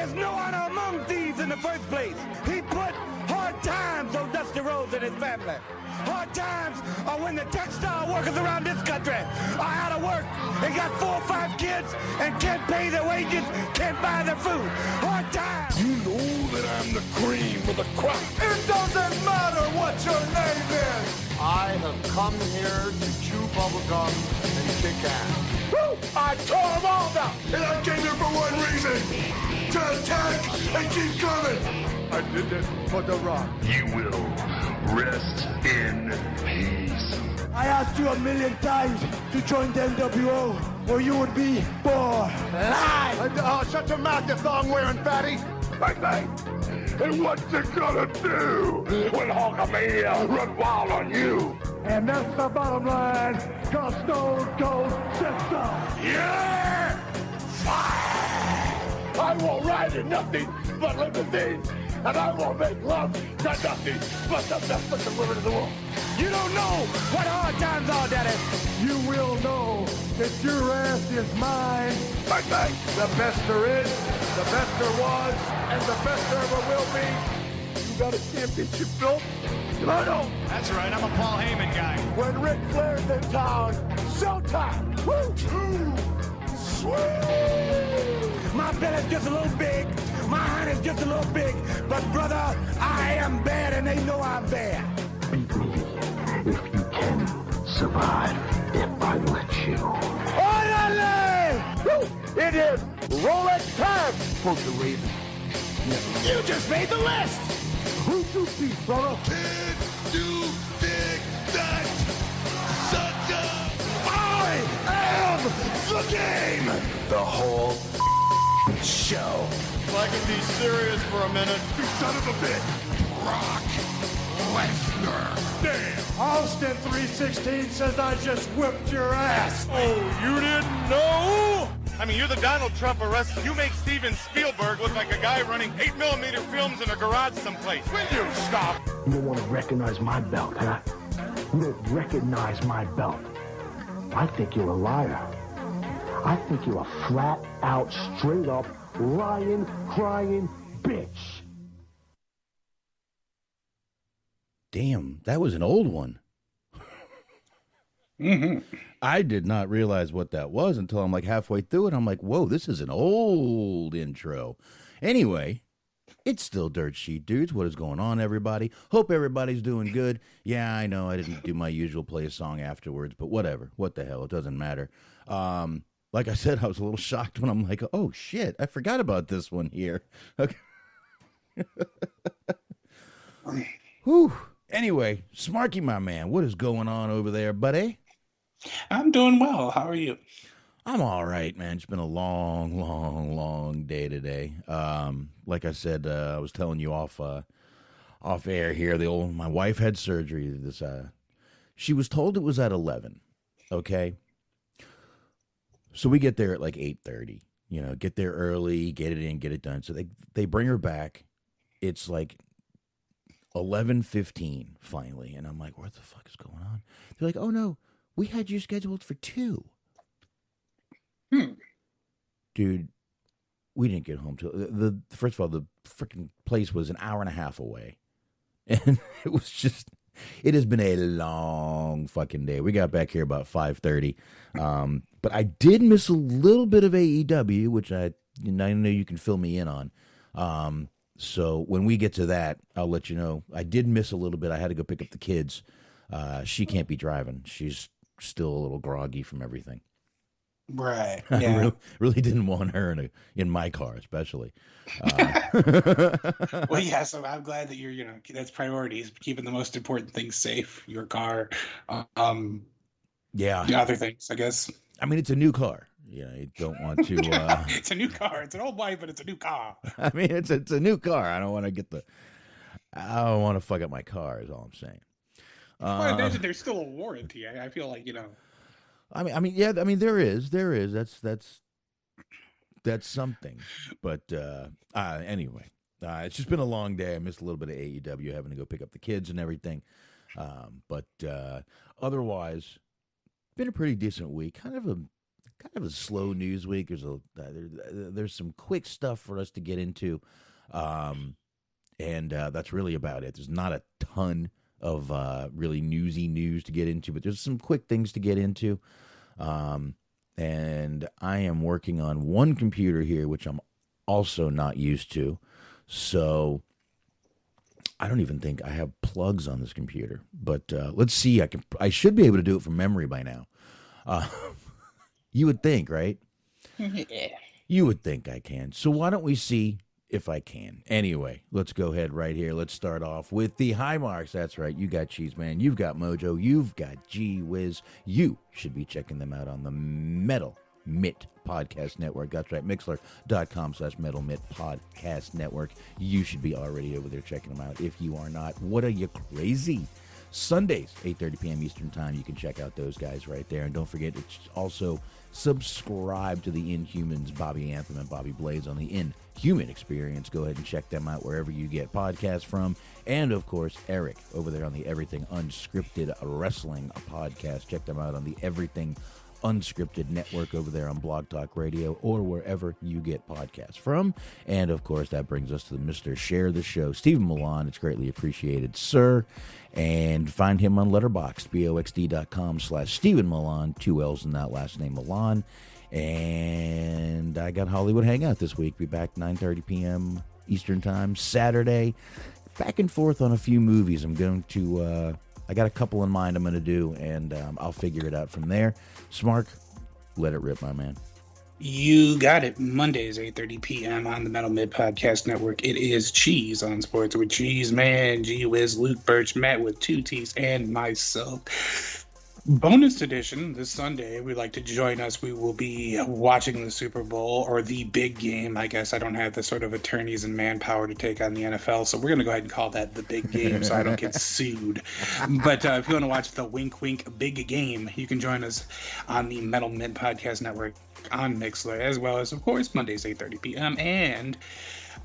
There's no honor among thieves in the first place. He put hard times on Dusty Rhodes and his family. Hard times are when the textile workers around this country are out of work and got 4 or 5 kids and can't pay their wages, can't buy their food. Hard times. You know that I'm the cream of the crop. It doesn't matter what your name is. I have come here to chew bubblegum and kick ass. Woo! I tore them all down, and I came here for one reason: to attack and keep coming. I did this for the rock. You will rest in peace. I asked you 1,000,000 times to join the NWO, or you would be born alive. Shut your mouth, you thong-wearing fatty. Bang, bang. And what you gonna do when Hulkamania run wild on you? And that's the bottom line, cause Stone Cold said so. Yeah! Fire! I won't ride in nothing but limousines, and I won't make love to nothing but the best looking women in the world. You don't know what hard times are, Daddy. You will know that your ass is mine. Bang, bang. The best there is, the best there was, and the best there ever will be. You got a championship belt? And I don't. That's right, I'm a Paul Heyman guy. When Ric Flair's in town, showtime! Woo! Sweet. My belly's just a little big. My hand is just a little big. But, brother, I am bad, and they know I'm bad. Beat me if you can survive, if I let you. Orderly! Woo! It is Rolex time! Quote the Raven. You just made the list! Who you beat, brother? Can you dig that, sucker? I am the game! The whole show. If I can be serious for a minute. You son of a bitch! Brock Lesnar! Damn! Austin 316 says I just whipped your ass. Oh, you didn't know? I mean, you're the Donald Trump of wrestling. You make Steven Spielberg look like a guy running 8mm films in a garage someplace. Will you stop? You don't want to recognize my belt, huh? You don't recognize my belt. I think you're a liar. I think you're a flat out, straight up, lying, crying bitch. Damn, that was an old one. I did not realize what that was until I'm like halfway through it. I'm like, whoa, this is an old intro. Anyway, it's still Dirt Sheet Dudes. What is going on, everybody? Hope everybody's doing good. Yeah, I know I didn't do my usual play a song afterwards, but whatever. What the hell? It doesn't matter. Like I said, I was a little shocked when I'm like, oh, shit, I forgot about this one here. Okay. Whew. Anyway, Smarky, my man, what is going on over there, buddy? I'm doing well. How are you? I'm all right, man. It's been a long, long, long day today. Like I said, I was telling you off air here. My wife had surgery. She was told it was at 11. Okay, so we get there at like 8:30. You know, get there early, get it in, get it done. So they bring her back. It's like 11:15 finally, and I'm like, what the fuck is going on? They're like, oh no, we had you scheduled for 2. Dude, we didn't get home till first of all, the freaking place was an hour and a half away, and it has been a long fucking day. We got back here about 5:30, but I did miss a little bit of AEW, which I know you can fill me in on. So when we get to that, I'll let you know. I did miss a little bit. I had to go pick up the kids. She can't be driving. She's still a little groggy from everything. Right. I Yeah. really didn't want her in my car, especially. Well, yeah. So I'm glad that you're, that's priorities, keeping the most important things safe. Your car, Yeah. the other things, I guess. I mean, it's a new car. You don't want to. It's a new car. It's an old wife, but it's a new car. I mean, it's a new car. I don't want to fuck up my car. Is all I'm saying. Well, I imagine there's still a warranty. I feel like I mean, yeah. I mean, there is. That's something. But anyway, it's just been a long day. I missed a little bit of AEW, having to go pick up the kids and everything. But otherwise, been a pretty decent week. Kind kind of a slow news week. There's some quick stuff for us to get into, and that's really about it. There's not a ton of really newsy news to get into, but there's some quick things to get into. And I am working on one computer here, which I'm also not used to. So I don't even think I have plugs on this computer. But let's see. I should be able to do it from memory by now. You would think, right? Yeah. You would think I can. So why don't we see if I can? Anyway, let's go ahead right here. Let's start off with the high marks. That's right. You got Cheese Man. You've got Mojo. You've got Gee Whiz. You should be checking them out on the Metal Mitt Podcast Network. That's right. Mixler.com/Metal Mitt Podcast Network. You should be already over there checking them out. If you are not, what are you, crazy? Sundays, 8:30 p.m. Eastern Time. You can check out those guys right there. And don't forget, it's also subscribe to the Inhumans, Bobby Anthem and Bobby Blades on the Inhuman Experience. Go ahead and check them out wherever you get podcasts from. And, of course, Eric over there on the Everything Unscripted Wrestling podcast. Check them out on the Everything Unscripted Network over there on Blog Talk Radio or wherever you get podcasts from. And, of course, that brings us to the Mr. Share the Show, Stephen Milan. It's greatly appreciated, sir. And find him on Letterboxd, boxd.com/Stephen Milan, 2 L's in that last name, Milan. And I got Hollywood Hangout this week. Be back 9:30 p.m. Eastern Time, Saturday. Back and forth on a few movies. I'm going to, I got a couple in mind I'm going to do, and I'll figure it out from there. Smark, let it rip, my man. You got it. Mondays, 8:30 p.m. on the Metal Mid Podcast Network. It is Cheese on Sports with Cheese Man, G Wiz, Luke Birch, Matt with 2 T's, and myself. Bonus edition this Sunday. We'd like to join us. We will be watching the Super Bowl, or the big game. I guess I don't have the sort of attorneys and manpower to take on the NFL, so we're going to go ahead and call that the big game so I don't get sued. But if you want to watch the wink wink big game, you can join us on the Metal Mid Podcast Network on Mixler, as well as, of course, Mondays, 8:30 p.m. And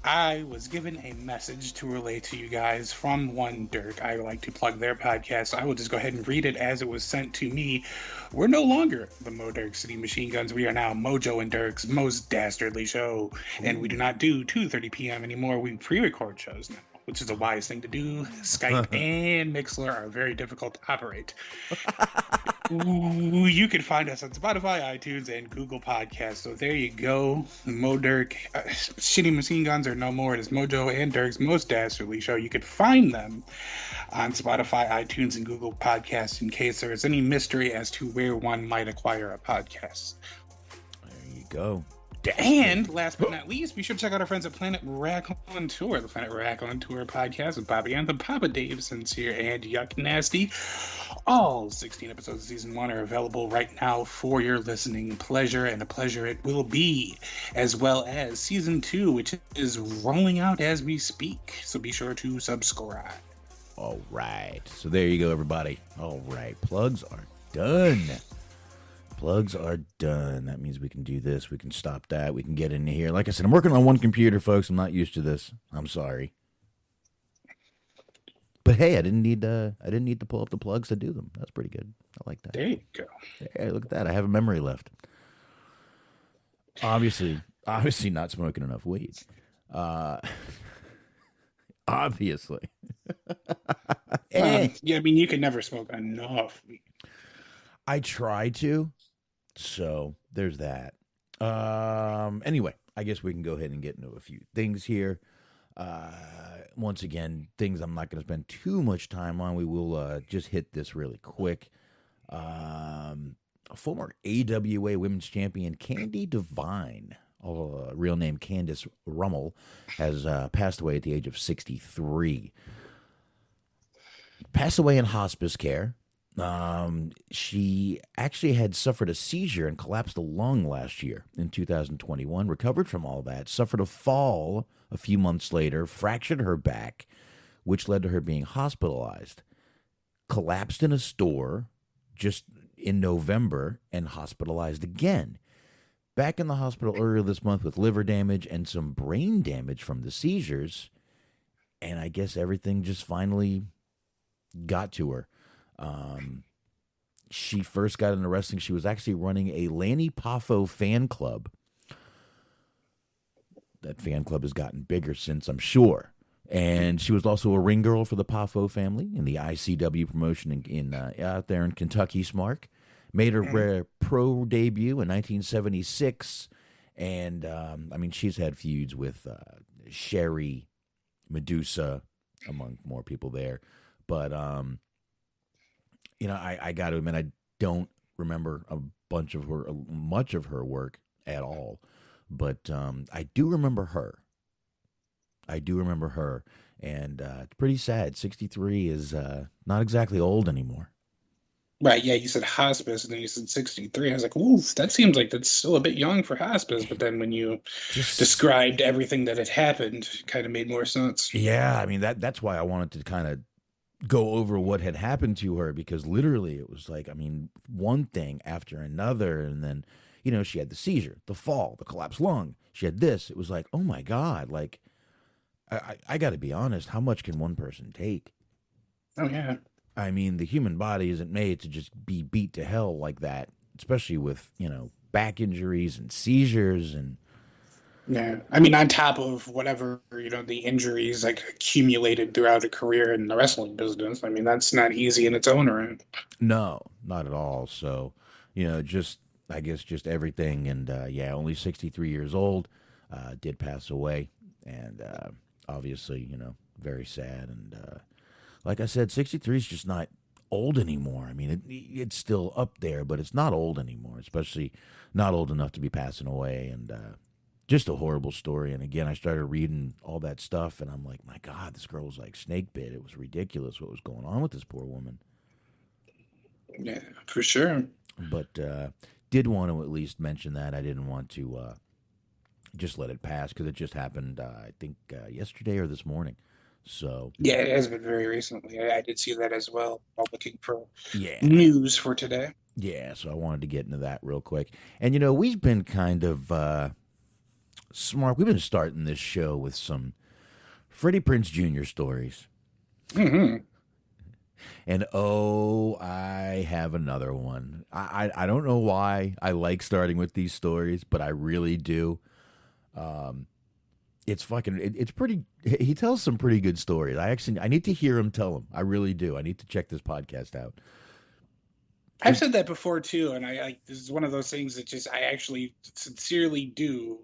I was given a message to relay to you guys from One Dirk. I like to plug their podcast. I will just go ahead and read it as it was sent to me. We're no longer the Mo Dirk City Machine Guns. We are now Mojo and Dirk's Most Dastardly Show. And we do not do 2:30 p.m. anymore. We pre-record shows now, which is a wise thing to do. Skype and Mixler are very difficult to operate. Ooh, you can find us on Spotify, iTunes, and Google Podcasts. So there you go. Mo Dirk, Shitty Machine Guns are no more. It is Mojo and Dirk's Most Dastardly Show. You can find them on Spotify, iTunes, and Google Podcasts in case there is any mystery as to where one might acquire a podcast. There you go. And last but not least, be sure to check out our friends at Planet Rackland Tour, the Planet Rackland Tour podcast with Bobby Anthem, Papa Dave, Sincere, and Yuck Nasty. All 16 episodes of Season 1 are available right now for your listening pleasure, and a pleasure it will be, as well as Season 2, which is rolling out as we speak. So be sure to subscribe. All right. So there you go, everybody. All right. Plugs are done. Plugs are done. That means we can do this. We can stop that. We can get into here. Like I said, I'm working on one computer, folks. I'm not used to this. I'm sorry. But hey, I didn't need to pull up the plugs to do them. That's pretty good. I like that. There you go. Hey, look at that. I have a memory left. Obviously not smoking enough weed. Obviously. Yeah, I mean, you can never smoke enough weed. I try to. So there's that. Anyway, I guess we can go ahead and get into a few things here. Once again, things I'm not going to spend too much time on. We will just hit this really quick. Former AWA Women's Champion Candi Devine, real name Candace Rummel, has passed away at the age of 63. Passed away in hospice care. She actually had suffered a seizure and collapsed a lung last year in 2021, recovered from all that, suffered a fall a few months later, fractured her back, which led to her being hospitalized, collapsed in a store just in November, and hospitalized again. Back in the hospital earlier this month with liver damage and some brain damage from the seizures, and I guess everything just finally got to her. she first got into wrestling, she was actually running a Lanny Poffo fan club. That fan club has gotten bigger since, I'm sure. And she was also a ring girl for the Poffo family in the ICW promotion in out there in Kentucky, Smark. Made her pro debut in 1976. And, I mean, she's had feuds with Sherry, Medusa, among more people there. But, you know, I got to admit, I don't remember much of her work at all. But I do remember her. And it's pretty sad. 63 is not exactly old anymore. Right, yeah, you said hospice, and then you said 63. I was like, oof, that seems like that's still a bit young for hospice. But then when you described everything that had happened, it kind of made more sense. Yeah, I mean, that's why I wanted to kind of go over what had happened to her, because literally it was like, I mean, one thing after another, and then, you know, she had the seizure, the fall, the collapsed lung. She had this. It was like, oh, my God, like, I got to be honest, how much can one person take? Oh, yeah. I mean, the human body isn't made to just be beat to hell like that, especially with, you know, back injuries and seizures and... Yeah, I mean, on top of whatever, you know, the injuries like accumulated throughout a career in the wrestling business. I mean, that's not easy in its own right. No, not at all. So, you know, I guess everything. And, yeah, only 63 years old, did pass away. And, obviously, you know, very sad. And like I said, 63 is just not old anymore. I mean, it's still up there, but it's not old anymore, especially not old enough to be passing away. And just a horrible story. And again, I started reading all that stuff, and I'm like, my God, this girl was like snake bit. It was ridiculous what was going on with this poor woman. Yeah, for sure. But did want to at least mention that. I didn't want to just let it pass, because it just happened, I think, yesterday or this morning. So yeah, it has been very recently. I did see that as well while looking for news for today. Yeah, so I wanted to get into that real quick. And, you know, we've been kind of smart. We've been starting this show with some Freddie Prinze Jr. stories. Mm-hmm. And, I have another one. I don't know why I like starting with these stories, but I really do. It's pretty, he tells some pretty good stories. I need to hear him tell them. I really do. I need to check this podcast out. I've said that before too, and I this is one of those things that just I actually sincerely do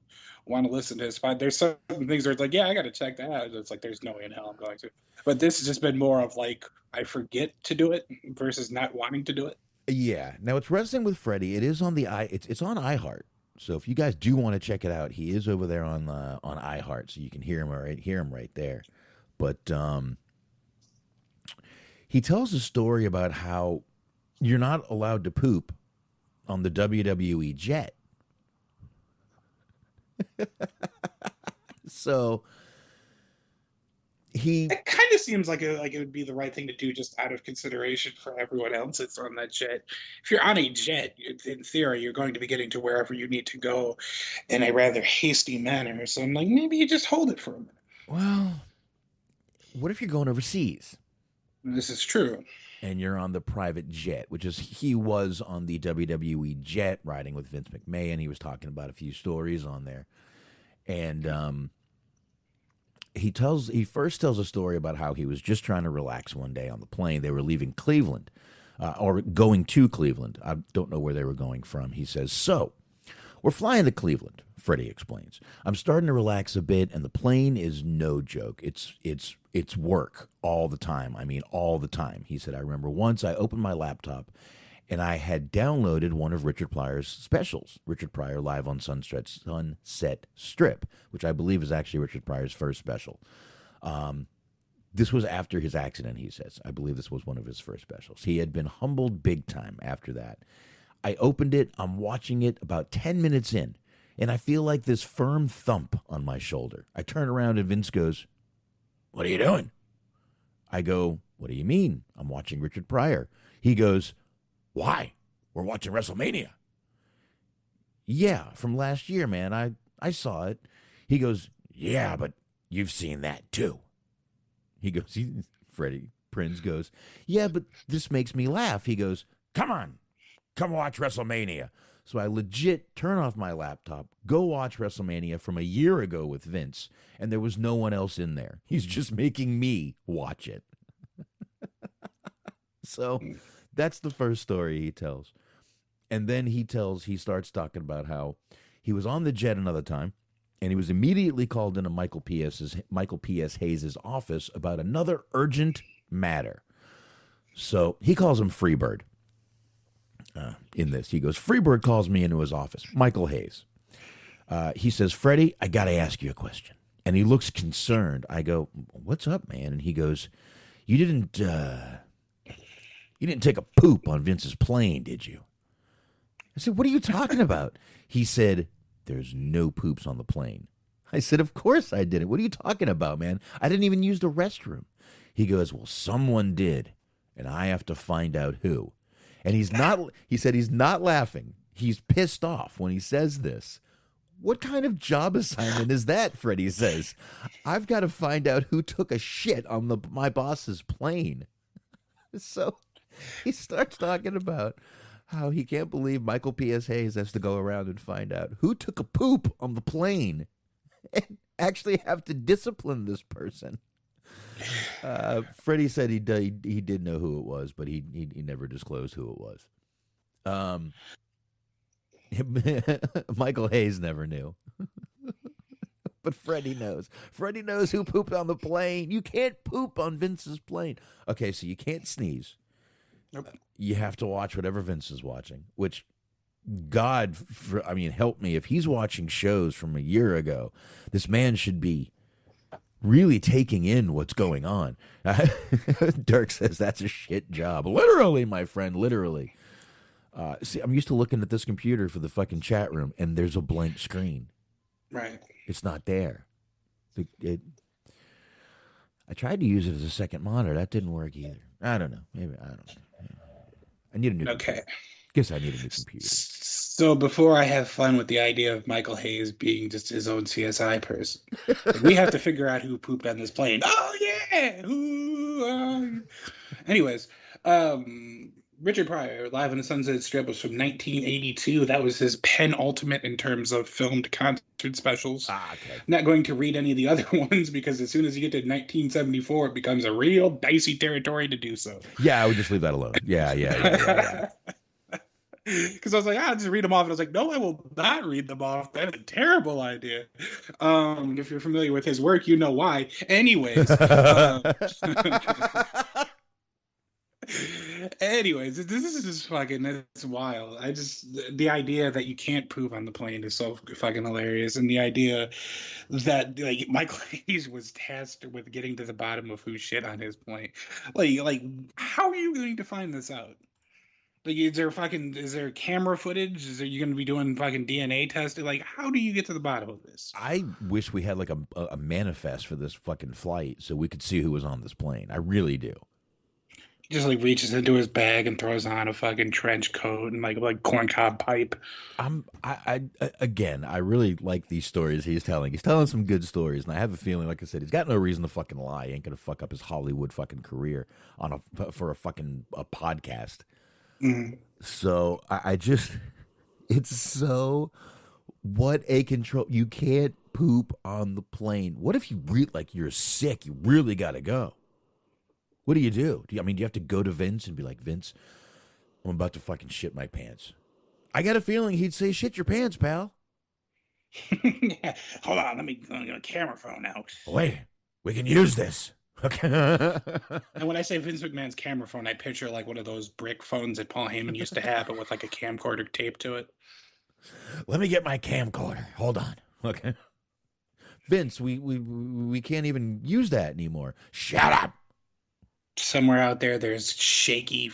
want to listen to his pod. There's some things where it's like, yeah, I got to check that out. It's like, there's no way in hell I'm going to. But this has just been more of like, I forget to do it versus not wanting to do it. Yeah. Now it's Wrestling with Freddie. It is on it's on iHeart. So if you guys do want to check it out, he is over there on iHeart, so you can hear him right there. But he tells a story about how you're not allowed to poop on the WWE jet. So it kind of seems like it would be the right thing to do, just out of consideration for everyone else that's on that jet. If you're on a jet, in theory, you're going to be getting to wherever you need to go in a rather hasty manner. So I'm like, maybe you just hold it for a minute. Well, what if you're going overseas? This is true. And you're on the private jet, he was on the WWE jet riding with Vince McMahon. He was talking about a few stories on there. And he first tells a story about how he was just trying to relax one day on the plane. They were leaving Cleveland, or going to Cleveland. I don't know where they were going from. He says, so we're flying to Cleveland, Freddie explains. I'm starting to relax a bit, and the plane is no joke. It's work all the time. I mean, all the time. He said, I remember once I opened my laptop, and I had downloaded one of Richard Pryor's specials, Richard Pryor Live on Sunset Strip, which I believe is actually Richard Pryor's first special. This was after his accident, he says. I believe this was one of his first specials. He had been humbled big time after that. I opened it. I'm watching it about 10 minutes in, and I feel like this firm thump on my shoulder. I turn around, and Vince goes, what are you doing? I go, what do you mean? I'm watching Richard Pryor. He goes, why? We're watching WrestleMania. Yeah, from last year, man. I saw it. He goes, yeah, but you've seen that too. He goes, Freddie Prinze goes, yeah, but this makes me laugh. He goes, come on, come watch WrestleMania. So I legit turn off my laptop, go watch WrestleMania from a year ago with Vince, and there was no one else in there. He's just making me watch it. So that's the first story he tells. And then he starts talking about how he was on the jet another time, and he was immediately called into Michael P.S. Hayes' office about another urgent matter. So he calls him Freebird. In this, he goes, Freebird calls me into his office. Michael Hayes. He says, Freddie, I got to ask you a question. And he looks concerned. I go, what's up, man? And he goes, you didn't take a poop on Vince's plane, did you? I said, what are you talking about? He said, there's no poops on the plane. I said, of course I didn't. What are you talking about, man? I didn't even use the restroom. He goes, well, someone did, and I have to find out who. And he said he's not laughing. He's pissed off when he says this. What kind of job assignment is that, Freddie says? I've got to find out who took a shit on my boss's plane. So he starts talking about how he can't believe Michael P.S. Hayes has to go around and find out who took a poop on the plane and actually have to discipline this person. Freddie said he did know who it was, but he never disclosed who it was. Michael Hayes never knew. But Freddie knows. Freddie knows who pooped on the plane. You can't poop on Vince's plane. Okay, so you can't sneeze. Nope. You have to watch whatever Vince is watching, which help me. If he's watching shows from a year ago, this man should be really taking in what's going on. Dirk says that's a shit job. Literally, my friend, literally. See, I'm used to looking at this computer for the fucking chat room, and there's a blank screen. Right. It's not there. I tried to use it as a second monitor. That didn't work either. I don't know. Maybe I don't know. I need a new computer. Guess I need a new computer. So before I have fun with the idea of Michael Hayes being just his own CSI person, we have to figure out who pooped on this plane. Oh yeah. Ooh, anyways, Richard Pryor, Live on the Sunset Strip, was from 1982. That was his penultimate in terms of filmed concert specials. Okay. Not going to read any of the other ones because as soon as you get to 1974, it becomes a real dicey territory to do so. Yeah, I would just leave that alone. Yeah. Because I was like, I'll just read them off. And I was like, no, I will not read them off. That's a terrible idea. If you're familiar with his work, you know why. Anyways. Anyways, this is just fucking, it's wild. The idea that you can't poop on the plane is so fucking hilarious. And the idea that, like, Michael Hayes was tasked with getting to the bottom of who shit on his plane. Like, how are you going to find this out? Like, is there camera footage? You going to be doing fucking DNA testing? Like, how do you get to the bottom of this? I wish we had like a manifest for this fucking flight so we could see who was on this plane. I really do. He just like reaches into his bag and throws on a fucking trench coat and like corncob pipe. I really like these stories he's telling. He's telling some good stories, and I have a feeling, like I said, he's got no reason to fucking lie. He ain't gonna fuck up his Hollywood fucking career for a podcast. Mm-hmm. So it's so, what a control. You can't poop on the plane. What if you're sick? You really got to go. What do you do? Do you have to go to Vince and be like, Vince, I'm about to fucking shit my pants? I got a feeling he'd say, shit your pants, pal. Hold on, let me get a camera phone out. Wait, we can use this. Okay. And when I say Vince McMahon's camera phone, I picture like one of those brick phones that Paul Heyman used to have, but with like a camcorder taped to it. Let me get my camcorder. Hold on. Okay. Vince, we can't even use that anymore. Shut up. Somewhere out there's shaky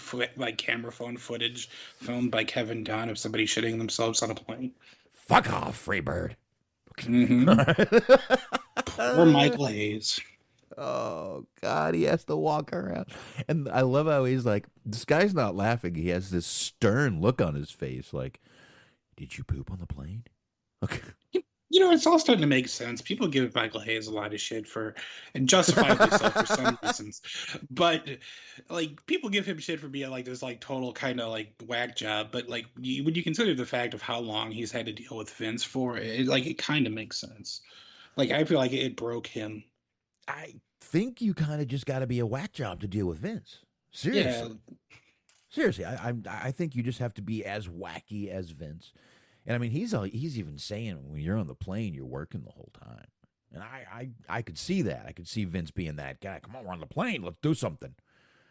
camera phone footage filmed by Kevin Dunn of somebody shitting themselves on a plane. Fuck off, Freebird. Mm-hmm. Poor Michael Hayes. Oh, God, he has to walk around. And I love how he's like, this guy's not laughing. He has this stern look on his face like, did you poop on the plane? Okay. It's all starting to make sense. People give Michael Hayes a lot of shit for, and justifiably so for some reasons. But like, people give him shit for being like this, like total kind of like whack job. But like, when you consider the fact of how long he's had to deal with Vince for, it kind of makes sense. Like, I feel like it broke him. I think you kind of just got to be a whack job to deal with Vince. Seriously. Yeah. Seriously, I think you just have to be as wacky as Vince. And I mean, he's even saying when you're on the plane, you're working the whole time. And I could see that. I could see Vince being that guy. Come on, we're on the plane. Let's do something.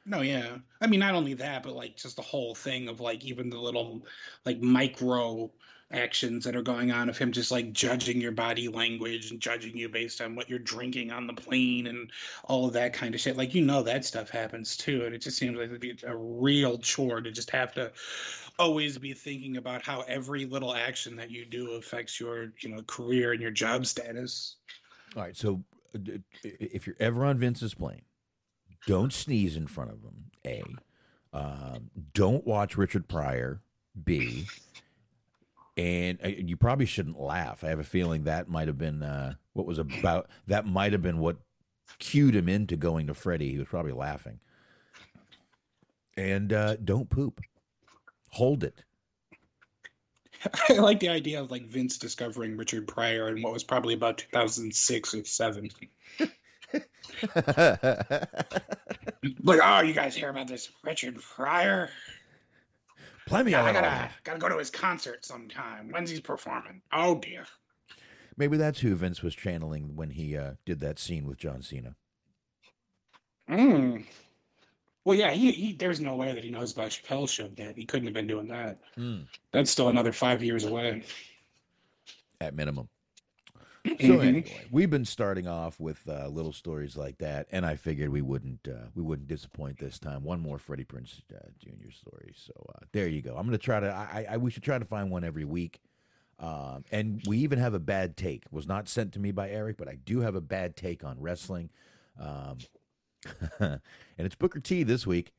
No, yeah. I mean, not only that, but like just the whole thing of like even the little like micro actions that are going on of him just like judging your body language and judging you based on what you're drinking on the plane and all of that kind of shit. Like, that stuff happens too. And it just seems like it'd be a real chore to just have to always be thinking about how every little action that you do affects your, career and your job status. All right. So if you're ever on Vince's plane, don't sneeze in front of him, A. Don't watch Richard Pryor, B. And you probably shouldn't laugh. I have a feeling that might have been that might have been what cued him into going to Freddie. He was probably laughing. And don't poop. Hold it. I like the idea of like Vince discovering Richard Pryor in what was probably about 2006 or 7. Like, oh, you guys hear about this Richard Pryor? Plenty of that. Gotta go to his concert sometime. When's he performing? Oh dear. Maybe that's who Vince was channeling when he did that scene with John Cena. Well, yeah, he there's no way that he knows about Chappelle's show yet. He couldn't have been doing that. That's still another 5 years away. At minimum. So anyway, we've been starting off with little stories like that, and I figured we wouldn't disappoint this time. One more Freddie Prinze Jr. story. So there you go. I'm gonna try to. We should try to find one every week. And we even have a bad take. It was not sent to me by Eric, but I do have a bad take on wrestling. And it's Booker T this week.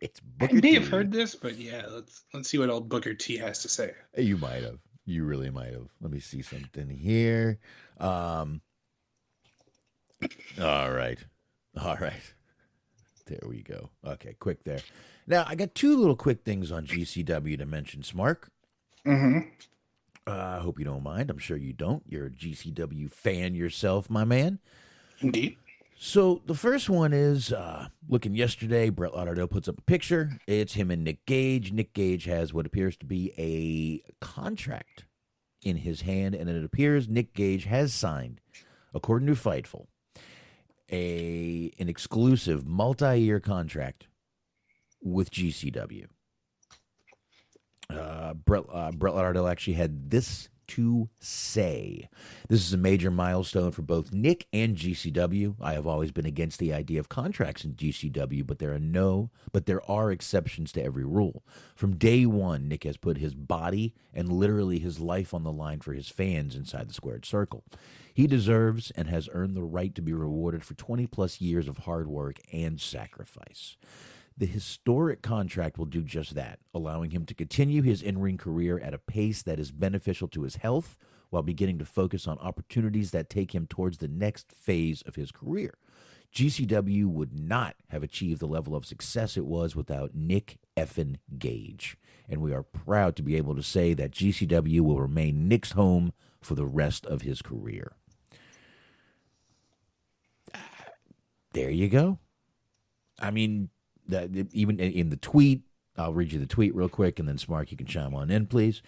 It's Booker I may T. have heard this, but yeah, let's see what old Booker T has to say. You might have. You really might have. Let me see something here. All right. There we go. Okay, quick there. Now, I got two little quick things on GCW to mention, Smark. I hope you don't mind. I'm sure you don't. You're a GCW fan yourself, my man. Indeed. So the first one is, looking yesterday, Brett Lauderdale puts up a picture. It's him and Nick Gage. Nick Gage has what appears to be a contract in his hand, and it appears Nick Gage has signed, according to Fightful, an exclusive multi-year contract with GCW. Brett Lauderdale actually had this to say. This is a major milestone for both Nick and GCW. I have always been against the idea of contracts in GCW, but there are exceptions to every rule. From day one, Nick has put his body and literally his life on the line for his fans inside the squared circle. He deserves and has earned the right to be rewarded for 20 plus years of hard work and sacrifice. The historic contract will do just that, allowing him to continue his in-ring career at a pace that is beneficial to his health while beginning to focus on opportunities that take him towards the next phase of his career. GCW would not have achieved the level of success it was without Nick effing Gage. And we are proud to be able to say that GCW will remain Nick's home for the rest of his career. There you go. I mean, even in the tweet, I'll read you the tweet real quick, and then Smark, you can chime on in, please.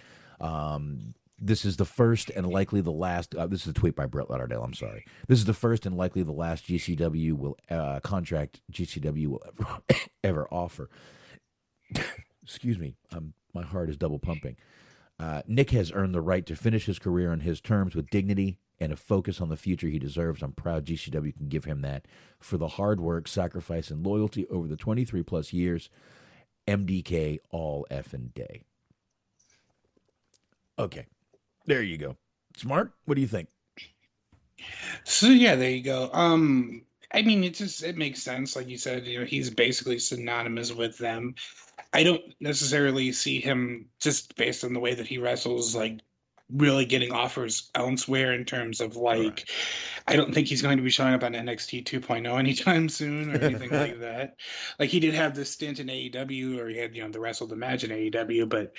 This is the first and likely the last. This is a tweet by Brett Lauderdale. I'm sorry. This is the first and likely the last GCW contract GCW will ever offer. Excuse me. My heart is double pumping. Nick has earned the right to finish his career on his terms with dignity and a focus on the future he deserves. I'm proud GCW can give him that for the hard work, sacrifice, and loyalty over the 23 plus years. MDK all effing day. Okay, there you go. Smart. What do you think? So yeah, there you go. I mean, it makes sense. Like you said, he's basically synonymous with them. I don't necessarily see him, just based on the way that he wrestles, like really getting offers elsewhere in terms of Right. like, I don't think he's going to be showing up on NXT 2.0 anytime soon or anything like that. Like he did have this stint in AEW, or he had, the Wrestle the Match in AEW, but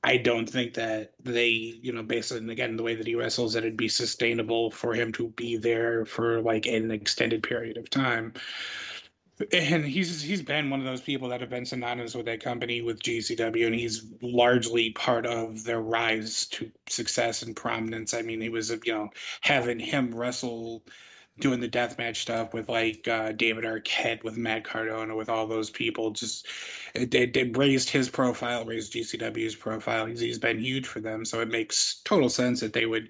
I don't think that they, based on, again, the way that he wrestles, that it'd be sustainable for him to be there for like an extended period of time. And he's been one of those people that have been synonymous with that company, with GCW, and he's largely part of their rise to success and prominence. I mean, he was, having him wrestle, doing the deathmatch stuff with like David Arquette, with Matt Cardona, with all those people. Just it raised his profile, raised GCW's profile. He's been huge for them, so it makes total sense that they would.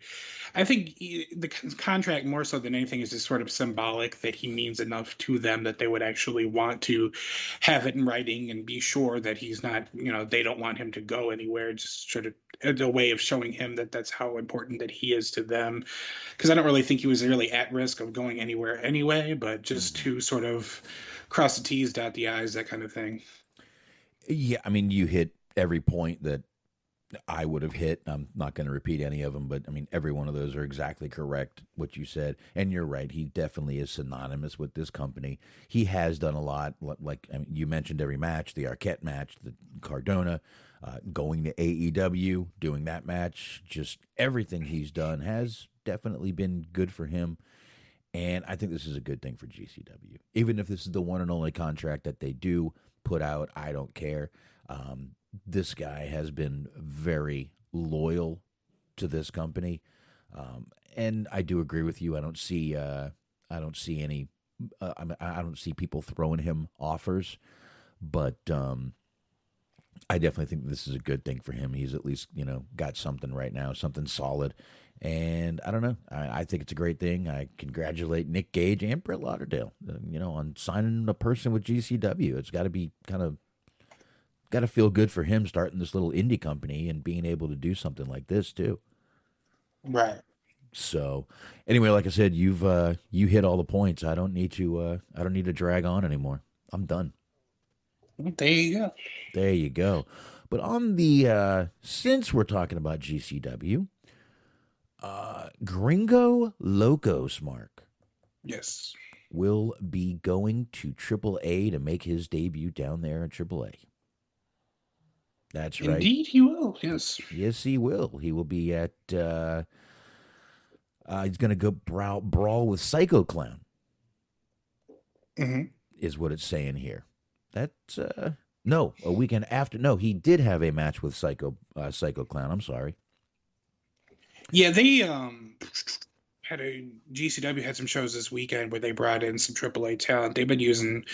I think the contract, more so than anything, is just sort of symbolic, that he means enough to them that they would actually want to have it in writing and be sure that he's not, they don't want him to go anywhere. Just sort of a way of showing him that that's how important that he is to them. Because I don't really think he was really at risk of going anywhere anyway, but just to sort of cross the T's, dot the I's, that kind of thing. Yeah, I mean, you hit every point that I would have hit. I'm not going to repeat any of them, but I mean, every one of those are exactly correct, what you said. And you're right. He definitely is synonymous with this company. He has done a lot. Like, I mean, you mentioned every match, the Arquette match, the Cardona, going to AEW, doing that match, just everything he's done has definitely been good for him. And I think this is a good thing for GCW. Even if this is the one and only contract that they do put out, I don't care. This guy has been very loyal to this company, and I do agree with you. I don't see any. I don't see people throwing him offers, but I definitely think this is a good thing for him. He's at least got something right now, something solid, and I don't know. I think it's a great thing. I congratulate Nick Gage and Brett Lauderdale, on signing a person with GCW. It's got to be got to feel good for him starting this little indie company and being able to do something like this too. Right. So, anyway, like I said, you hit all the points. I don't need to drag on anymore. I'm done. There you go. There you go. But on the since we're talking about GCW, Gringo Locos, Mark. Yes. Will be going to AAA to make his debut down there in AAA. That's right. Indeed, he will. Yes. Yes, he will. He will be at. He's going to go brawl with Psycho Clown. Mm-hmm. Is what it's saying here. That's no, a weekend after. No, he did have a match with Psycho Clown. I'm sorry. Yeah, they GCW had some shows this weekend where they brought in some AAA talent. They've been using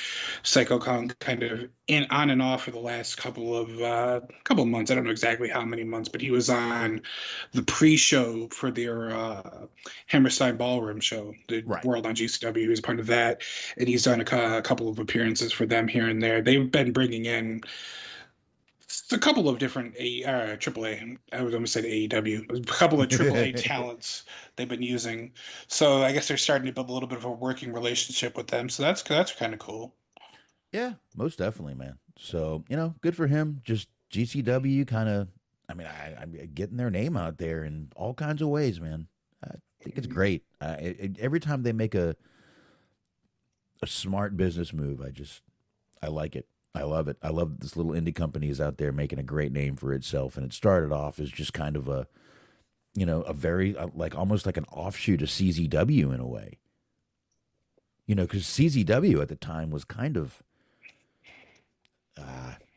Psycho Kong kind of on and off for the last couple of months. I don't know exactly how many months, but he was on the pre-show for their Hammerstein Ballroom show, the World on GCW. He was part of that, and he's done a couple of appearances for them here and there. They've been bringing in a couple of different AAA. I was almost saying AEW. A couple of AAA talents they've been using. So I guess they're starting to build a little bit of a working relationship with them. So that's kind of cool. Yeah, most definitely, man. So good for him. Just GCW kind of. I mean, I'm getting their name out there in all kinds of ways, man. I think it's great. Every time they make a smart business move, I like it. I love it. I love this little indie company is out there making a great name for itself. And it started off as just kind of a very, like almost like an offshoot of CZW in a way. Because CZW at the time was kind of,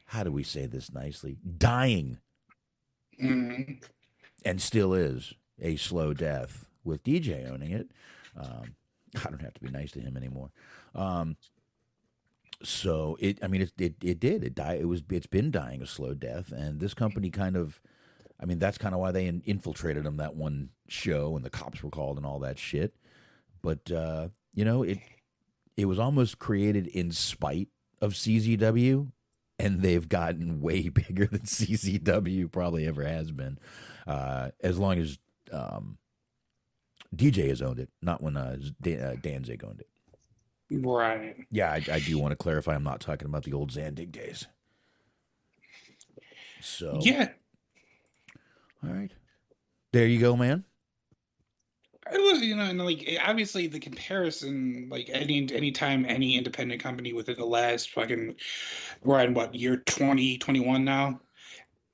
how do we say this nicely? Dying. Mm-hmm. And still is a slow death with DJ owning it. I don't have to be nice to him anymore. So it died. It's been dying a slow death, and this company kind of, that's kind of why they infiltrated them that one show, and the cops were called and all that shit. But it was almost created in spite of CZW, and they've gotten way bigger than CZW probably ever has been, as long as DJ has owned it, not when Danzig owned it. Right. Yeah, I do want to clarify. I'm not talking about the old Zandig days. So Yeah. all right, there you go, man. It was, and like obviously the comparison, like any time any independent company within the last fucking, we're in what year 2021 now.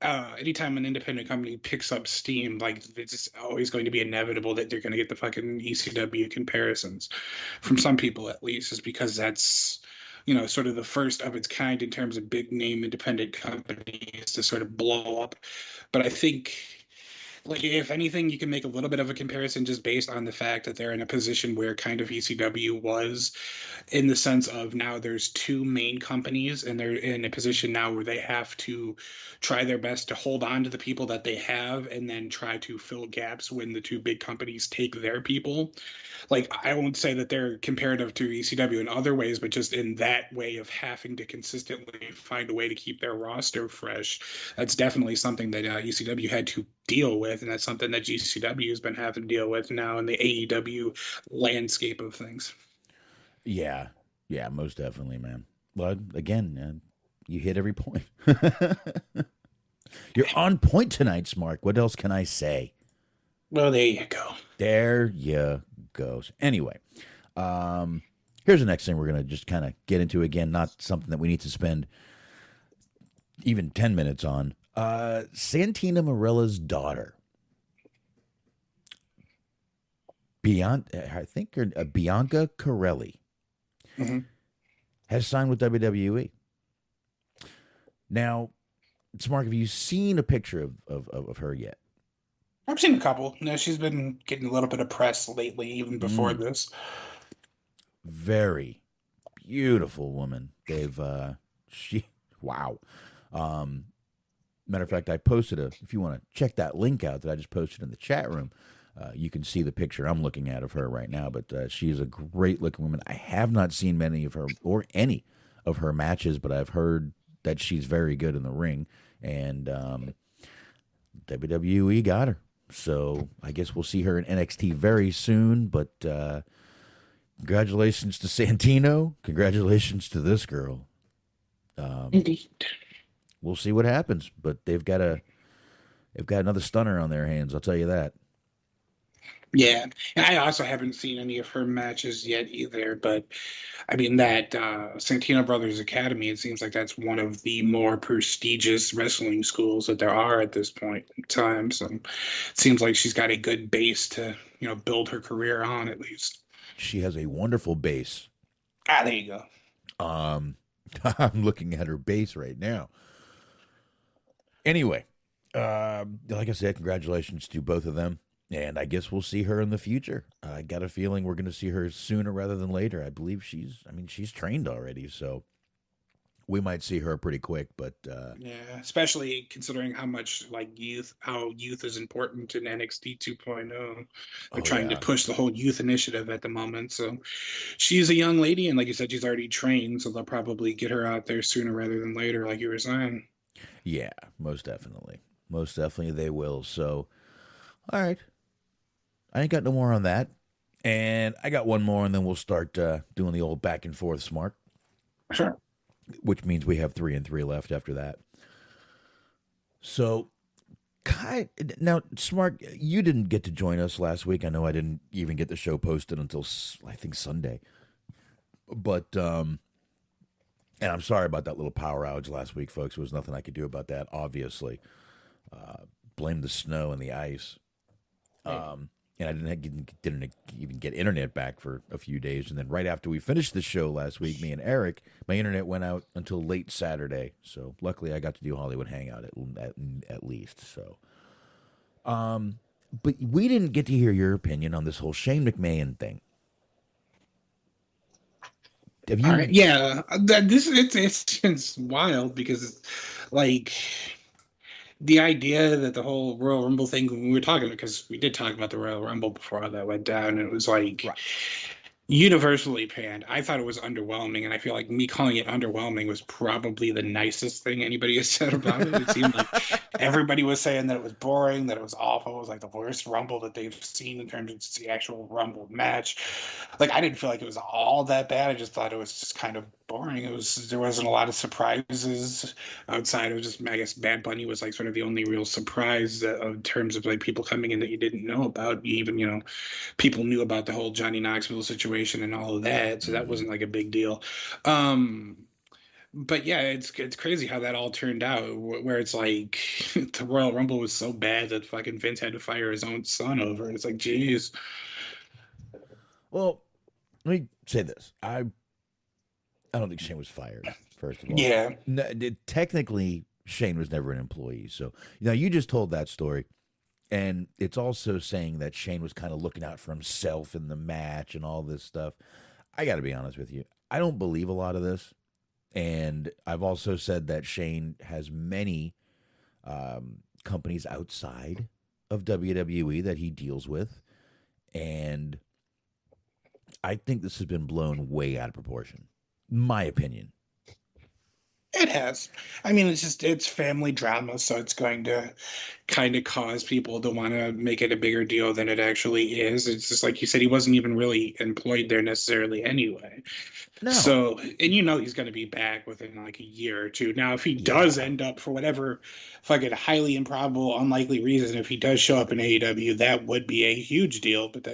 Anytime an independent company picks up steam, like it's always going to be inevitable that they're going to get the fucking ECW comparisons from some people, at least, is because that's sort of the first of its kind in terms of big name independent companies to sort of blow up. But I think, like, if anything, you can make a little bit of a comparison just based on the fact that they're in a position where kind of ECW was, in the sense of now there's two main companies and they're in a position now where they have to try their best to hold on to the people that they have and then try to fill gaps when the two big companies take their people. Like, I won't say that they're comparative to ECW in other ways, but just in that way of having to consistently find a way to keep their roster fresh. That's definitely something that ECW had to deal with, and that's something that GCW has been having to deal with now in the AEW landscape of things. Yeah, most definitely, man. Well, again, you hit every point. You're on point tonight, Smart. What else can I say? Well, there you go. There you go. Anyway, here's the next thing we're going to just kind of get into. Again, not something that we need to spend even 10 minutes on. Santino Marella's daughter, Bianca Corelli, has signed with WWE. Now, Mark, have you seen a picture of her yet? I've seen a couple. No, she's been getting a little bit of press lately, even before this. Very beautiful woman. Wow. Matter of fact, I posted if you want to check that link out that I just posted in the chat room, you can see the picture I'm looking at of her right now. But she's a great looking woman. I have not seen many of her or any of her matches, but I've heard that she's very good in the ring, and WWE got her. So I guess we'll see her in NXT very soon. But congratulations to Santino. Congratulations to this girl. Indeed. We'll see what happens, but they've got another stunner on their hands. I'll tell you that. Yeah, and I also haven't seen any of her matches yet either. But I mean, that Santino Brothers Academy, it seems like that's one of the more prestigious wrestling schools that there are at this point in time. So it seems like she's got a good base to build her career on, at least. She has a wonderful base. There you go. I'm looking at her base right now. Anyway, like I said, congratulations to both of them. And I guess we'll see her in the future. I got a feeling we're going to see her sooner rather than later. I believe she's trained already, so we might see her pretty quick. But yeah, especially considering how much youth is important in NXT 2.0. They're trying to push the whole youth initiative at the moment. So she's a young lady, and like you said, she's already trained, so they'll probably get her out there sooner rather than later, like you were saying. Yeah, most definitely. Most definitely they will. So, all right. I ain't got no more on that. And I got one more, and then we'll start doing the old back and forth, Smart. Sure. Which means we have 3 and 3 left after that. So, now, Smart, you didn't get to join us last week. I know I didn't even get the show posted until, I think, Sunday. But, and I'm sorry about that little power outage last week, folks. There was nothing I could do about that, obviously. Blame the snow and the ice. And I didn't even get internet back for a few days. And then right after we finished the show last week, me and Eric, my internet went out until late Saturday. So luckily I got to do Hollywood Hangout at least. So, but we didn't get to hear your opinion on this whole Shane McMahon thing. Have you? Yeah, it's wild because, like, the idea that the whole Royal Rumble thing, when we were talking, because we did talk about the Royal Rumble before all that went down, and it was like, Universally panned. I thought it was underwhelming, and I feel like me calling it underwhelming was probably the nicest thing anybody has said about it. It seemed like everybody was saying that it was boring, that it was awful, it was like the worst Rumble that they've seen in terms of the actual Rumble match. Like, I didn't feel like it was all that bad. I just thought it was just kind of boring. There wasn't a lot of surprises outside of just, I guess, Bad Bunny was like sort of the only real surprise in terms of like people coming in that you didn't know about. You even, people knew about the whole Johnny Knoxville situation and all of that, so that wasn't like a big deal. But yeah, it's crazy how that all turned out, where it's like the Royal Rumble was so bad that fucking Vince had to fire his own son over it. It's like, geez. Well, let me say this. I don't think Shane was fired, first of all. Yeah. No, technically, Shane was never an employee. So, you just told that story. And it's also saying that Shane was kind of looking out for himself in the match and all this stuff. I got to be honest with you. I don't believe a lot of this. And I've also said that Shane has many companies outside of WWE that he deals with. And I think this has been blown way out of proportion. My opinion. It has. I mean, it's family drama, so it's going to kind of cause people to want to make it a bigger deal than it actually is. It's just like you said, he wasn't even really employed there necessarily anyway. No. So, and he's going to be back within like a year or two. Now, if he does end up, for whatever fucking highly improbable, unlikely reason, if he does show up in AEW, that would be a huge deal. But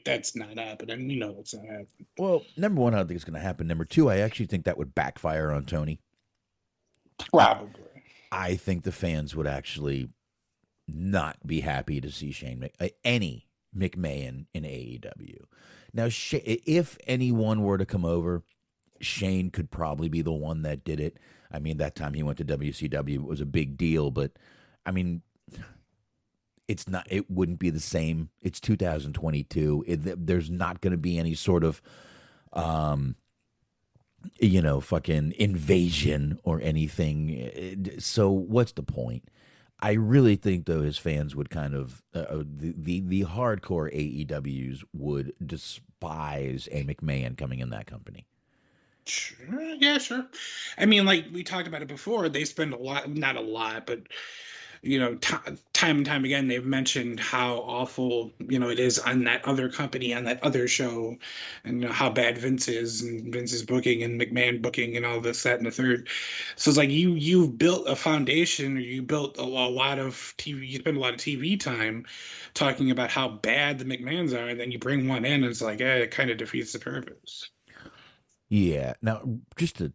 that's not happening. It's not happening. Well, number one, I don't think it's going to happen. Number two, I actually think that would backfire on Tony. Probably. I think the fans would actually not be happy to see any McMahon in AEW. Now, if anyone were to come over, Shane could probably be the one that did it. I mean, that time he went to WCW, it was a big deal, but I mean, it wouldn't be the same. It's 2022. There's not going to be any sort of, fucking invasion or anything. So what's the point? I really think, though, his fans would kind of, the hardcore AEWs would despise a McMahon coming in that company. Sure. Yeah, sure. I mean, like we talked about it before, they spend not a lot, but time and time again, they've mentioned how awful, it is on that other company, on that other show, and how bad Vince is, and Vince's booking and McMahon booking and all this, that, and the third. So it's like you've built a foundation, or you built a lot of TV, you spend a lot of TV time talking about how bad the McMahons are, and then you bring one in, and it's like, it kind of defeats the purpose. Yeah. Now, just to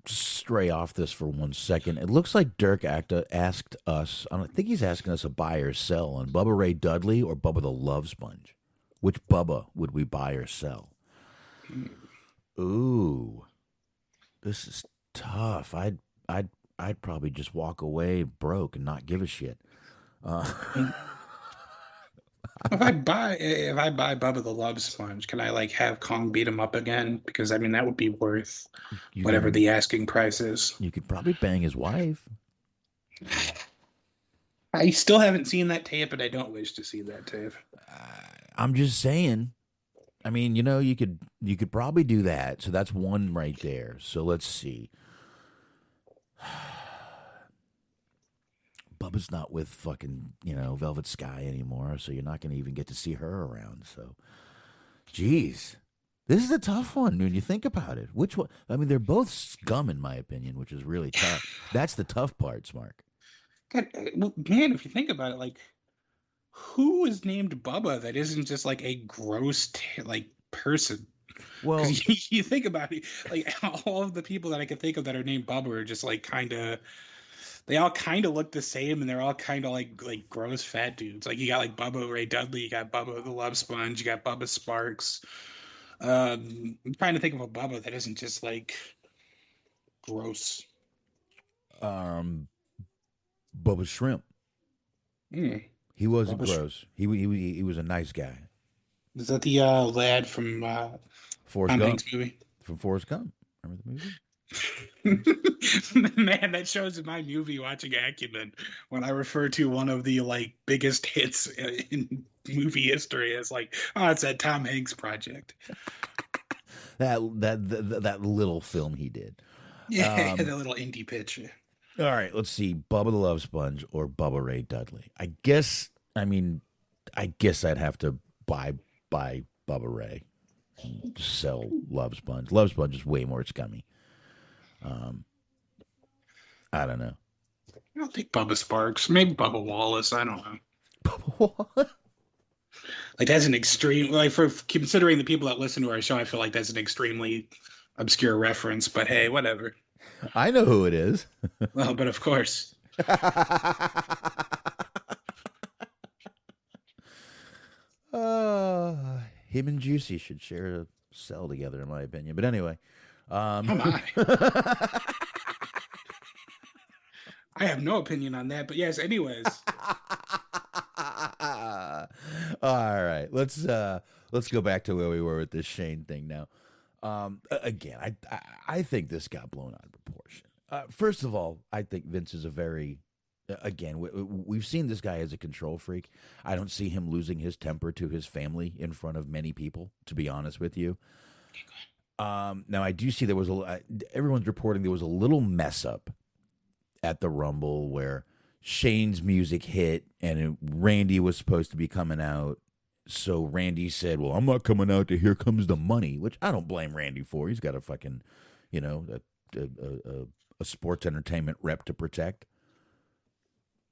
stray off this for 1 second, it looks like Dirk asked us, I think he's asking us a buy or sell on Bubba Ray Dudley or Bubba the Love Sponge. Which Bubba would we buy or sell? Ooh, this is tough. I'd probably just walk away broke and not give a shit. If I buy Bubba the Love Sponge, can I have Kong beat him up again? Because I mean that would be worth whatever the asking price is. You could probably bang his wife. I still haven't seen that tape, and I don't wish to see that tape. I'm just saying. I mean, you could probably do that. So that's one right there. So let's see. Bubba's not with fucking, Velvet Sky anymore, so you're not going to even get to see her around. So, geez, this is a tough one when you think about it. Which one? I mean, they're both scum in my opinion, which is really tough. That's the tough part, Mark. God, man, if you think about it, who is named Bubba that isn't just a gross person? Well, you think about it, all of the people that I can think of that are named Bubba are just kind of. They all kind of look the same, and they're all kind of like gross fat dudes. You got Bubba Ray Dudley, you got Bubba the Love Sponge, you got Bubba Sparks. I'm trying to think of a Bubba that isn't just gross. Bubba Shrimp. He wasn't Bubba gross. He was a nice guy. Is that the lad from Forrest Gump? Movie? From Forrest Gump. Remember the movie? Man, that shows in my movie watching Acumen when I refer to one of the biggest hits in movie history as it's that Tom Hanks project. that little film he did. Yeah, the little indie pitch. All right, let's see. Bubba the Love Sponge or Bubba Ray Dudley. I guess I'd have to buy Bubba Ray and sell Love Sponge. Love Sponge is way more scummy. I don't know. I'll take Bubba Sparks. Maybe Bubba Wallace. I don't know. Bubba Wallace? Like, that's an extreme, like, for considering the people that listen to our show, I feel like that's an extremely obscure reference, but hey, whatever. I know who it is. Well, but of course. Him and Juicy should share a cell together, in my opinion. But anyway. Come on. I have no opinion on that, but yes, anyways. All right, let's go back to where we were with this Shane thing now. Again, I think this got blown out of proportion. First of all, I think Vince is a very, again, we've seen this guy as a control freak. I don't see him losing his temper to his family in front of many people, to be honest with you. Now, I do see there was everyone's reporting there was a little mess up at the Rumble where Shane's music hit and Randy was supposed to be coming out. So Randy said, well, I'm not coming out to Here Comes the Money, which I don't blame Randy for. He's got a fucking, a sports entertainment rep to protect.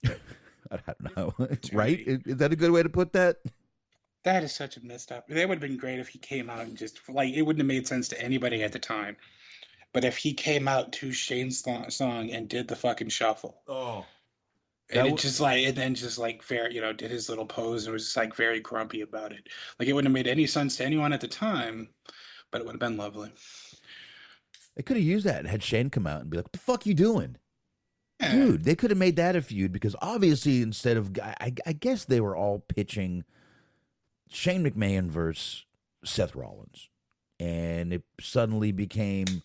I don't know. Right? Is that a good way to put that? That is such a messed up. That would have been great if he came out and just, like, it wouldn't have made sense to anybody at the time. But if he came out to Shane's song and did the fucking shuffle. Oh. And it just like, and then just like fair, did his little pose and was just like very grumpy about it. Like, it wouldn't have made any sense to anyone at the time, but it would have been lovely. They could have used that and had Shane come out and be like, what the fuck you doing? Yeah. Dude, they could have made that a feud because obviously instead of, I guess they were all pitching Shane McMahon versus Seth Rollins. And it suddenly became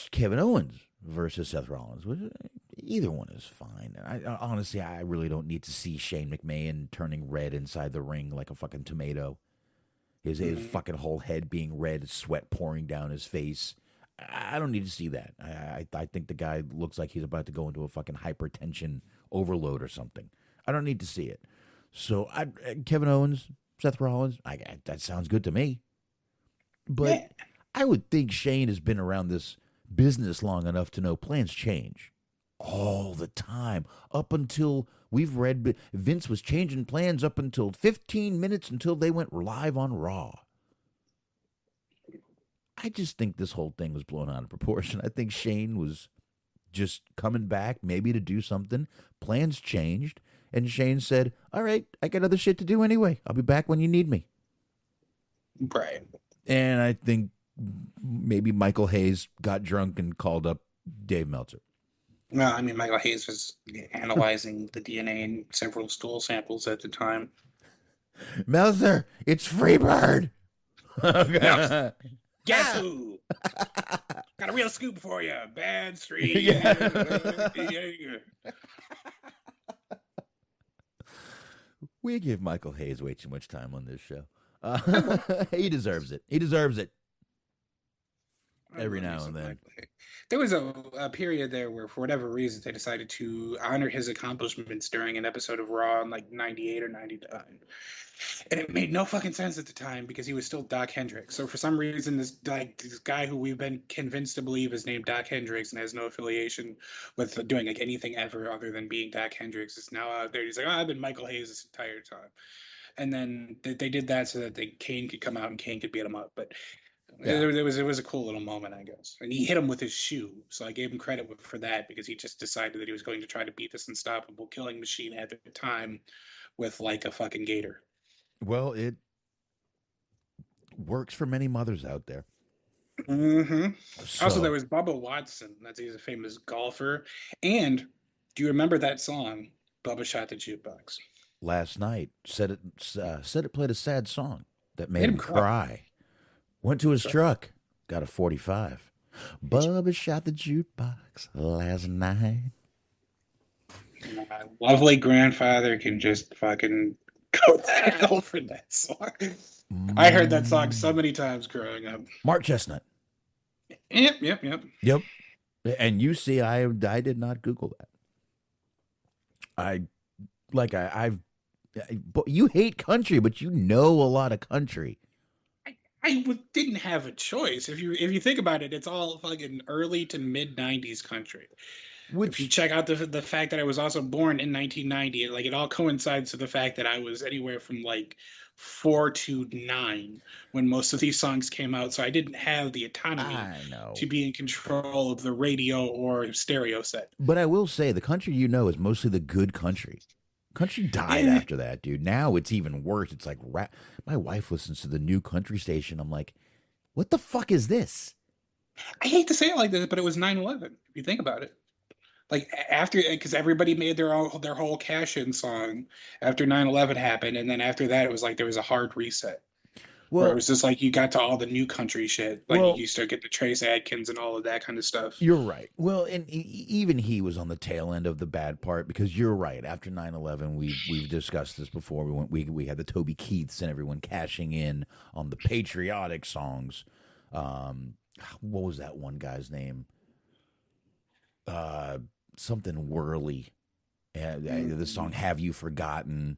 Kevin Owens versus Seth Rollins. Either one is fine. Honestly, I really don't need to see Shane McMahon turning red inside the ring like a fucking tomato. His fucking whole head being red, sweat pouring down his face. I don't need to see that. I think the guy looks like he's about to go into a fucking hypertension overload or something. I don't need to see it. So Kevin Owens, Seth Rollins, that sounds good to me. But yeah. I would think Shane has been around this business long enough to know plans change all the time. Up until we've read, Vince was changing plans up until 15 minutes until they went live on Raw. I just think this whole thing was blown out of proportion. I think Shane was just coming back maybe to do something. Plans changed. And Shane said, all right, I got other shit to do anyway. I'll be back when you need me. Right. And I think maybe Michael Hayes got drunk and called up Dave Meltzer. Well, I mean, Michael Hayes was analyzing the DNA in several stool samples at the time. Meltzer, it's Freebird. Guess who? Got a real scoop for you. Bad Street. Yeah. We give Michael Hayes way too much time on this show. He deserves it. He deserves it. Every now and then. There was a period there where, for whatever reason, they decided to honor his accomplishments during an episode of Raw in like 98 or 99. And it made no fucking sense at the time because he was still Doc Hendricks. So for some reason, this guy who we've been convinced to believe is named Doc Hendricks and has no affiliation with doing like anything ever other than being Doc Hendricks is now out there. He's like, I've been Michael Hayes this entire time. And then they did that so that Kane could come out and Kane could beat him up. But yeah. It was a cool little moment, I guess. And he hit him with his shoe. So I gave him credit for that because he just decided that he was going to try to beat this unstoppable killing machine at the time with like a fucking gator. Well, it works for many mothers out there. Mm-hmm. Also, there was Bubba Watson. He's a famous golfer. And do you remember that song, Bubba Shot the Jukebox? Last night, said it played a sad song that made him cry. Went to his truck, got a 45. Bubba shot the jukebox last night. My lovely grandfather can just fucking Go to hell for that song. I heard that song so many times growing up. Mark Chestnut. Yep. And you see, I did not Google that. But you hate country, but you know a lot of country. I didn't have a choice. If you think about it, it's all fucking early to mid '90s country. If you check out the fact that I was also born in 1990, like it all coincides to the fact that I was anywhere from like 4 to 9 when most of these songs came out. So I didn't have the autonomy to be in control of the radio or stereo set. But I will say the country you know is mostly the good country. Country died after that, dude. Now it's even worse. It's like rap. My wife listens to the new country station. I'm like, what the fuck is this? I hate to say it like this, but it was 9/11. If you think about it. Like after, because everybody made their whole cash-in song after 9/11 happened, and then after that, it was like there was a hard reset. Well, it was just like you got to all the new country shit, like you start getting the Trace Adkins and all of that kind of stuff. You're right. Well, and even he was on the tail end of the bad part because you're right. After 9/11, we've discussed this before. We had the Toby Keiths and everyone cashing in on the patriotic songs. What was that one guy's name? Something whirly, the song "Have You Forgotten"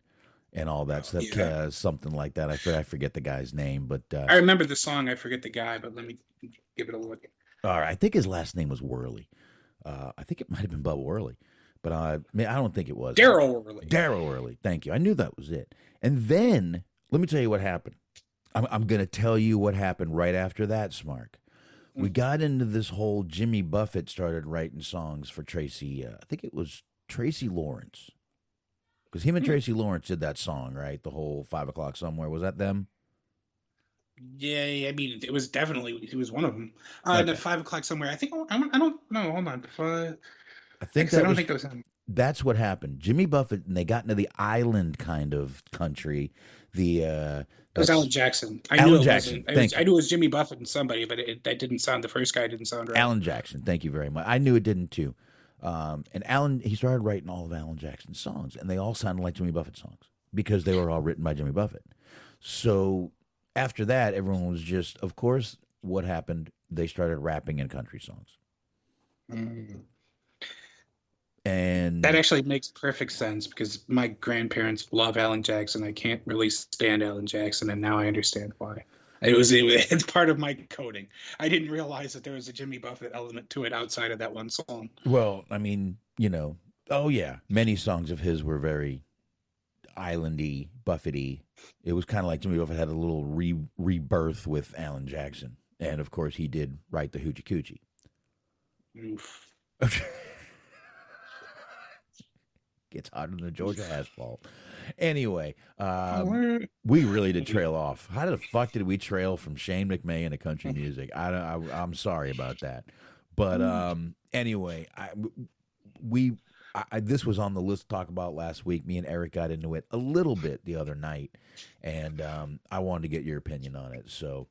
and all that stuff. Something like that. I forget the guy's name, but I remember the song. I forget the guy, but let me give it a look. All right, I think his last name was Worley. I think it might have been Bubba Worley, but I don't think it was Daryl Worley. Daryl Worley. Thank you. I knew that was it. And then let me tell you what happened. I'm going to tell you what happened right after that, Smark. We got into this whole Jimmy Buffett started writing songs for Tracy. I think it was Tracy Lawrence. Because him and Tracy Lawrence did that song, right? The whole 5 o'clock somewhere. Was that them? Yeah, I mean, it was definitely, he was one of them. The 5 o'clock somewhere. I think, I don't know. Hold on. I think that was him. That's what happened. Jimmy Buffett, and they got into the island kind of country. It was Alan Jackson. I knew it was Jimmy Buffett and somebody, but that didn't sound. The first guy didn't sound right. Alan Jackson. Thank you very much. I knew it didn't too. And Alan, he started writing all of Alan Jackson's songs, and they all sounded like Jimmy Buffett songs because they were all written by Jimmy Buffett. So after that, everyone was just, of course, what happened? They started rapping in country songs. And that actually makes perfect sense because my grandparents love Alan Jackson. I can't really stand Alan Jackson, and now I understand why. It's part of my coding. I didn't realize that there was a Jimmy Buffett element to it outside of that one song. Well, I mean, many songs of his were very islandy, Buffety. It was kind of like Jimmy Buffett had a little rebirth with Alan Jackson, and of course, he did write the Hoochie Coochie. Oof. Gets hotter than the Georgia asphalt. Anyway, we really did trail off. How the fuck did we trail from Shane McMahon to country music? I'm sorry about that. But anyway, this was on the list to talk about last week. Me and Eric got into it a little bit the other night, and I wanted to get your opinion on it. So,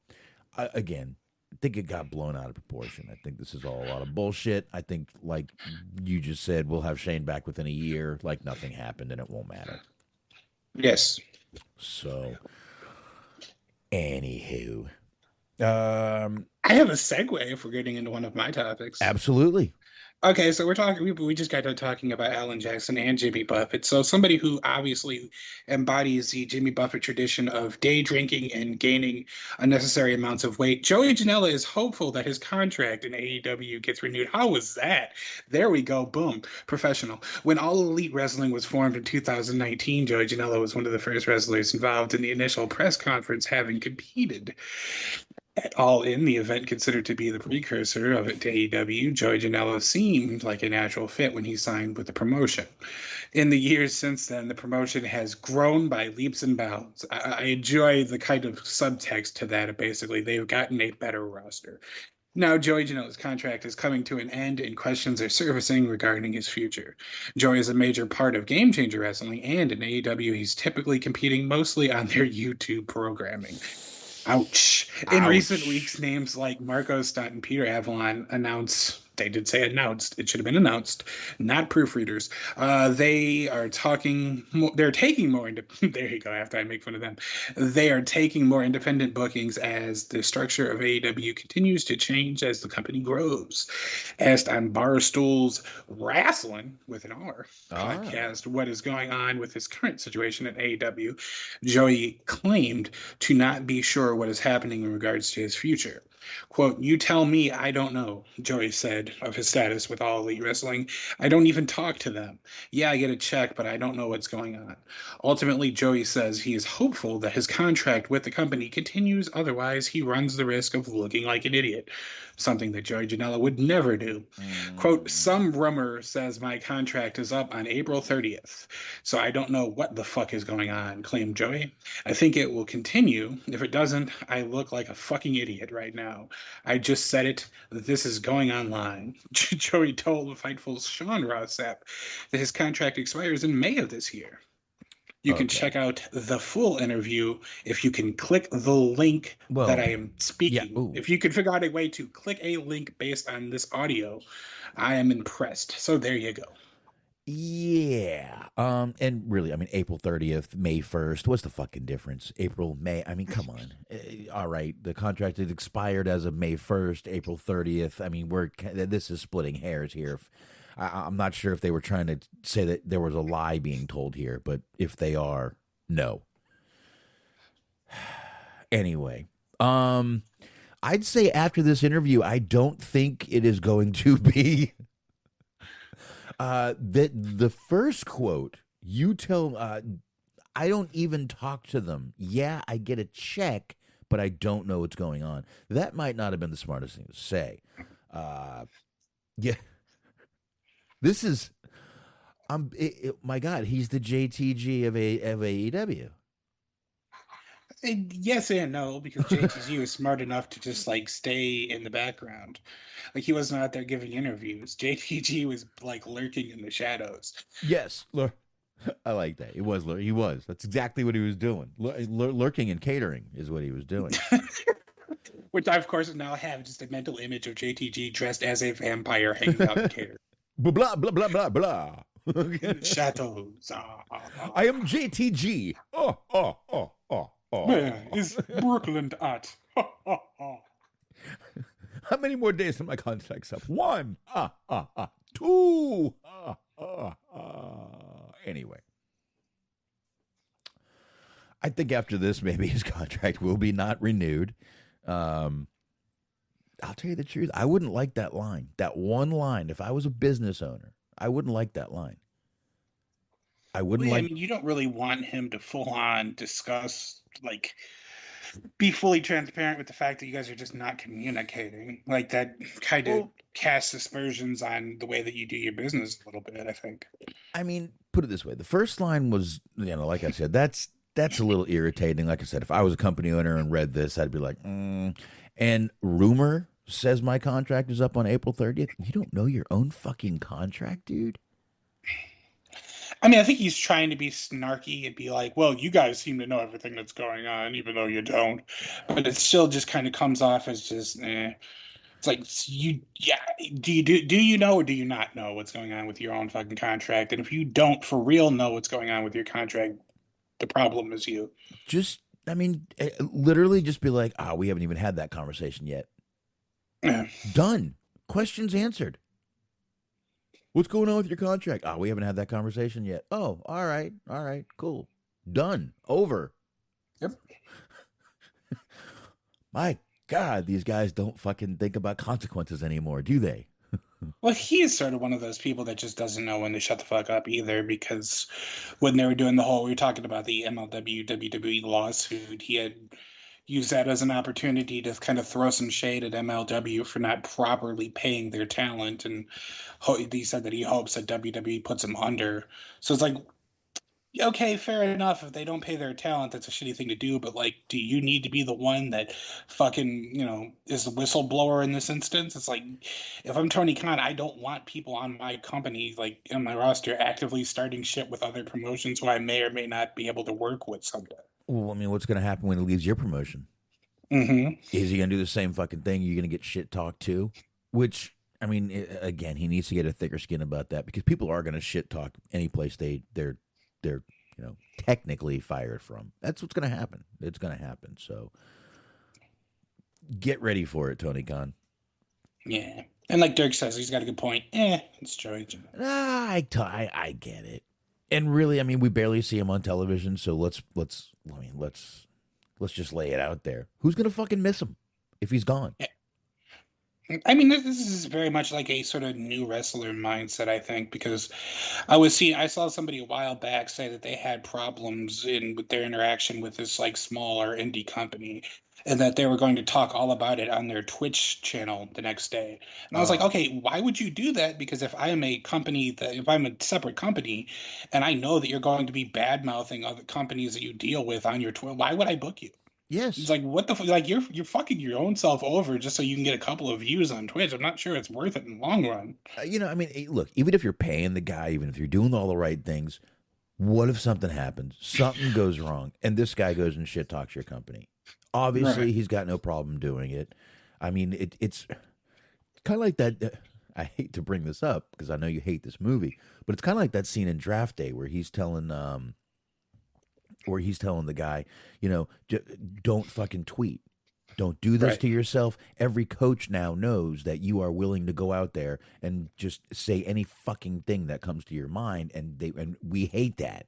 again, I think it got blown out of proportion. I think this is all a lot of bullshit. I think, like you just said, we'll have Shane back within a year, like nothing happened, and it won't matter. Yes. So, anywho. I have a segue if we're getting into one of my topics. Absolutely. Okay, so we just got done talking about Alan Jackson and Jimmy Buffett. So somebody who obviously embodies the Jimmy Buffett tradition of day drinking and gaining unnecessary amounts of weight, Joey Janela is hopeful that his contract in AEW gets renewed. How was that? There we go. Boom. Professional. When All Elite Wrestling was formed in 2019, Joey Janela was one of the first wrestlers involved in the initial press conference, having competed at All In, the event considered to be the precursor of it to AEW. Joey Janela seemed like a natural fit when he signed with the promotion. In the years since then, the promotion has grown by leaps and bounds. I enjoy the kind of subtext to that. Basically, they've gotten a better roster. Now, Joey Janela's contract is coming to an end, and questions are surfacing regarding his future. Joey is a major part of Game Changer Wrestling, and in AEW, he's typically competing mostly on their YouTube programming. Ouch. In recent weeks, names like Marco Stunt and Peter Avalon announced They did say announced. It should have been announced, not proofreaders. They are talking. They're taking more. There you go. After I make fun of them, they are taking more independent bookings as the structure of AEW continues to change as the company grows. Asked on Barstool's Wrestling with an R podcast what is going on with his current situation at AEW, Joey claimed to not be sure what is happening in regards to his future. Quote, "You tell me, I don't know," Joey said of his status with All Elite Wrestling. "I don't even talk to them. Yeah, I get a check, but I don't know what's going on." Ultimately, Joey says he is hopeful that his contract with the company continues, otherwise he runs the risk of looking like an idiot, something that Joey Janela would never do. Quote, "Some rumor says my contract is up on April 30th, so I don't know what the fuck is going on," claimed Joey. "I think it will continue. If it doesn't, I look like a fucking idiot right now. I just said it. This is going online." Joey told Fightful's Sean Rossap that his contract expires in May of this year. You can check out the full interview if you can click the link that I am speaking. Yeah, if you can figure out a way to click a link based on this audio, I am impressed. So there you go. Yeah. And really, I mean, April 30th, May 1st, what's the fucking difference? April, May, I mean, come on. All right, the contract is expired as of May 1st, April 30th. I mean, this is splitting hairs here. I'm not sure if they were trying to say that there was a lie being told here, but if they are, no. Anyway, I'd say after this interview, I don't think it is going to be that the first quote, "You tell, I don't even talk to them. Yeah, I get a check, but I don't know what's going on." That might not have been the smartest thing to say. Yeah. This is, my God, he's the JTG of AEW. Yes and no, because JTG was smart enough to just like stay in the background. Like he wasn't out there giving interviews. JTG was like lurking in the shadows. Yes, I like that. He was. That's exactly what he was doing. Lurking and catering is what he was doing. Which I, of course, now have just a mental image of JTG dressed as a vampire hanging out and catering. Blah, blah, blah, blah, blah. Shadows. I am JTG. Where is Brooklyn at? How many more days till my contract's up? 1. 2. Anyway. I think after this, maybe his contract will be not renewed. I'll tell you the truth. I wouldn't like that line. That one line. If I was a business owner, I wouldn't like that line. I wouldn't like. I mean, you don't really want him to full on discuss, like, be fully transparent with the fact that you guys are just not communicating. Like, that kind of casts aspersions on the way that you do your business a little bit, I think. I mean, put it this way. The first line was, like I said, that's a little irritating. Like I said, if I was a company owner and read this, I'd be like, And rumor says my contract is up on April 30th. You don't know your own fucking contract, dude? I mean, I think he's trying to be snarky and be like, well, you guys seem to know everything that's going on, even though you don't. But it still just kind of comes off as just, It's like, do you know or do you not know what's going on with your own fucking contract? And if you don't for real know what's going on with your contract, the problem is you. Literally just be like, we haven't even had that conversation yet. Done. Questions answered. What's going on with your contract? We haven't had that conversation yet. Oh, all right, cool. Done. Over. Yep. My God, these guys don't fucking think about consequences anymore, do they? Well, he is sort of one of those people that just doesn't know when to shut the fuck up either, because when they were doing we were talking about the MLW WWE lawsuit, he had used that as an opportunity to kind of throw some shade at MLW for not properly paying their talent, and he said that he hopes that WWE puts him under. So it's like, okay, fair enough. If they don't pay their talent, that's a shitty thing to do. But, like, do you need to be the one that fucking, is the whistleblower in this instance? It's like, if I'm Tony Khan, I don't want people on my company, like, on my roster, actively starting shit with other promotions who I may or may not be able to work with someday. Well, I mean, what's going to happen when he leaves your promotion? Mm-hmm. Is he going to do the same fucking thing? You're going to get shit talked too? Which, I mean, again, he needs to get a thicker skin about that because people are going to shit talk any place they're technically fired from. That's what's going to happen. It's going to happen. So get ready for it, Tony Khan. Yeah. And like Dirk says, he's got a good point. It's Joey Janela. I get it. And really, I mean, we barely see him on television, so let's just lay it out there. Who's going to fucking miss him if he's gone? Yeah. I mean, this is very much like a sort of new wrestler mindset, I think, because I saw somebody a while back say that they had problems with their interaction with this like smaller indie company, and that they were going to talk all about it on their Twitch channel the next day. And I was like, okay, why would you do that? Because if I'm a separate company, and I know that you're going to be bad mouthing other companies that you deal with on your Twitch, why would I book you? Yes. It's like, what the fuck? Like, you're fucking your own self over just so you can get a couple of views on Twitch. I'm not sure it's worth it in the long run. I mean, look, even if you're paying the guy, even if you're doing all the right things, what if something happens? Something goes wrong, and this guy goes and shit talks your company. Obviously, he's got no problem doing it. I mean, it's kind of like that. I hate to bring this up because I know you hate this movie, but it's kind of like that scene in Draft Day where he's telling the guy, don't fucking tweet. Don't do this to yourself. Every coach now knows that you are willing to go out there and just say any fucking thing that comes to your mind, and we hate that.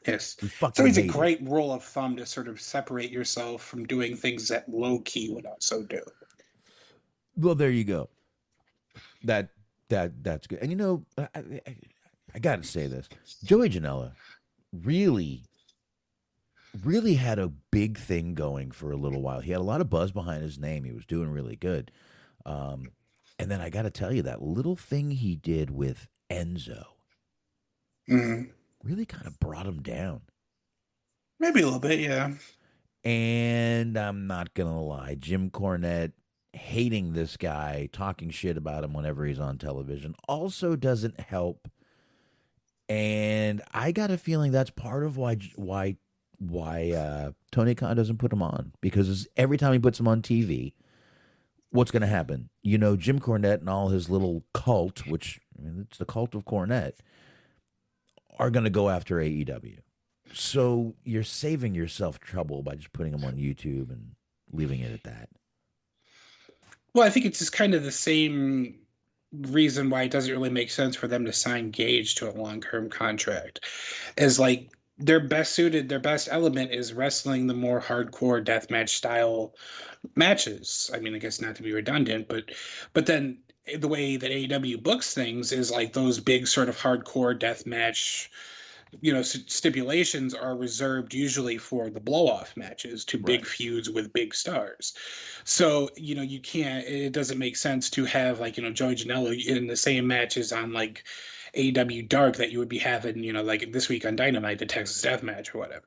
Yes. So it's a great rule of thumb to sort of separate yourself from doing things that low key would also do. Well, there you go. That's good. And I got to say this. Joey Janela really had a big thing going for a little while. He had a lot of buzz behind his name. He was doing really good. And then I got to tell you, that little thing he did with Enzo really kind of brought him down. Maybe a little bit, yeah. And I'm not going to lie, Jim Cornette hating this guy, talking shit about him whenever he's on television also doesn't help. And I got a feeling that's part of why Tony Khan doesn't put him on, because every time he puts him on TV, what's going to happen? Jim Cornette and all his little cult, which it's the cult of Cornette, are going to go after AEW. So you're saving yourself trouble by just putting him on YouTube and leaving it at that. Well, I think it's just kind of the same reason why it doesn't really make sense for them to sign Gage to a long-term contract. As like, their best element is wrestling the more hardcore deathmatch style matches. I mean, I guess not to be redundant, but then the way that AEW books things is like those big sort of hardcore deathmatch, stipulations are reserved usually for the blow-off matches to big feuds with big stars. So, it doesn't make sense to have like, Joey Janela in the same matches on like AEW Dark that you would be having, like this week on Dynamite, the Texas Death Match or whatever,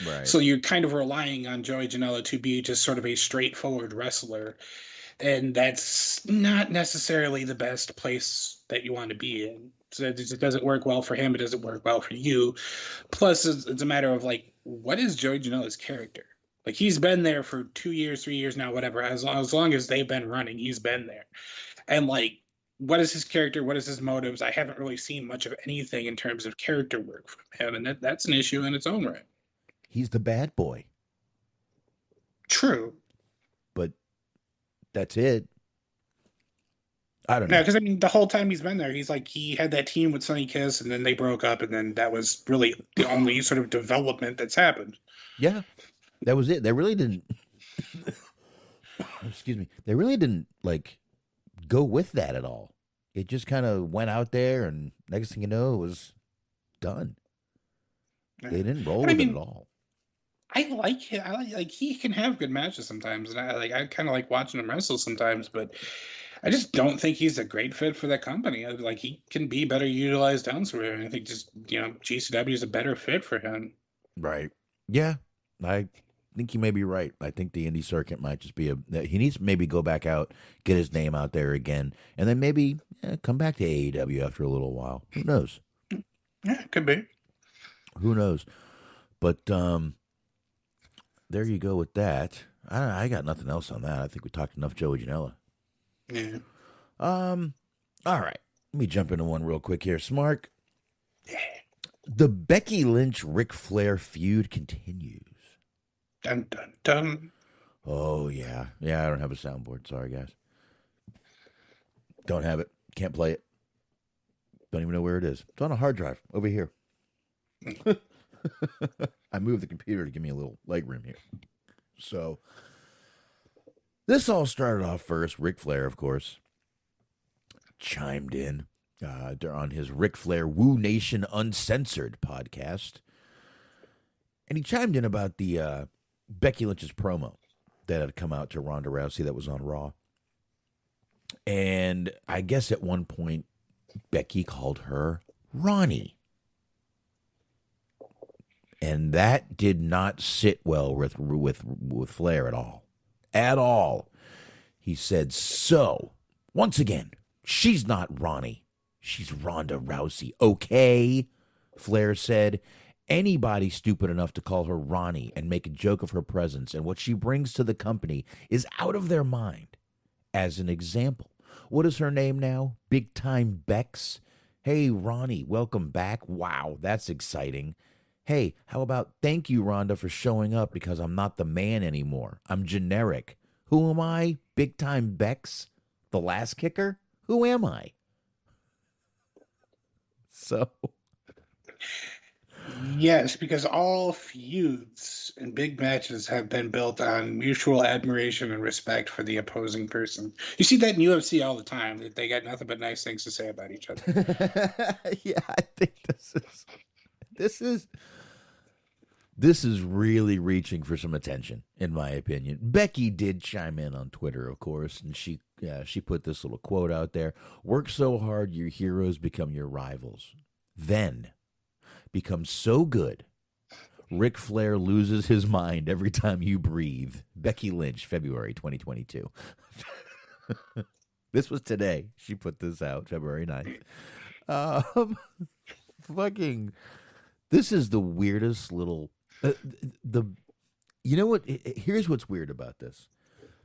Right. So you're kind of relying on Joey Janela to be just sort of a straightforward wrestler. And that's not necessarily the best place that you want to be in. So it doesn't work well for him. It doesn't work well for you. Plus, it's a matter of like, what is Joey Janela's character? Like, he's been there for 2 years, 3 years now, whatever. As long as they've been running, he's been there. And like, what is his character? What is his motives? I haven't really seen much of anything in terms of character work from him, and that's an issue in its own right. He's the bad boy. True. But that's it. I don't know. Yeah, because the whole time he's been there, he had that team with Sonny Kiss, and then they broke up, and then that was really the only sort of development that's happened. Yeah, that was it. They really didn't. Excuse me. They really didn't like go with that at all. It just kind of went out there, and next thing you know, it was done. Yeah. They didn't roll with it at all. I like him. He can have good matches sometimes, and I kind of like watching him wrestle sometimes, but I just don't think he's a great fit for that company. Like, he can be better utilized elsewhere, and I think just GCW is a better fit for him. Right. Yeah, I think you may be right. I think the indie circuit might just be he needs to maybe go back out, get his name out there again, and then maybe come back to AEW after a little while. Who knows? Yeah, could be. Who knows? But there you go with that. I got nothing else on that. I think we talked enough Joey Janela. Yeah. All right. Let me jump into one real quick here. Smark. The Becky Lynch Ric Flair feud continues. Dun, dun, dun. Oh, yeah. Yeah, I don't have a soundboard. Sorry, guys. Don't have it. Can't play it. Don't even know where it is. It's on a hard drive over here. I moved the computer to give me a little leg room here. So, this all started off first. Ric Flair, of course, chimed in on his Ric Flair Woo Nation Uncensored podcast. And he chimed in about the Becky Lynch's promo that had come out to Ronda Rousey that was on Raw. And I guess at one point, Becky called her Ronnie. And that did not sit well with Flair at all. At all. He said, so, once again, she's not Ronnie. She's Ronda Rousey. Okay, Flair said. Anybody stupid enough to call her Ronnie and make a joke of her presence and what she brings to the company is out of their mind. As an example, what is her name now? Big Time Bex? Hey, Ronnie, welcome back. Wow, that's exciting. Hey, how about thank you, Ronda, for showing up because I'm not the man anymore. I'm generic. Who am I? Big Time Bex? The last kicker? Who am I? So... Yes, because all feuds and big matches have been built on mutual admiration and respect for the opposing person. You see that in UFC all the time. They got nothing but nice things to say about each other. Yeah, I think this is really reaching for some attention, in my opinion. Becky did chime in on Twitter, of course, and she put this little quote out there. Work so hard, your heroes become your rivals. Then become so good, Ric Flair loses his mind every time you breathe. Becky Lynch, February 2022. This was today. She put this out, February 9th. This is the weirdest little... you know what? Here's what's weird about this.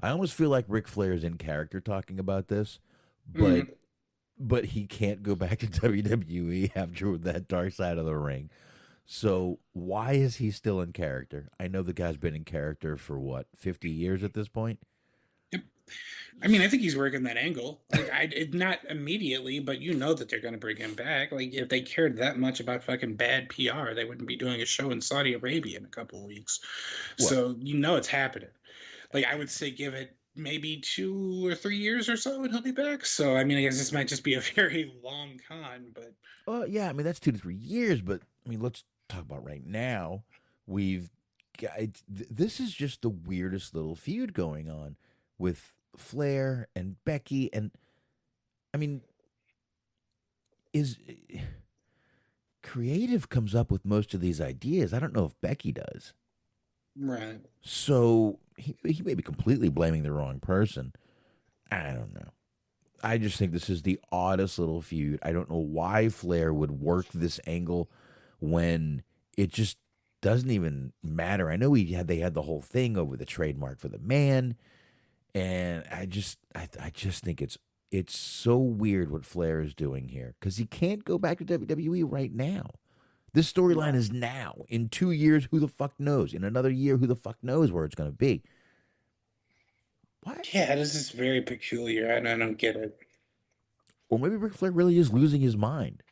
I almost feel like Ric Flair is in character talking about this, but he can't go back to WWE after that Dark Side of the Ring. So why is he still in character? I know the guy's been in character for, 50 years at this point? Yep. I mean, I think he's working that angle. Like, not immediately, but you know that they're going to bring him back. Like, if they cared that much about fucking bad PR, they wouldn't be doing a show in Saudi Arabia in a couple of weeks. What? So you know it's happening. Like, I would say give it maybe 2 or 3 years or so and he'll be back. So, I mean, I guess this might just be a very long con, but... Well, yeah, I mean, that's 2 to 3 years, but, I mean, let's talk about right now. This is just the weirdest little feud going on with Flair and Becky, and, I mean, creative comes up with most of these ideas. I don't know if Becky does. Right. So he may be completely blaming the wrong person. I don't know. I just think this is the oddest little feud. I don't know why Flair would work this angle when it just doesn't even matter. I know they had the whole thing over the trademark for the man, and I just think it's so weird what Flair is doing here because he can't go back to WWE right now. This storyline is now. In 2 years, who the fuck knows? In another year, who the fuck knows where it's going to be? What? Yeah, this is very peculiar. I don't get it. Or maybe Ric Flair really is losing his mind.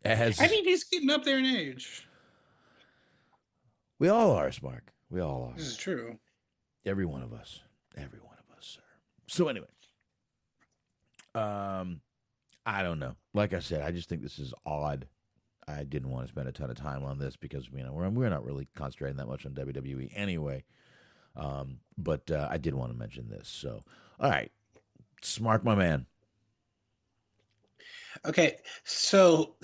I mean, he's getting up there in age. We all are, Smark. We all are. This is true. Every one of us. Every one of us, sir. So anyway. I don't know. Like I said, I just think this is odd. I didn't want to spend a ton of time on this because, you know, we're not really concentrating that much on WWE anyway. But I did want to mention this. So, all right. Smart, my man. Okay, so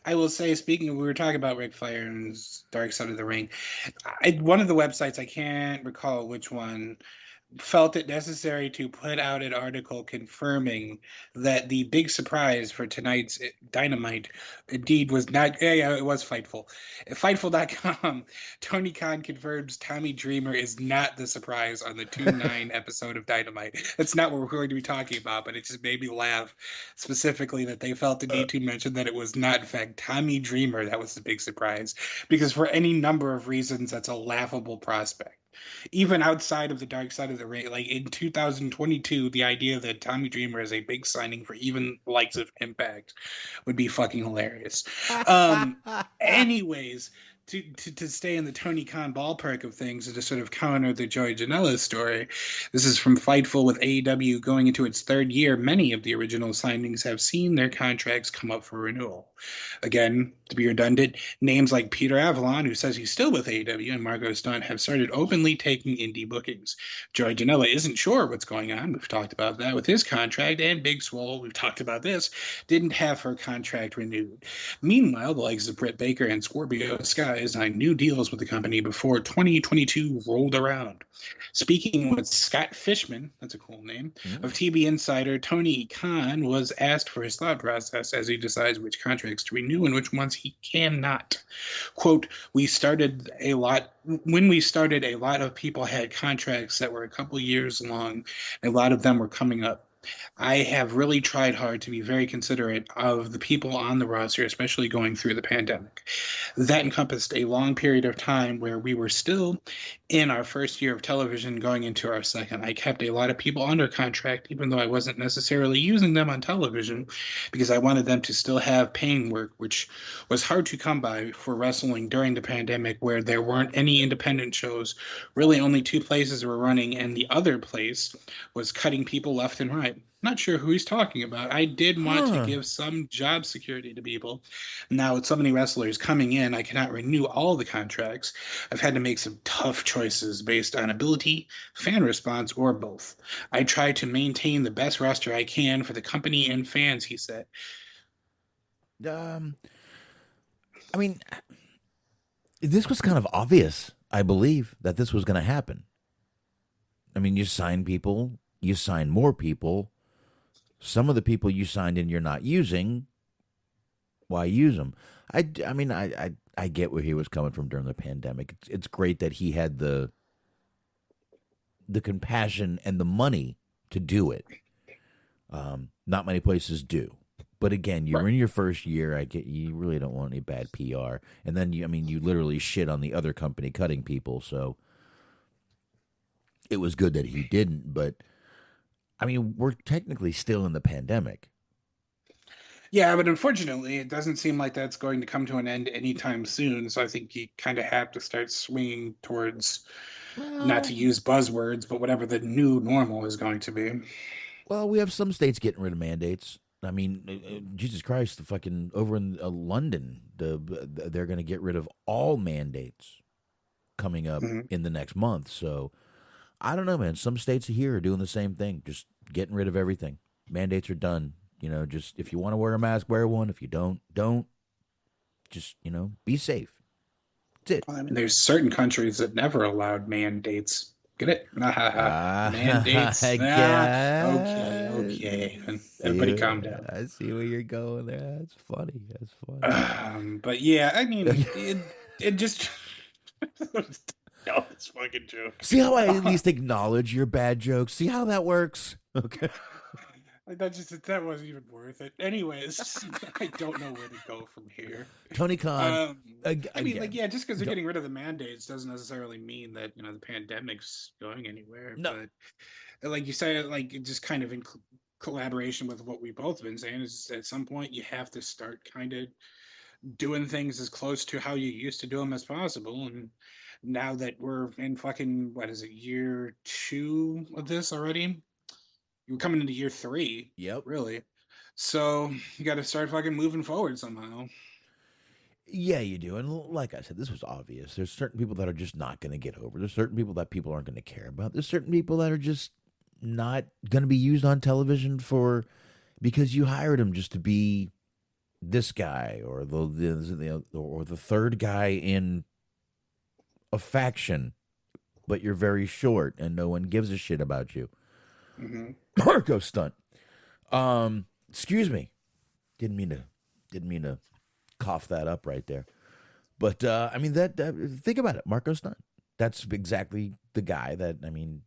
I will say, we were talking about Ric Flair and Dark Side of the Ring. One of the websites, I can't recall which one, felt it necessary to put out an article confirming that the big surprise for tonight's Dynamite indeed was not, yeah, it was Fightful. At Fightful.com, Tony Khan confirms Tommy Dreamer is not the surprise on the 2-9 episode of Dynamite. That's not what we're going to be talking about, but it just made me laugh specifically that they felt the need to mention that it was not, in fact, Tommy Dreamer that was the big surprise, because for any number of reasons, that's a laughable prospect. Even outside of the dark side of the ring, like in 2022, the idea that Tommy Dreamer is a big signing for even the likes of Impact would be fucking hilarious. Anyways, to stay in the Tony Khan ballpark of things and to sort of counter the Joey Janela story, this is from Fightful. With AEW going into its third year, many of the original signings have seen their contracts come up for renewal. Again, to be redundant, names like Peter Avalon, who says he's still with AEW, and Margot Stunt have started openly taking indie bookings. Joey Janela isn't sure what's going on. We've talked about that with his contract, and Big Swole, we've talked about this, didn't have her contract renewed. Meanwhile, the likes of Britt Baker and Scorpio Sky signed new deals with the company before 2022 rolled around. Speaking with Scott Fishman, that's a cool name, of TB Insider, Tony Khan was asked for his thought process as he decides which contracts to renew and which ones he cannot. Quote, when we started, a lot of people had contracts that were a couple years long. A lot of them were coming up. I have really tried hard to be very considerate of the people on the roster, especially going through the pandemic. That encompassed a long period of time where we were still in our first year of television going into our second. I kept a lot of people under contract, even though I wasn't necessarily using them on television, because I wanted them to still have paying work, which was hard to come by for wrestling during the pandemic, where there weren't any independent shows. Really only two places were running, and the other place was cutting people left and right. Not sure who he's talking about. I did want to give some job security to people. Now, with so many wrestlers coming in, I cannot renew all the contracts. I've had to make some tough choices based on ability, fan response, or both. I try to maintain the best roster I can for the company and fans, he said. I mean, this was kind of obvious, I believe, that this was going to happen. I mean, you sign people, you sign more people. Some of the people you signed in you're not using. Why use them? I mean, I get where he was coming from during the pandemic. It's great that he had the compassion and the money to do it. Not many places do. But again, you're in your first year. I get you really don't want any bad PR. And then you literally shit on the other company cutting people. So it was good that he didn't. But I mean, we're technically still in the pandemic. Yeah, but unfortunately, it doesn't seem like that's going to come to an end anytime soon. So I think you kind of have to start swinging towards, not to use buzzwords, but whatever the new normal is going to be. Well, we have some states getting rid of mandates. I mean, Jesus Christ, the fucking over in London, they're going to get rid of all mandates coming up in the next month. So I don't know, man. Some states here are doing the same thing, just getting rid of everything. Mandates are done. Just if you want to wear a mask, wear one. If you don't. Just, be safe. That's it. Well, I mean, there's certain countries that never allowed mandates. Get it? Mandates. Okay. Everybody calm down. I see where you're going there. That's funny. But yeah, I mean, it just... No, it's fucking joke. See how I at least acknowledge your bad jokes? See how that works? Okay. That wasn't even worth it. Anyways, I don't know where to go from here. Tony Khan. Just because they're getting rid of the mandates doesn't necessarily mean that the pandemic's going anywhere. No. But like you say, like it just kind of in collaboration with what we've both been saying is at some point you have to start kind of doing things as close to how you used to do them as possible. And now that we're in fucking year 2 of this already. You're coming into year 3. Yep. Really. So you got to start fucking moving forward somehow. Yeah, you do. And like I said, this was obvious. There's certain people that are just not going to get over. There's certain people that people aren't going to care about. There's certain people that are just not going to be used on television because you hired them just to be this guy or the third guy in a faction. but you're very short, and no one gives a shit about you. Mm-hmm. Marco Stunt. Excuse me. Didn't mean to cough that up right there. But I mean that think about it, Marco Stunt. That's exactly the guy that, I mean,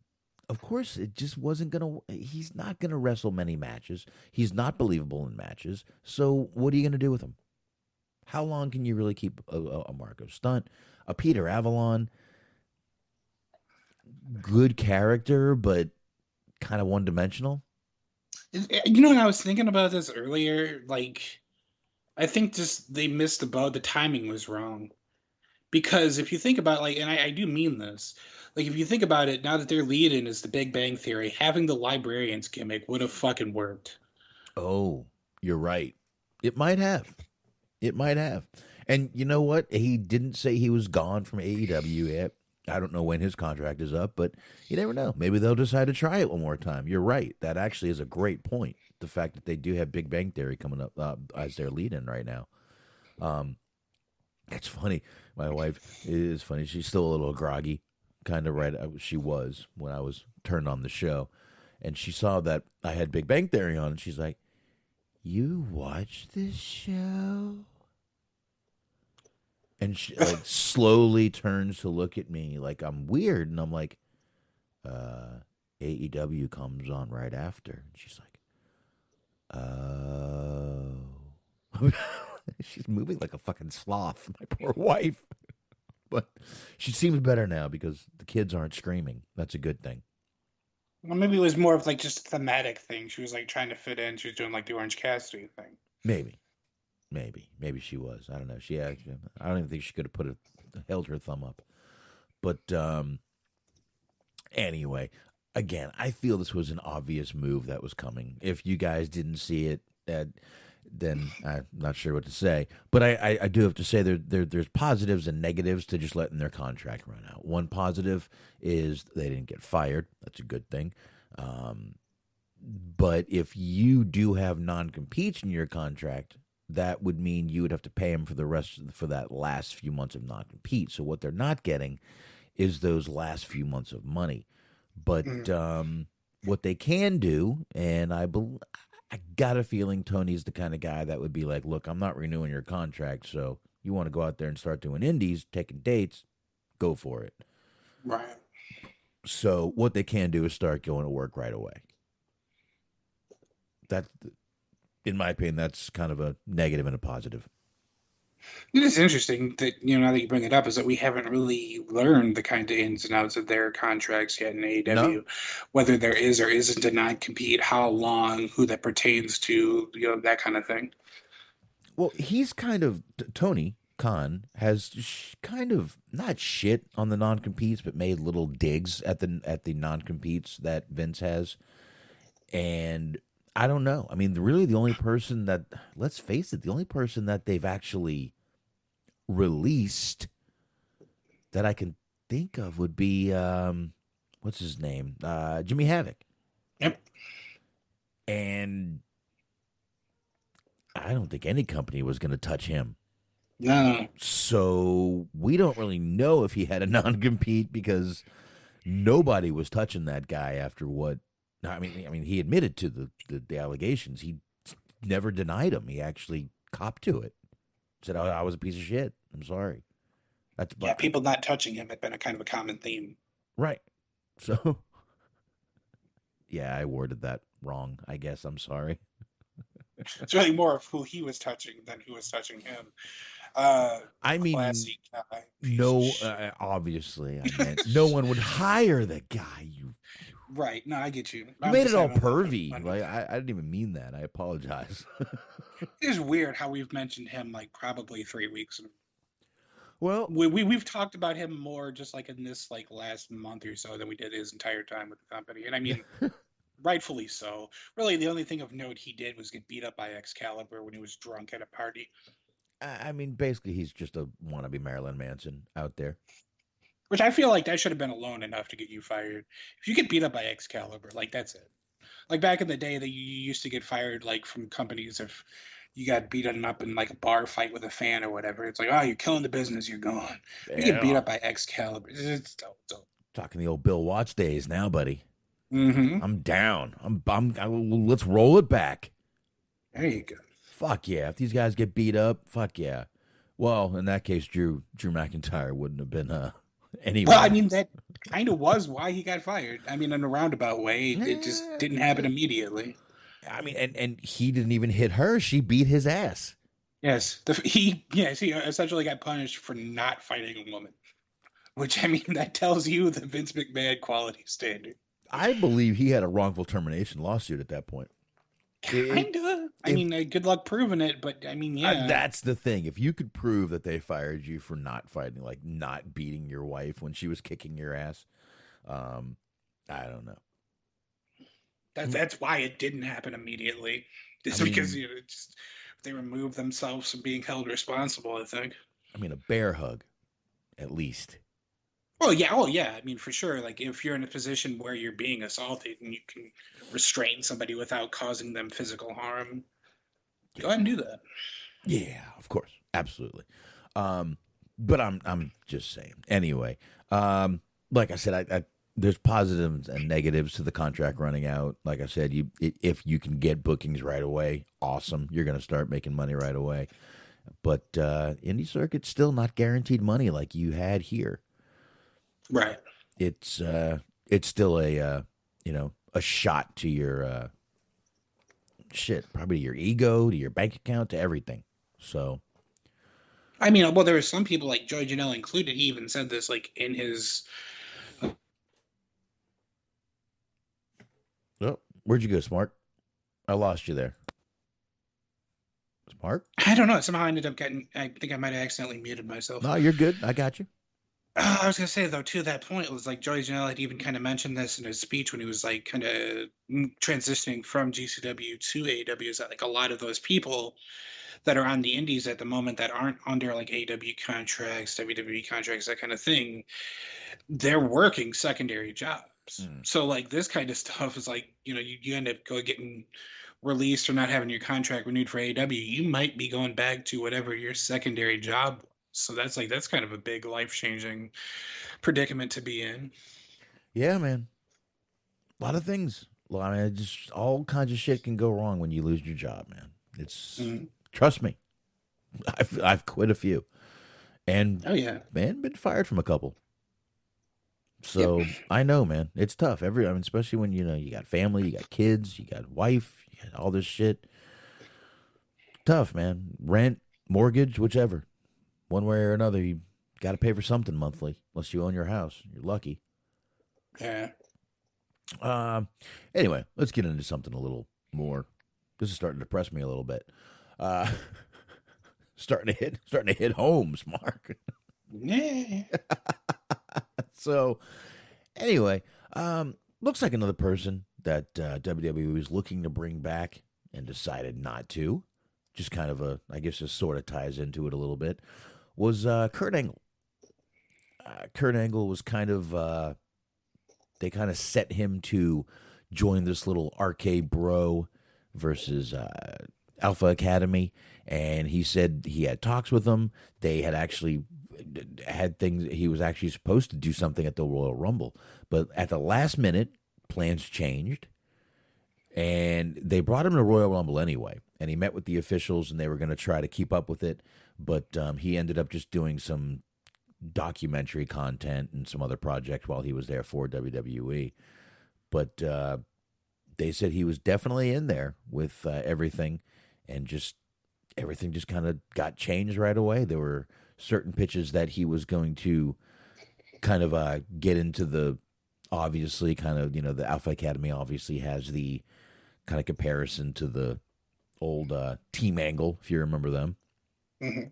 of course it just wasn't he's not gonna wrestle many matches. He's not believable in matches. So what are you gonna do with him? How long can you really keep a Marco Stunt? A Peter Avalon, good character, but kind of one-dimensional. You know, when I was thinking about this earlier, like, I think just they missed the boat. The timing was wrong. Because if you think about, like, and I do mean this, like, if you think about it, now that their lead-in is the Big Bang Theory, having the librarian's gimmick would have fucking worked. Oh, you're right. It might have. It might have. And you know what? He didn't say he was gone from AEW yet. I don't know when his contract is up, but you never know. Maybe they'll decide to try it one more time. You're right. That actually is a great point. The fact that they do have Big Bang Theory coming up as their lead-in right now. It's funny. My wife is funny. She's still a little groggy, kind of right. She was when I was turned on the show. And she saw that I had Big Bang Theory on, and she's like, "You watch this show?" And she like slowly turns to look at me like I'm weird, and I'm like, AEW comes on right after. And she's like, oh. She's moving like a fucking sloth, my poor wife. But she seems better now because the kids aren't screaming. That's a good thing. Well, maybe it was more of like just a thematic thing. She was like trying to fit in. She was doing like the Orange Cassidy thing. Maybe she was. I don't know. I don't even think she could have held her thumb up. But anyway, again, I feel this was an obvious move that was coming. If you guys didn't see it, then I'm not sure what to say. But I do have to say there's positives and negatives to just letting their contract run out. One positive is they didn't get fired. That's a good thing. But if you do have non-competes in your contract, that would mean you would have to pay them for that last few months of non-compete. So what they're not getting is those last few months of money. But what they can do, and I got a feeling Tony's the kind of guy that would be like, look, I'm not renewing your contract, so you want to go out there and start doing indies, taking dates, go for it. Right. So what they can do is start going to work right away. That, in my opinion, that's kind of a negative and a positive. It is interesting that, now that you bring it up, is that we haven't really learned the kind of ins and outs of their contracts yet in AEW. No. Whether there is or isn't a non-compete, how long, who that pertains to, that kind of thing. Well, he's kind of, Tony Khan has kind of not shit on the non-competes, but made little digs at the non-competes that Vince has. And I don't know. I mean, really the only person that, let's face it, the only person that they've actually released that I can think of would be, what's his name? Jimmy Havoc. Yep. And I don't think any company was going to touch him. No. So we don't really know if he had a non-compete because nobody was touching that guy after what. I mean, he admitted to the allegations. He never denied them. He actually copped to it. Said, "Oh, I was a piece of shit. I'm sorry." People not touching him had been a kind of a common theme. Right. So, yeah, I worded that wrong. I guess I'm sorry. It's really more of who he was touching than who was touching him. I mean, no. Obviously, I meant no one would hire the guy. Right. No, I get you. You made it all pervy. Like I didn't even mean that. I apologize. It is weird how we've mentioned him like probably 3 weeks. Well, we've talked about him more just like in this like last month or so than we did his entire time with the company. And I mean, rightfully so. Really, the only thing of note he did was get beat up by Excalibur when he was drunk at a party. I mean, basically, he's just a wannabe Marilyn Manson out there. Which I feel like that should have been alone enough to get you fired. If you get beat up by Excalibur, like that's it. Like back in the day that you used to get fired like from companies if you got beaten up in like a bar fight with a fan or whatever. It's like, oh, you're killing the business, you're gone. You get beat up by Excalibur. It's dope. Talking the old Bill Watts days now, buddy. Mm-hmm. I'm down. Let's roll it back. There you go. Fuck yeah. If these guys get beat up, fuck yeah. Well, in that case, Drew McIntyre wouldn't have been anyway. Well, I mean, that kind of was why he got fired. I mean, in a roundabout way, it just didn't happen immediately. I mean, and he didn't even hit her. She beat his ass. Yes. He essentially got punished for not fighting a woman. Which, I mean, that tells you the Vince McMahon quality standard. I believe he had a wrongful termination lawsuit at that point. Kinda. I mean, good luck proving it, but I mean, yeah. That's the thing. If you could prove that they fired you for not fighting, like not beating your wife when she was kicking your ass, I don't know. That's why it didn't happen immediately. It's because they removed themselves from being held responsible, I think. I mean, a bear hug, at least. Oh yeah. I mean, for sure. Like, if you're in a position where you're being assaulted and you can restrain somebody without causing them physical harm, go ahead and do that. Yeah, of course, absolutely. But I'm just saying. Anyway, like I said, there's positives and negatives to the contract running out. Like I said, if you can get bookings right away, awesome. You're going to start making money right away. But indie circuit's still not guaranteed money like you had here. Right. It's still a shot to your probably your ego, to your bank account, to everything. So, I mean, well, there were some people like Joey Janela included. He even said this like in his. Oh, where'd you go, Smart? I lost you there. Smart? I don't know. Somehow I ended up I think I might have accidentally muted myself. No, you're good. I got you. I was going to say, though, to that point, it was like Joey Janela had even kind of mentioned this in his speech when he was like kind of transitioning from GCW to AEW, is that like a lot of those people that are on the indies at the moment that aren't under like AEW contracts, WWE contracts, that kind of thing, they're working secondary jobs. So like this kind of stuff is like, you end up getting released or not having your contract renewed for AEW, you might be going back to whatever your secondary job was. So that's kind of a big life-changing predicament to be in. Yeah, man. A lot of things. I mean, just all kinds of shit can go wrong when you lose your job, man. It's trust me. I've quit a few, and been fired from a couple. So I know, man, it's tough. Especially when you got family, you got kids, you got wife, you got all this shit. Tough, man. Rent, mortgage, whichever. One way or another, you got to pay for something monthly, unless you own your house. You're lucky. Yeah. Anyway, let's get into something a little more. This is starting to depress me a little bit. Starting to hit homes, Mark. Yeah. So, anyway, looks like another person that WWE was looking to bring back and decided not to. Just kind of I guess this sort of ties into it a little bit, was Kurt Angle. Kurt Angle was kind of, they kind of set him to join this little RK Bro versus Alpha Academy, and he said he had talks with them. They had actually had things, he was actually supposed to do something at the Royal Rumble, but at the last minute, plans changed, and they brought him to Royal Rumble anyway. And he met with the officials, and they were going to try to keep up with it. But he ended up just doing some documentary content and some other projects while he was there for WWE. But they said he was definitely in there with everything, and everything just kind of got changed right away. There were certain pitches that he was going to kind of get into the, obviously, kind of, the Alpha Academy obviously has the kind of comparison to the old Team Angle, if you remember them. Mm-hmm.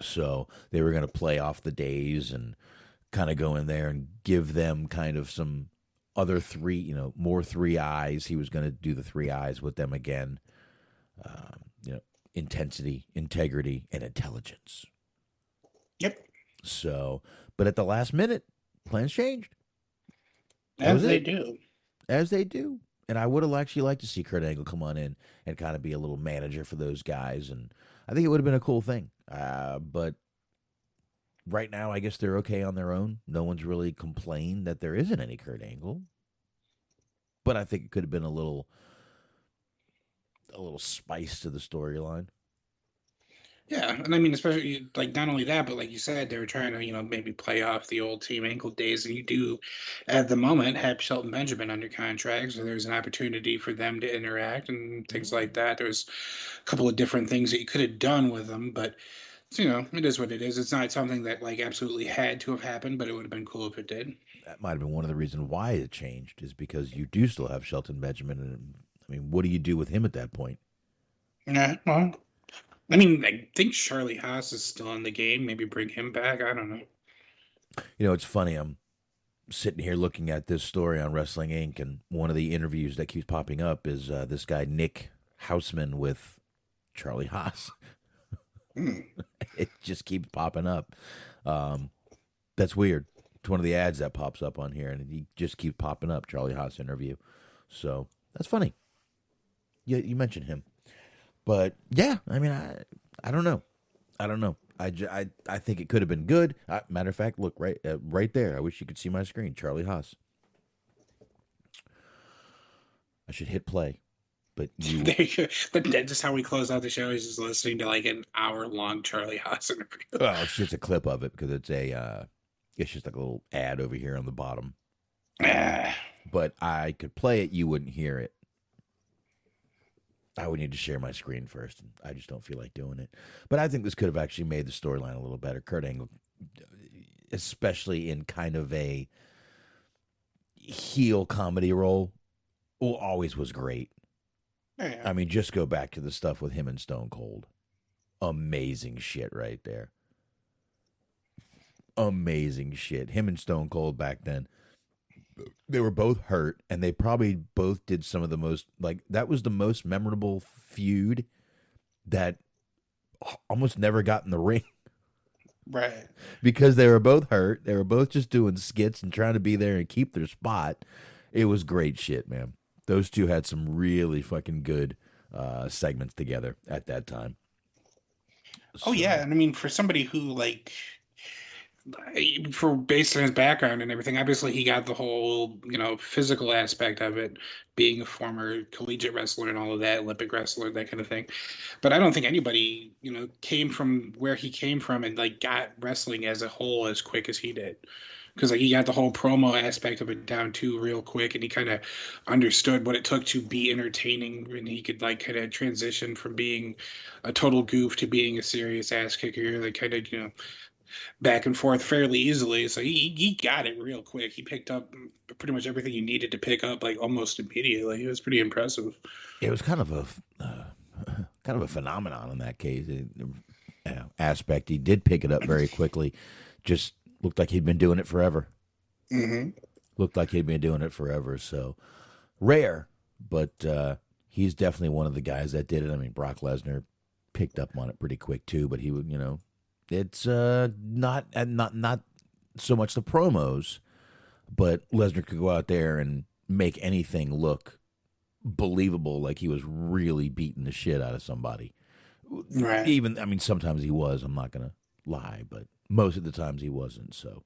So they were going to play off the days and kind of go in there and give them kind of some other more 3 eyes. He was going to do the 3 eyes with them again. Intensity, integrity, and intelligence. Yep. So, but at the last minute, plans changed. As they do. As they do. And I would have actually liked to see Kurt Angle come on in and kind of be a little manager for those guys. And I think it would have been a cool thing. But right now, I guess they're okay on their own. No one's really complained that there isn't any Kurt Angle. But I think it could have been a little spice to the storyline. Yeah, and I mean, especially like not only that, but like you said, they were trying to maybe play off the old Team Angle days, and you do at the moment have Shelton Benjamin under contract, so there's an opportunity for them to interact and things like that. There's a couple of different things that you could have done with them, but it is what it is. It's not something that like absolutely had to have happened, but it would have been cool if it did. That might have been one of the reasons why it changed, is because you do still have Shelton Benjamin, and I mean, what do you do with him at that point? Yeah, well, I mean, I think Charlie Haas is still in the game. Maybe bring him back. I don't know. It's funny. I'm sitting here looking at this story on Wrestling Inc., and one of the interviews that keeps popping up is this guy, Nick Houseman, with Charlie Haas. It just keeps popping up. That's weird. It's one of the ads that pops up on here, and he just keeps popping up, Charlie Haas interview. So that's funny. You mentioned him. But yeah, I mean, I don't know. I think it could have been good. Matter of fact, look right there. I wish you could see my screen. Charlie Haas. I should hit play, but you. But that's just how we close out the show. Is just listening to like an hour-long Charlie Haas interview. Well, it's just a clip of it because it's just like a little ad over here on the bottom. But I could play it. You wouldn't hear it. I would need to share my screen first, and I just don't feel like doing it. But I think this could have actually made the storyline a little better. Kurt Angle, especially in kind of a heel comedy role, always was great. Yeah. I mean, just go back to the stuff with him and Stone Cold. Amazing shit right there. Amazing shit. Him and Stone Cold back then. They were both hurt, and they probably both did some of the most, like, that was the most memorable feud that almost never got in the ring. Right. Because they were both hurt. They were both just doing skits and trying to be there and keep their spot. It was great shit, man. Those two had some really fucking good segments together at that time. Oh, yeah. And I mean, for somebody who, like, based on his background and everything, obviously he got the whole physical aspect of it, being a former collegiate wrestler and all of that, Olympic wrestler, that kind of thing. But I don't think anybody came from where he came from and like got wrestling as a whole as quick as he did, because like he got the whole promo aspect of it down too real quick, and he kind of understood what it took to be entertaining, and he could like kind of transition from being a total goof to being a serious ass kicker, like kind of back and forth fairly easily. So he got it real quick. He picked up pretty much everything he needed to pick up like almost immediately. It was pretty impressive. It was kind of a phenomenon in that case aspect. He did pick it up very quickly. Just looked like he'd been doing it forever. Mm-hmm. Looked like he'd been doing it forever. So rare, but he's definitely one of the guys that did it. I mean, Brock Lesnar picked up on it pretty quick too, but he would, it's not so much the promos, but Lesnar could go out there and make anything look believable, like he was really beating the shit out of somebody. Right. Even, I mean, sometimes he was, I'm not going to lie, but most of the times he wasn't, so.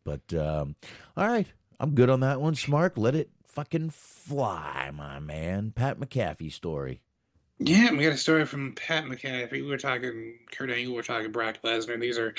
But, all right, I'm good on that one, Smark. Let it fucking fly, my man. Pat McAfee story. Yeah, we got a story from Pat McAfee. We were talking Kurt Angle, we were talking Brock Lesnar. These are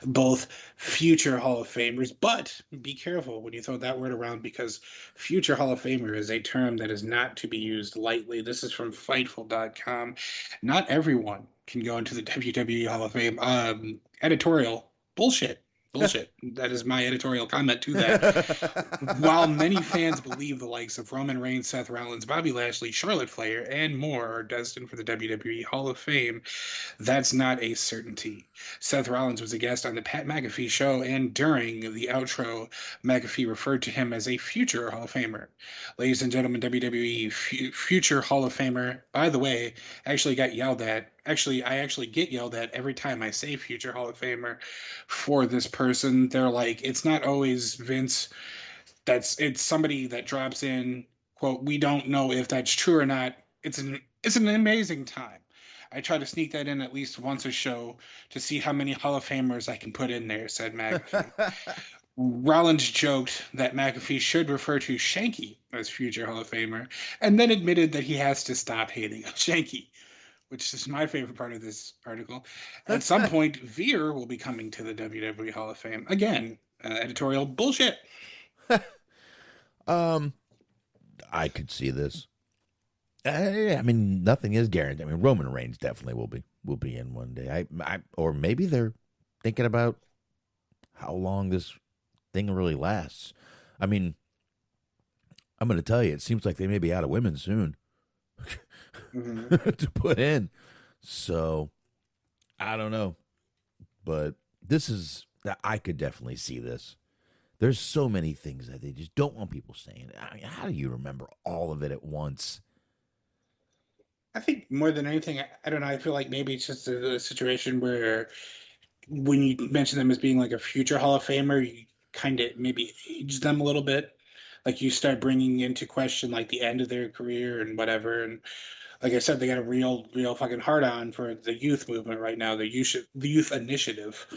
both future Hall of Famers, but be careful when you throw that word around, because future Hall of Famer is a term that is not to be used lightly. This is from Fightful.com. Not everyone can go into the WWE Hall of Fame. Editorial bullshit. Bullshit. That is my editorial comment to that. While many fans believe the likes of Roman Reigns, Seth Rollins, Bobby Lashley, Charlotte Flair, and more are destined for the WWE Hall of Fame, that's not a certainty. Seth Rollins was a guest on the Pat McAfee show, and during the outro, McAfee referred to him as a future Hall of Famer. Ladies and gentlemen, WWE future Hall of Famer, by the way, actually got yelled at. Actually, I actually get yelled at every time I say future Hall of Famer for this person. They're like, it's not always Vince. It's somebody that drops in, quote, we don't know if that's true or not. It's an amazing time. I try to sneak that in at least once a show to see how many Hall of Famers I can put in there, said McAfee. Rollins joked that McAfee should refer to Shanky as future Hall of Famer, and then admitted that he has to stop hating on Shanky, which is my favorite part of this article. At some point, Veer will be coming to the WWE Hall of Fame. Again, editorial bullshit. I could see this. I mean, nothing is guaranteed. I mean, Roman Reigns definitely will be in one day. Or maybe they're thinking about how long this thing really lasts. I mean, I'm going to tell you, it seems like they may be out of women soon to put in. So, I don't know. But I could definitely see this. There's so many things that they just don't want people saying. I mean, how do you remember all of it at once? I think more than anything, I don't know, I feel like maybe it's just a situation where when you mention them as being like a future Hall of Famer, you kind of maybe age them a little bit. Like you start bringing into question like the end of their career and whatever. And like I said, they got a real fucking hard on for the youth movement right now, the youth initiative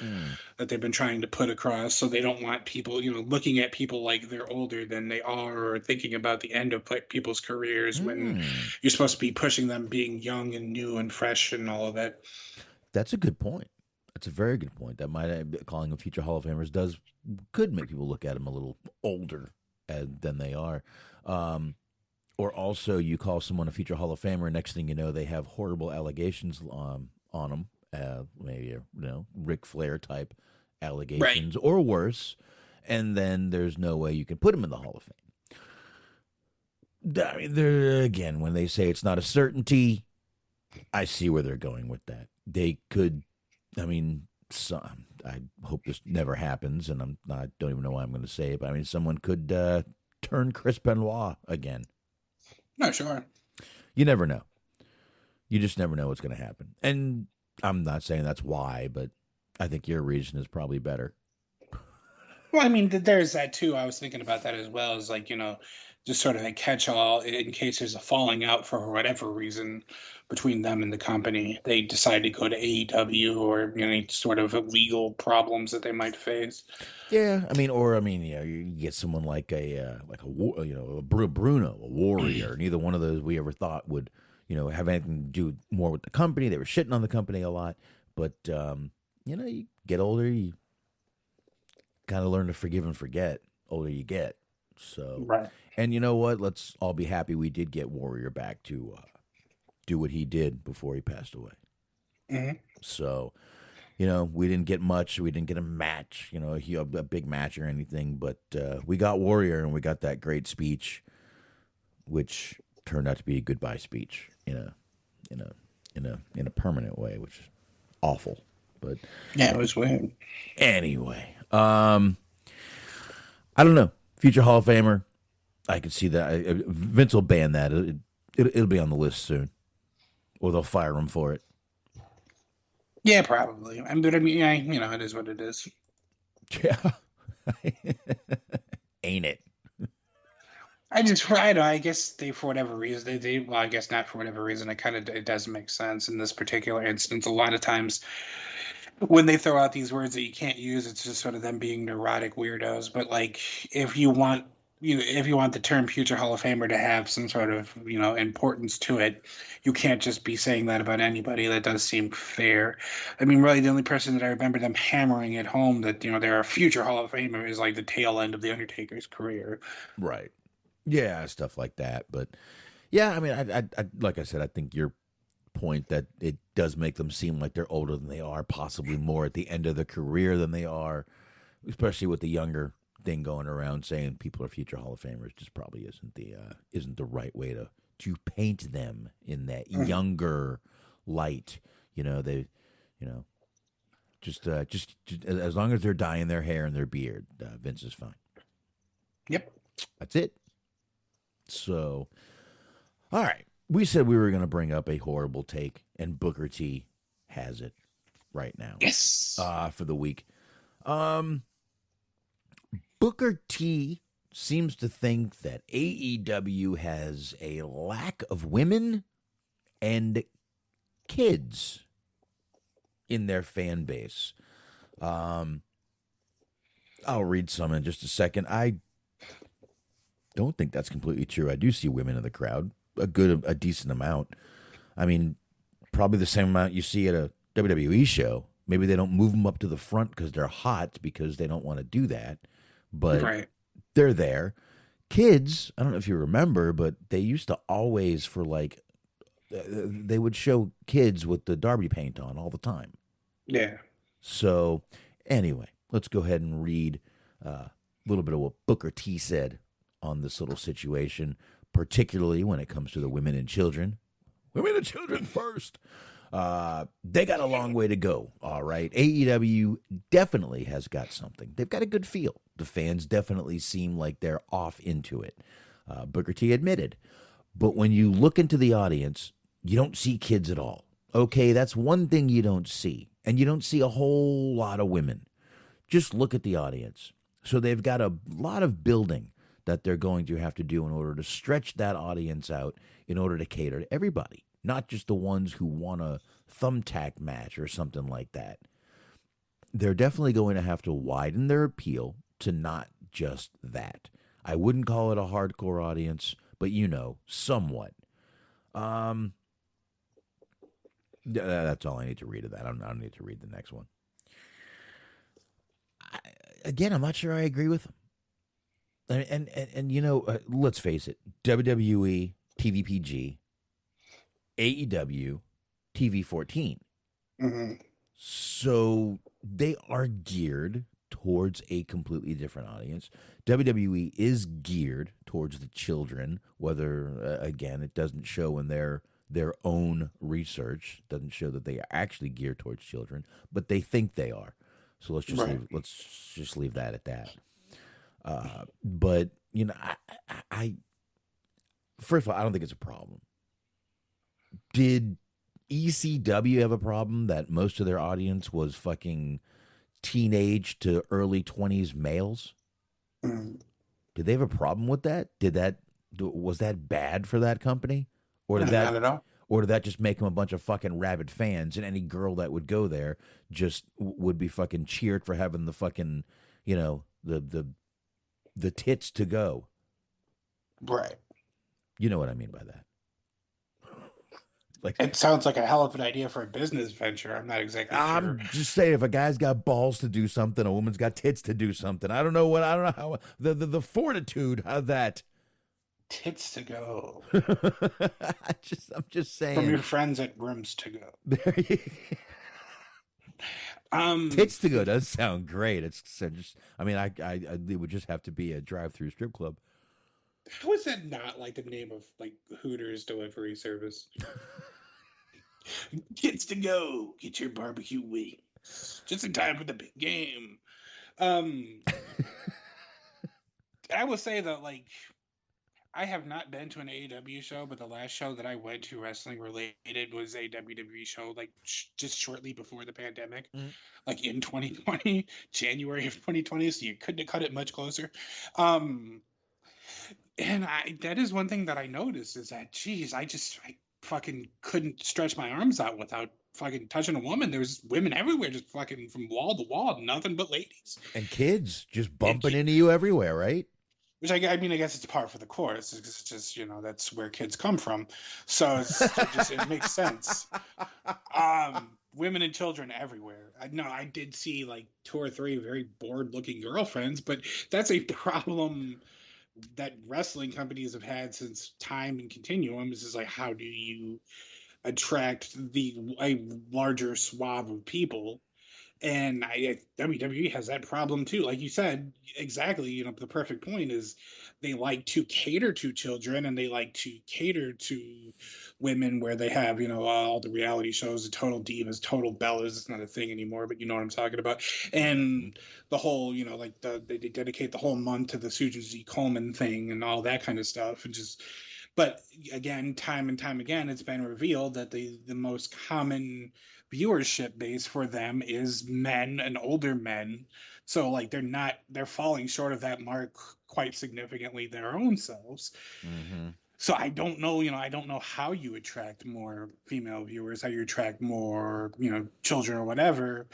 that they've been trying to put across. So they don't want people, looking at people like they're older than they are, or thinking about the end of people's careers when you're supposed to be pushing them being young and new and fresh and all of that. That's a good point. That's a very good point. That calling them future Hall of Famers could make people look at them a little older than they are. Or also, you call someone a future Hall of Famer, and next thing you know, they have horrible allegations on them, maybe Ric Flair type allegations, or worse, and then there's no way you can put them in the Hall of Fame. I mean, again, when they say it's not a certainty, I see where they're going with that. They could, I mean, I hope this never happens, and I don't even know why I'm going to say it, but I mean, someone could turn Chris Benoit again. No, sure. You never know. You just never know what's going to happen. And I'm not saying that's why, but I think your reason is probably better. Well, I mean, there's that too. I was thinking about that as well, as like, just sort of a catch-all in case there's a falling out for whatever reason between them and the company. They decide to go to AEW or any sort of legal problems that they might face. Yeah, I mean, you get someone like a Bruno, a Warrior. Neither one of those we ever thought would, have anything to do more with the company. They were shitting on the company a lot, but you get older, you kind of learn to forgive and forget. Older you get, so right. And you know what? Let's all be happy we did get Warrior back to do what he did before he passed away. Mm-hmm. So, we didn't get much. We didn't get a match, a big match or anything. But we got Warrior, and we got that great speech, which turned out to be a goodbye speech in a permanent way, which is awful. But yeah, it was weird. Anyway, I don't know. Future Hall of Famer. I could see that. Vince will ban that. It'll be on the list soon, or they'll fire him for it. Yeah, probably. But I mean, it is what it is. Yeah, ain't it? I guess they, for whatever reason, well, I guess not for whatever reason. It does make sense in this particular instance. A lot of times, when they throw out these words that you can't use, it's just sort of them being neurotic weirdos. But like, if you want the term future Hall of Famer to have some sort of, importance to it, you can't just be saying that about anybody. That does seem fair. I mean, really, the only person that I remember them hammering at home that, they're a future Hall of Famer is like the tail end of The Undertaker's career. Right. Yeah, stuff like that. But yeah, I mean, I like I said, I think your point that it does make them seem like they're older than they are, possibly more at the end of their career than they are, especially with the younger thing going around saying people are future Hall of Famers just probably isn't the right way to paint them in that younger light. Just as long as they're dyeing their hair and their beard, Vince is fine. Yep. That's it. So, all right. We said we were going to bring up a horrible take, and Booker T has it right now. Yes. For the week. Booker T seems to think that AEW has a lack of women and kids in their fan base. I'll read some in just a second. I don't think that's completely true. I do see women in the crowd, a decent amount. I mean, probably the same amount you see at a WWE show. Maybe they don't move them up to the front because they're hot, because they don't want to do that. But they're there. Kids, I don't know if you remember, but they used to always, for like, they would show kids with the Derby paint on all the time. Yeah. So, anyway, let's go ahead and read a little bit of what Booker T said on this little situation, particularly when it comes to the women and children. Women and children first. They got a long way to go, all right? AEW definitely has got something. They've got a good feel. The fans definitely seem like they're off into it. Booker T admitted. But when you look into the audience, you don't see kids at all. Okay, that's one thing you don't see. And you don't see a whole lot of women. Just look at the audience. So they've got a lot of building that they're going to have to do in order to stretch that audience out, in order to cater to everybody, not just the ones who want a thumbtack match or something like that. They're definitely going to have to widen their appeal to not just that. I wouldn't call it a hardcore audience, but somewhat. That's all I need to read of that. I don't need to read the next one. I'm not sure I agree with them. And let's face it, WWE, TVPG, AEW, TV14. Mm-hmm. So they are geared towards a completely different audience. WWE is geared towards the children, whether, again, it doesn't show in their own research, doesn't show that they are actually geared towards children, but they think they are. So let's just leave that at that. But I first of all, I don't think it's a problem. Did ECW have a problem that most of their audience was fucking teenage to early 20s males? Mm. Did they have a problem with that? Was that bad for that company? Or did Not at all. Or did that just make them a bunch of fucking rabid fans, and any girl that would go there just would be fucking cheered for having the fucking, the tits to go? Right. You know what I mean by that. Like, it sounds like a hell of an idea for a business venture. I'm not exactly sure. I'm just saying, if a guy's got balls to do something, a woman's got tits to do something. I don't know how the fortitude of that. Tits to go. I'm just saying. From your friends at Rooms to Go. There you Tits to Go does sound great. It's just, it would just have to be a drive-through strip club. How is that not like the name of like Hooters delivery service? Tits to Go. Get your barbecue wings. Just in time for the big game. I will say that, like, I have not been to an AEW show, but the last show that I went to wrestling related was a WWE show, like just shortly before the pandemic, like in 2020, January of 2020. So you couldn't have cut it much closer. And that is one thing that I noticed is that, geez, I fucking couldn't stretch my arms out without fucking touching a woman. There's women everywhere, just fucking from wall to wall, nothing but ladies. And kids just bumping into you everywhere, right? Which I guess it's par for the course, because it's just, that's where kids come from. So it makes sense. Women and children everywhere. I did see like 2 or 3 very bored-looking girlfriends, but that's a problem that wrestling companies have had since time and continuum. Is like, how do you attract a larger swath of people? And WWE has that problem too. Like you said, exactly, the perfect point is they like to cater to children, and they like to cater to women where they have, all the reality shows, the Total Divas, Total Bellas. It's not a thing anymore, but you know what I'm talking about. And the whole, they dedicate the whole month to the Susan G. Komen thing and all that kind of stuff. But again, time and time again, it's been revealed that the most common viewership base for them is men and older men. So like they're falling short of that mark quite significantly their own selves. Mm-hmm. So I don't know, I don't know how you attract more female viewers, how you attract more, children or whatever.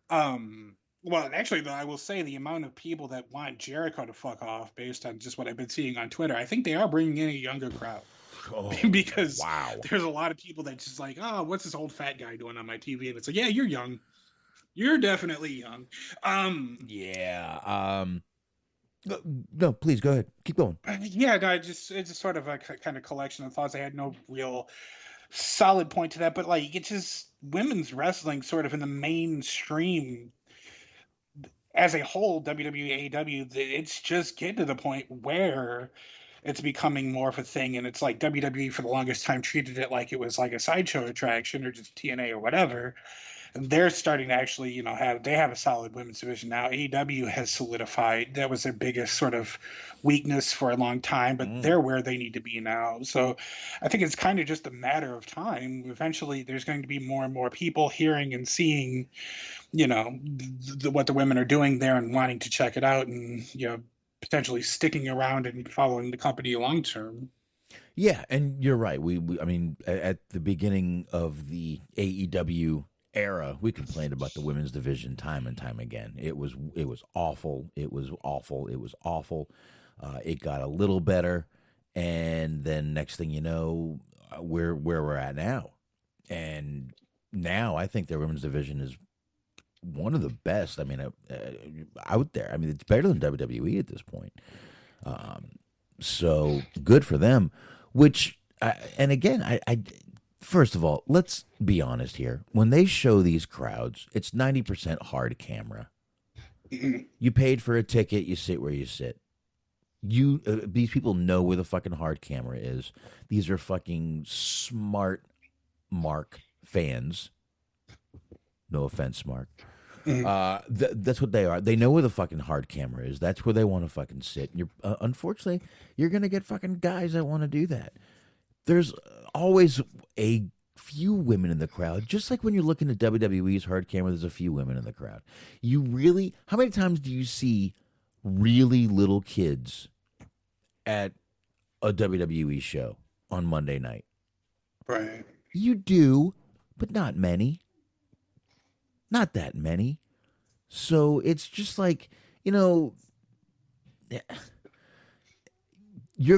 Well, actually, though, I will say the amount of people that want Jericho to fuck off, based on just what I've been seeing on Twitter, I think they are bringing in a younger crowd. Oh, Because wow. there's a lot of people that just like, oh, what's this old fat guy doing on my TV? And it's like, yeah, you're young. You're definitely young. Yeah. No, please go ahead. Keep going. Yeah, no, it's just sort of a kind of collection of thoughts. I had no real solid point to that, but like, it's just women's wrestling sort of in the mainstream as a whole, WWE, AEW, it's just getting to the point where it's becoming more of a thing. And it's like WWE for the longest time treated it like it was like a sideshow attraction or just TNA or whatever. And they're starting to actually, have a solid women's division now. AEW has solidified. That was their biggest sort of weakness for a long time, but they're where they need to be now. So I think it's kind of just a matter of time. Eventually, there's going to be more and more people hearing and seeing, what the women are doing there and wanting to check it out and, potentially sticking around and following the company long term. Yeah, and you're right. I mean, at the beginning of the AEW era, we complained about the women's division time and time again. It was awful. It was awful. It was awful. It got a little better, and then next thing you know, where we're at now. And now I think their women's division is one of the best. I mean, out there. I mean, it's better than WWE at this point. So good for them. And again, I first of all, let's be honest here. When they show these crowds, it's 90% hard camera. You paid for a ticket, you sit where you sit. These people know where the fucking hard camera is. These are fucking smart Mark fans. No offense, Mark. That's what they are. They know where the fucking hard camera is. That's where they want to fucking sit. And unfortunately, you're going to get fucking guys that want to do that. There's always a few women in the crowd. Just like when you're looking at WWE's hard camera, there's a few women in the crowd. How many times do you see really little kids at a WWE show on Monday night? Right. You do, but not many. Not that many. So it's just like, your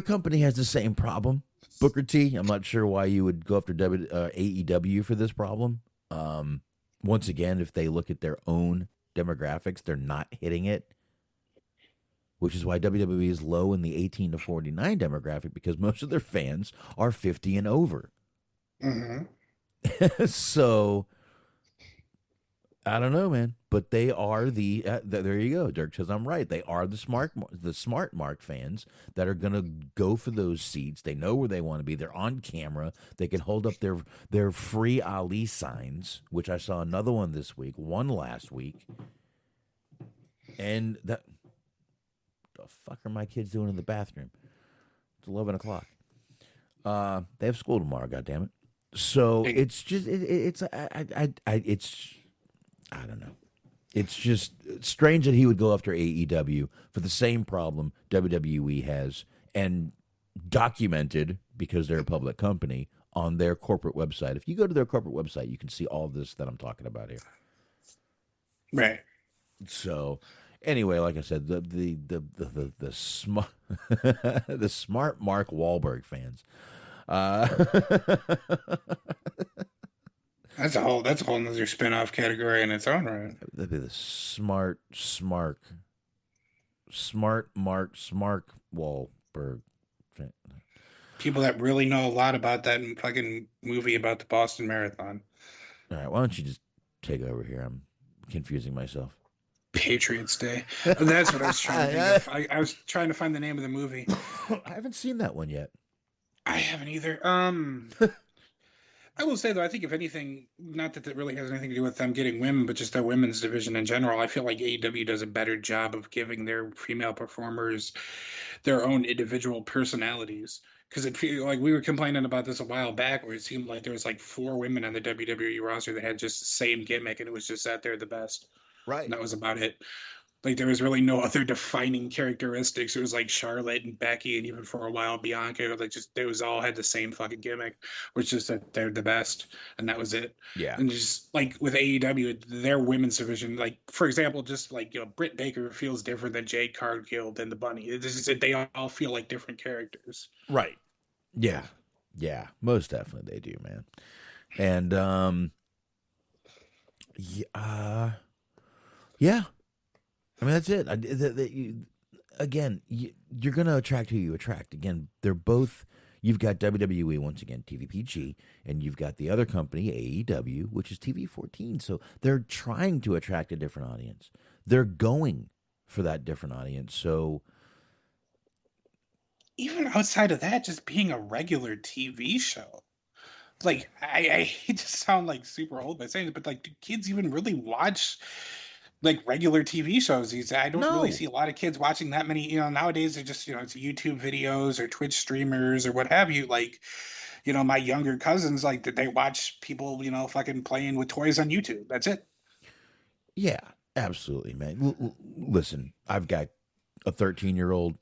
company has the same problem. Booker T, I'm not sure why you would go after AEW for this problem. Once again, if they look at their own demographics, they're not hitting it, which is why WWE is low in the 18 to 49 demographic, because most of their fans are 50 and over. Mm-hmm. So I don't know, man, but they are there you go. Dirk says I'm right. They are the smart Mark fans that are going to go for those seats. They know where they want to be. They're on camera. They can hold up their free Ali signs, which I saw another one this week, one last week. And the fuck are my kids doing in the bathroom? It's 11 o'clock. They have school tomorrow, goddammit. So it's just it's I don't know. It's just strange that he would go after AEW for the same problem WWE has, and documented, because they're a public company, on their corporate website. If you go to their corporate website, you can see all of this that I'm talking about here. Right. So anyway, like I said, the smart the smart Mark Wahlberg fans. That's a whole other spin-off category in its own right. That'd be the smart Mark Wahlberg. People that really know a lot about that fucking movie about the Boston Marathon. All right, why don't you just take over here? I'm confusing myself. Patriots Day. That's what I was trying to think of. I was trying to find the name of the movie. I haven't seen that one yet. I haven't either. I will say, though, I think if anything, not that it really has anything to do with them getting women, but just their women's division in general, I feel like AEW does a better job of giving their female performers their own individual personalities. Because it feels like we were complaining about this a while back, where it seemed like there was like 4 women on the WWE roster that had just the same gimmick, and it was just that they're the best. Right. And that was about it. Like, there was really no other defining characteristics. It was like Charlotte and Becky, and even for a while Bianca. Like, just they was all had the same fucking gimmick, which is that they're the best, and that was it. Yeah. And just like with AEW, their women's division, like for example, just like Britt Baker feels different than Jade Cargill than the Bunny. It's just, they all feel like different characters. Right. Yeah. Yeah. Most definitely they do, man. And yeah. I mean, that's it. Again, you're going to attract who you attract. Again, they're both, you've got WWE, once again, TVPG, and you've got the other company, AEW, which is TV14. So they're trying to attract a different audience. They're going for that different audience. So even outside of that, just being a regular TV show. Like, I hate to sound like super old by saying it, but like, do kids even really watch like regular TV shows? I don't really see a lot of kids watching that many. Nowadays they're just it's YouTube videos or Twitch streamers or what have you. Like, my younger cousins, like, they watch people fucking playing with toys on YouTube. That's it. Yeah, absolutely, man. Listen, I've got a 13-year-old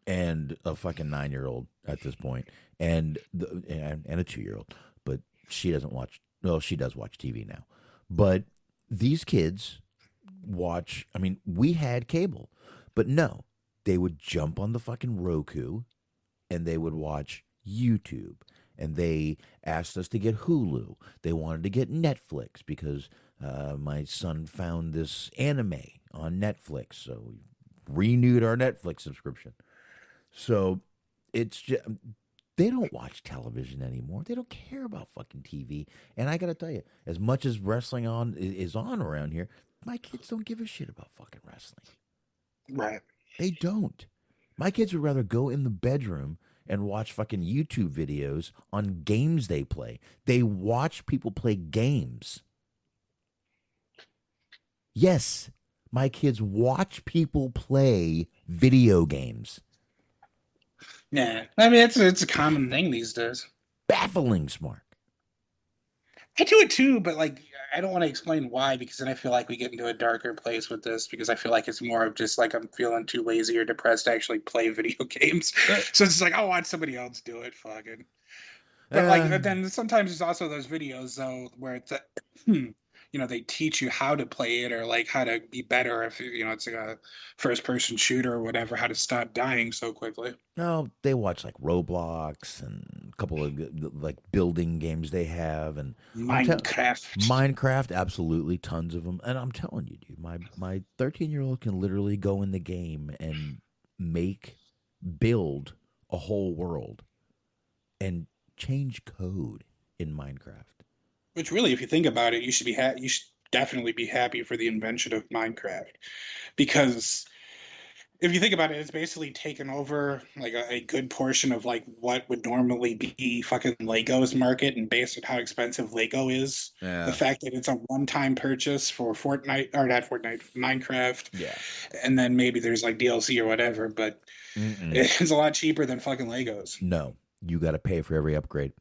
and a fucking 9-year-old at this point, and a 2-year-old, but she doesn't watch. Well, she does watch TV now, but these kids watch. I mean, we had cable, but no, they would jump on the fucking Roku and they would watch YouTube. And they asked us to get Hulu. They wanted to get Netflix because my son found this anime on Netflix, so we renewed our Netflix subscription. So it's just, they don't watch television anymore. They don't care about fucking TV. And I got to tell you, as much as wrestling is on around here, my kids don't give a shit about fucking wrestling. Right. They don't. My kids would rather go in the bedroom and watch fucking YouTube videos on games they play. They watch people play games. Yes, my kids watch people play video games. Yeah, I mean, it's a common thing these days. Baffling smart. I do it too, but like, I don't want to explain why, because then I feel like we get into a darker place with this, because I feel like it's more of just like I'm feeling too lazy or depressed to actually play video games. So it's like, I'll watch somebody else do it, fucking. But then sometimes there's also those videos though where it's they teach you how to play it, or like how to be better if it's like a first person shooter or whatever, how to stop dying so quickly. No, they watch like Roblox and a couple of like building games they have, and Minecraft, absolutely, tons of them. And I'm telling you, dude, my 13-year-old can literally go in the game and build a whole world and change code in Minecraft. Which really, if you think about it, you should definitely be happy for the invention of Minecraft, because if you think about it, it's basically taken over like a good portion of like what would normally be fucking Lego's market, and based on how expensive Lego is, the fact that it's a one-time purchase for Minecraft, and then maybe there's like DLC or whatever, but it's a lot cheaper than fucking Legos. No, you got to pay for every upgrade.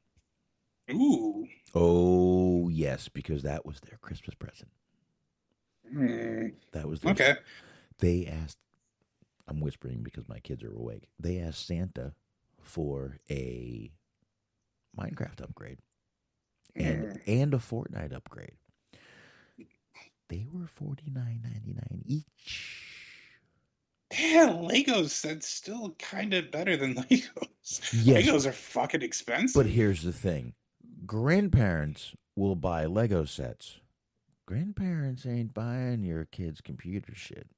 Ooh. Oh, yes, because that was their Christmas present. That was their okay. They asked, I'm whispering because my kids are awake. They asked Santa for a Minecraft upgrade and a Fortnite upgrade. They were $49.99 each. Yeah, Legos, that's still kind of better than Legos. Yes, Legos are fucking expensive. But here's the thing. Grandparents will buy Lego sets. Grandparents ain't buying your kids' computer shit.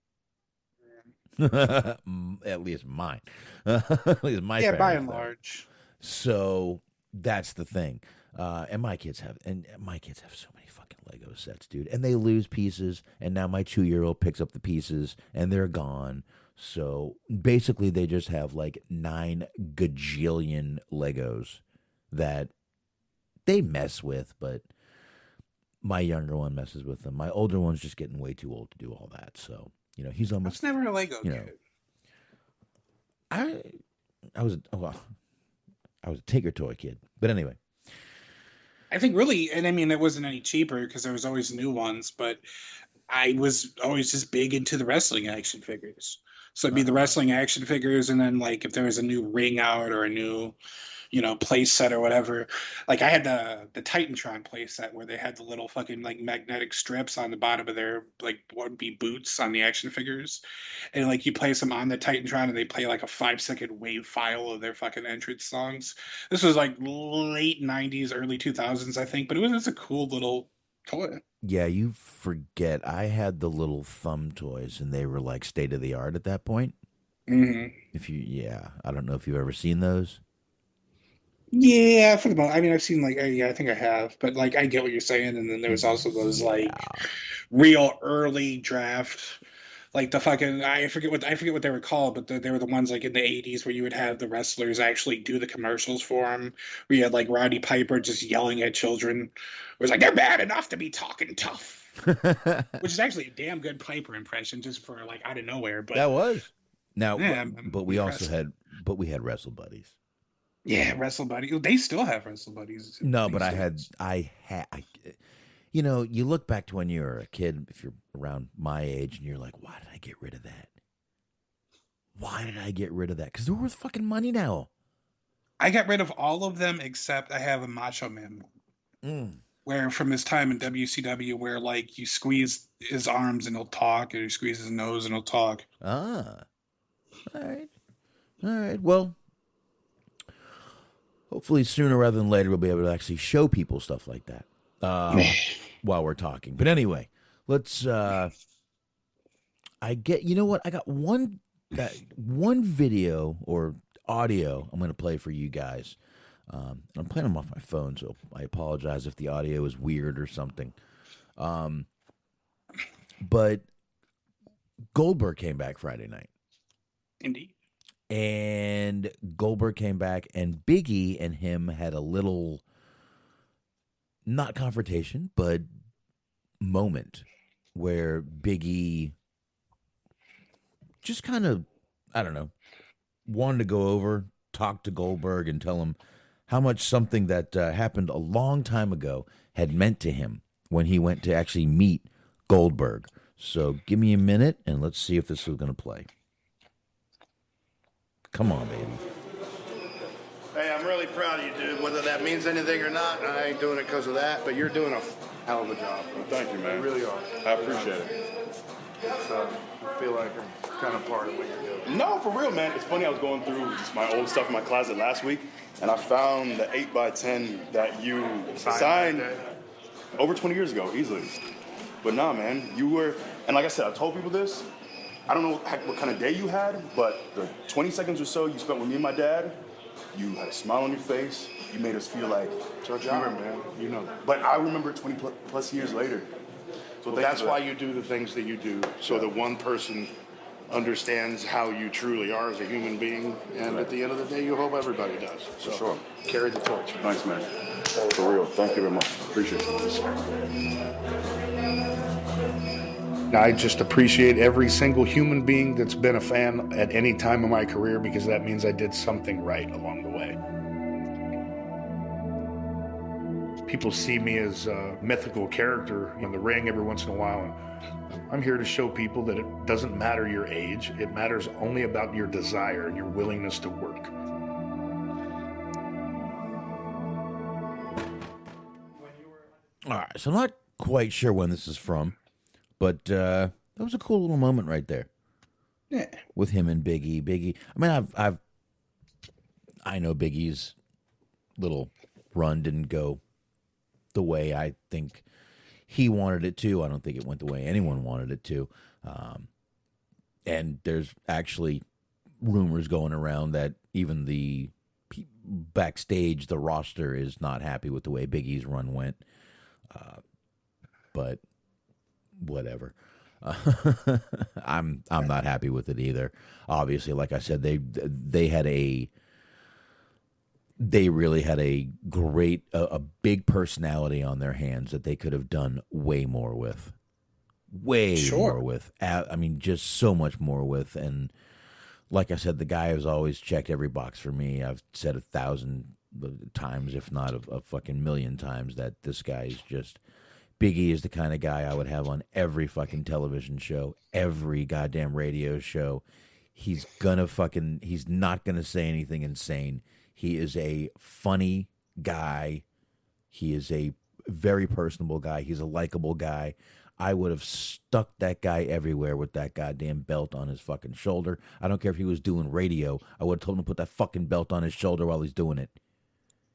At least mine. At least my parents. By and large. So that's the thing. And my kids have so many fucking Lego sets, dude. And they lose pieces, and now my 2-year-old picks up the pieces and they're gone. So basically they just have like 9 gajillion Legos that they mess with, but my younger one messes with them. My older one's just getting way too old to do all that. So, he's almost. I was never a Lego kid. I was a Tigger toy kid, but anyway. I think really, and I mean, it wasn't any cheaper because there was always new ones, but I was always just big into the wrestling action figures. So it'd be the wrestling action figures, and then like if there was a new ring out or a new, play set or whatever. Like I had the Titantron play set where they had the little fucking like magnetic strips on the bottom of their like what would be boots on the action figures. And like you place them on the Titantron and they play like a 5-second wave file of their fucking entrance songs. This was like late 90s, early 2000s, I think, but it was just a cool little toy. Yeah, you forget. I had the little thumb toys and they were like state of the art at that point. Mm-hmm. I don't know if you've ever seen those. Yeah, for the most, I mean, I've seen like, yeah, I think I have, but like, I get what you're saying. And then there was also those like real early draft, like the fucking, I forget what they were called, but they were the ones like in the 80s where you would have the wrestlers actually do the commercials for them. Where you had like Roddy Piper just yelling at children. It was like, they're bad enough to be talking tough, which is actually a damn good Piper impression just for like out of nowhere. But that was now, yeah, but we also had Wrestle Buddies. Yeah, Wrestle Buddies. They still have Wrestle Buddies. No, but I you look back to when you were a kid, if you're around my age, and you're like, why did I get rid of that? Why did I get rid of that? Because they're worth fucking money now. I got rid of all of them except I have a Macho Man one. Where from his time in WCW, where like you squeeze his arms and he'll talk, or you squeeze his nose and he'll talk. Ah, all right. Well, hopefully sooner rather than later we'll be able to actually show people stuff like that while we're talking. But anyway, let's. You know what? I got one video or audio I'm going to play for you guys. I'm playing them off my phone, so I apologize if the audio is weird or something. But Goldberg came back Friday night. Indeed. And Goldberg came back, and Big E and him had a little, not confrontation, but moment where Big E just kind of, I don't know, wanted to go over, talk to Goldberg and tell him how much something that happened a long time ago had meant to him when he went to actually meet Goldberg. So give me a minute, and let's see if this is going to play. Come on, baby. Hey, I'm really proud of you, dude. Whether that means anything or not, I ain't doing it because of that, but you're doing a hell of a job. Well, thank you, man. You really are. I appreciate it. I feel like I'm kind of part of what you're doing. No, for real, man. It's funny, I was going through just my old stuff in my closet last week, and I found the 8x10 that you signed over 20 years ago, easily. But nah, man, you were, and like I said, I told people this, I don't know what kind of day you had, but the 20 seconds or so you spent with me and my dad, you had a smile on your face. You made us feel like it's our job, man. You know that. But I remember 20 plus years later. So that's why you do the things that you do, so that one person understands how you truly are as a human being. And at the end of the day, you hope everybody does. So for sure. Carry the torch. Thanks, man. For real. Thank you very much. Appreciate it. I just appreciate every single human being that's been a fan at any time of my career, because that means I did something right along the way. People see me as a mythical character in the ring every once in a while, and I'm here to show people that it doesn't matter your age. It matters only about your desire and your willingness to work. All right, so I'm not quite sure when this is from, but that was a cool little moment right there. Yeah. With him and Big E. Big E. I mean, I know Big E's little run didn't go the way I think he wanted it to. I don't think it went the way anyone wanted it to. And there's actually rumors going around that even the backstage, the roster is not happy with the way Big E's run went. But whatever. I'm not happy with it either. Obviously, like I said, they really had a great, a big personality on their hands that they could have done way more with. More with. I mean, just so much more with. And like I said, the guy has always checked every box for me. I've said 1,000 times, if not a fucking million times, that this guy is just Big E is the kind of guy I would have on every fucking television show, every goddamn radio show. He's not gonna say anything insane. He is a funny guy. He is a very personable guy. He's a likable guy. I would have stuck that guy everywhere with that goddamn belt on his fucking shoulder. I don't care if he was doing radio. I would have told him to put that fucking belt on his shoulder while he's doing it.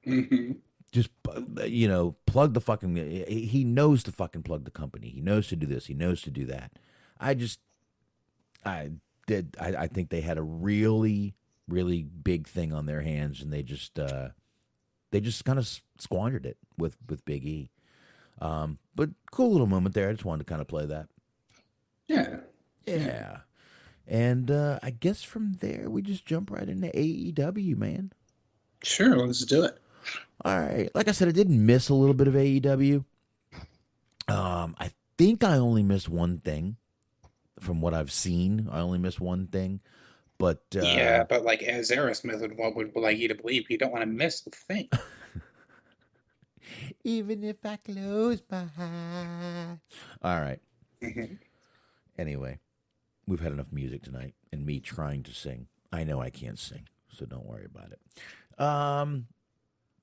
Mm-hmm. Just, plug the fucking... He knows to fucking plug the company. He knows to do this. He knows to do that. I think they had a really, really big thing on their hands, and they just kind of squandered it with Big E. But cool little moment there. I just wanted to kind of play that. Yeah. And I guess from there we just jump right into AEW, man. Sure, let's do it. All right. Like I said, I did miss a little bit of AEW. I think I only missed one thing from what I've seen. I only missed one thing. But yeah, but like as Aerosmith would like you to believe, you don't want to miss the thing. Even if I close my eyes. All right. Mm-hmm. Anyway, we've had enough music tonight and me trying to sing. I know I can't sing, so don't worry about it.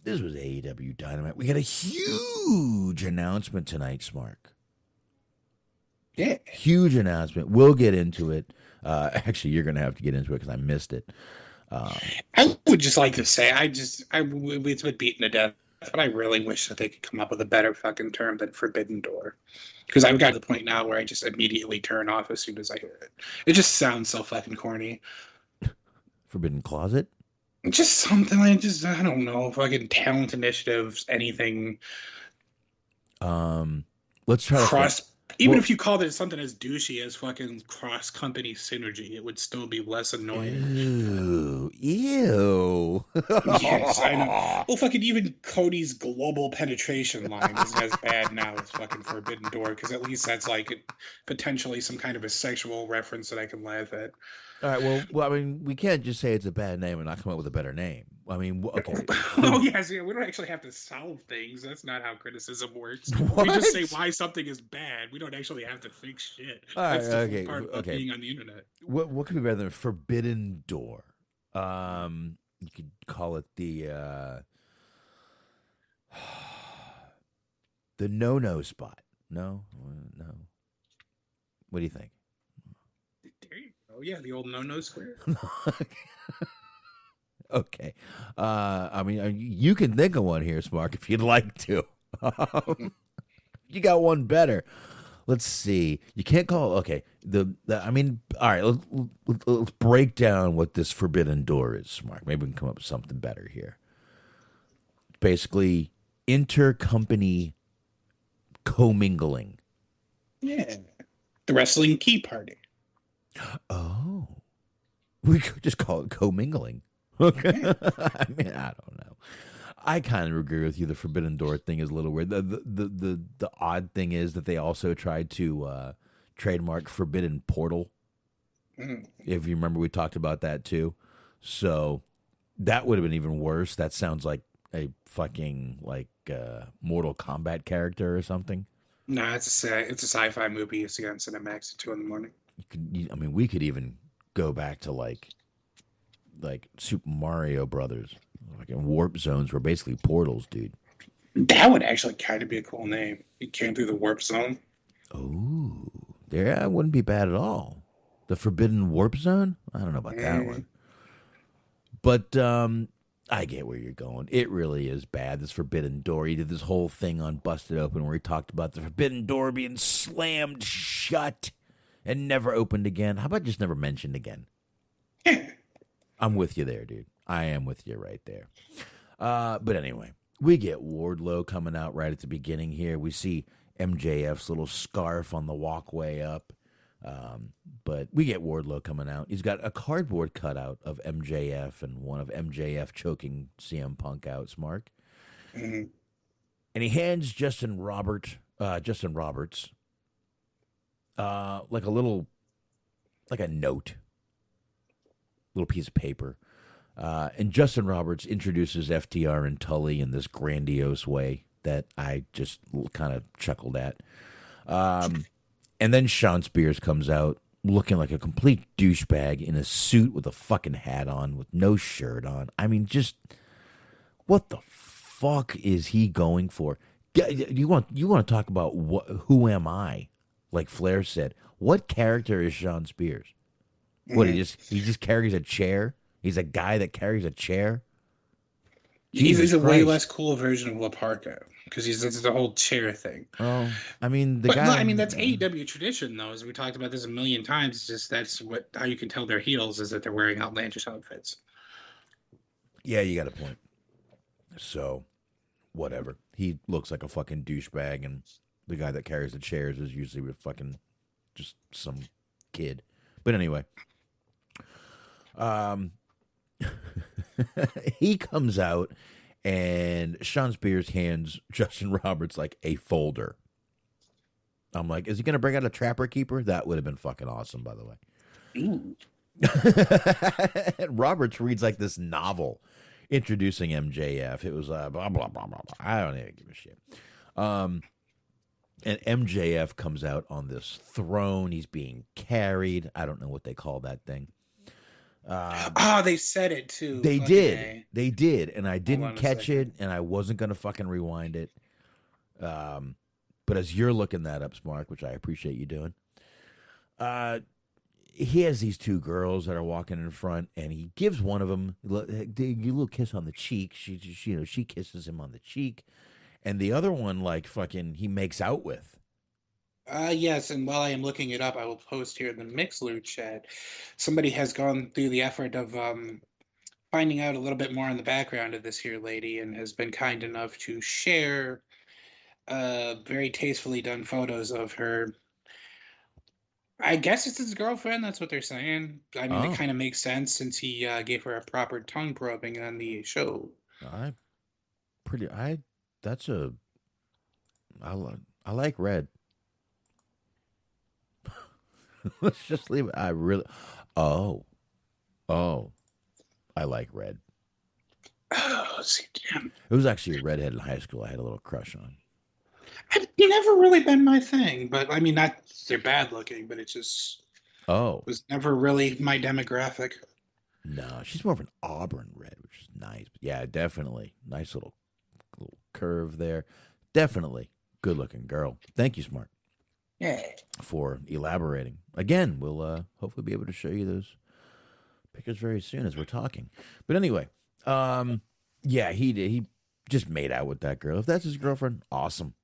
This was AEW Dynamite. We had a huge announcement tonight, Smark. Yeah. Huge announcement. We'll get into it. Actually, you're going to have to get into it because I missed it. I would just like to say, it's been beaten to death, but I really wish that they could come up with a better fucking term than Forbidden Door. Because I've got to the point now where I just immediately turn off as soon as I hear it. It just sounds so fucking corny. Forbidden Closet? Just something like, I don't know, fucking talent initiatives, anything. Let's try to even if you called it something as douchey as fucking cross-company synergy, it would still be less annoying. Ew. Yes, I know. Well, fucking even Cody's global penetration line isn't as bad now as fucking Forbidden Door, because at least that's like potentially some kind of a sexual reference that I can laugh at. All right, well, I mean, we can't just say it's a bad name and not come up with a better name. I mean, okay. Oh, yes, yeah, we don't actually have to solve things. That's not how criticism works. What? We just say why something is bad. We don't actually have to fix shit. All right, That's the part of okay. being on the internet. What could be better than Forbidden Door? You could call it the no spot. No. What do you think? There you go. Yeah, the old no square. Okay. I mean, you can think of one here, Smark, if you'd like to. You got one better. Let's see. You can't call. Okay. I mean, all right. Let's break down what this Forbidden Door is, Smark. Maybe we can come up with something better here. Basically, intercompany commingling. Yeah. The Wrestling Key Party. Oh. We could just call it commingling. Okay. I mean, I don't know. I kind of agree with you. The Forbidden Door thing is a little weird. The odd thing is that they also tried to trademark Forbidden Portal. Mm. If you remember, we talked about that too. So that would have been even worse. That sounds like a fucking Mortal Kombat character or something. No, it's a sci-fi movie. It's on Cinemax at 2 a.m. I mean, we could even go back to like Super Mario Brothers. Like in warp zones were basically portals, dude. That would actually kind of be a cool name. It came through the warp zone. Oh, that wouldn't be bad at all. The Forbidden Warp Zone? I don't know about that one. But I get where you're going. It really is bad, this Forbidden Door. He did this whole thing on Busted Open where he talked about the Forbidden Door being slammed shut and never opened again. How about just never mentioned again? I'm with you there, dude. I am with you right there. But anyway, we get Wardlow coming out right at the beginning here. We see MJF's little scarf on the walkway up. But we get Wardlow coming out. He's got a cardboard cutout of MJF and one of MJF choking CM Punk out, Smart. Mm-hmm. And he hands Justin Roberts, like a note, little piece of paper. And Justin Roberts introduces FTR and Tully in this grandiose way. that I just kind of chuckled at. And then Sean Spears comes out looking like a complete douchebag in a suit with a fucking hat on with no shirt on. I mean, just what the fuck is he going for? You want to talk about who am I? Like Flair said, what character is Sean Spears? What he just carries a chair? He's a guy that carries a chair. He's a way less cool version of La Parka because it's the whole chair thing. Oh, I mean that's AEW tradition though. As we talked about this a million times, it's just that's how you can tell they're heels is that they're wearing outlandish outfits. Yeah, you got a point. So, whatever. He looks like a fucking douchebag, and the guy that carries the chairs is usually with fucking just some kid. But anyway, he comes out, and Sean Spears hands Justin Roberts like a folder. I'm like, is he going to bring out a Trapper Keeper? That would have been fucking awesome, by the way. Ooh. And Roberts reads like this novel introducing MJF. It was blah, blah, blah, blah, blah. I don't even give a shit. And MJF comes out on this throne. He's being carried. I don't know what they call that thing. They said it too. They did. Okay. They did. And I didn't catch it, and I wasn't going to fucking rewind it. But as you're looking that up, Smark, which I appreciate you doing, he has these two girls that are walking in front, and he gives one of them a little kiss on the cheek. She kisses him on the cheek, and the other one, like fucking, he makes out with. Yes, and while I am looking it up, I will post here in the Mixler chat. Somebody has gone through the effort of finding out a little bit more on the background of this here lady, and has been kind enough to share very tastefully done photos of her. I guess it's his girlfriend. That's what they're saying. I mean, it kind of makes sense since he gave her a proper tongue probing on the show. I like Red. Let's just leave it. I like Red. Oh, see, damn. It was actually a redhead in high school I had a little crush on. It's never really been my thing, but I mean, not they're bad looking, but it just was never really my demographic. No, she's more of an auburn red, which is nice. But yeah, definitely nice little curve there. Definitely good looking girl. Thank you, Smart. Yeah. For elaborating. Again, we'll hopefully be able to show you those pictures very soon as we're talking. But anyway, yeah, he just made out with that girl. If that's his girlfriend, awesome.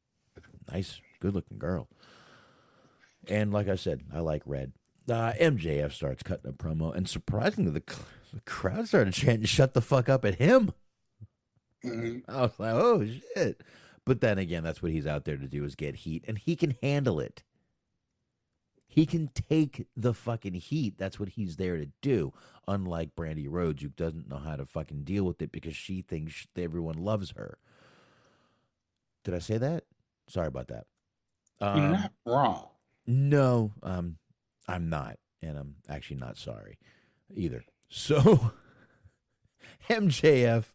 Nice, good-looking girl. And like I said, I like Red. MJF starts cutting a promo, and surprisingly, the crowd started chanting, "Shut the fuck up" at him. Mm-hmm. I was like, oh, shit. But then again, that's what he's out there to do, is get heat, and he can handle it. He can take the fucking heat. That's what he's there to do, unlike Brandy Rhodes, who doesn't know how to fucking deal with it because she thinks everyone loves her. Did I say that? Sorry about that. You're not wrong. No, I'm not, and I'm actually not sorry either. So MJF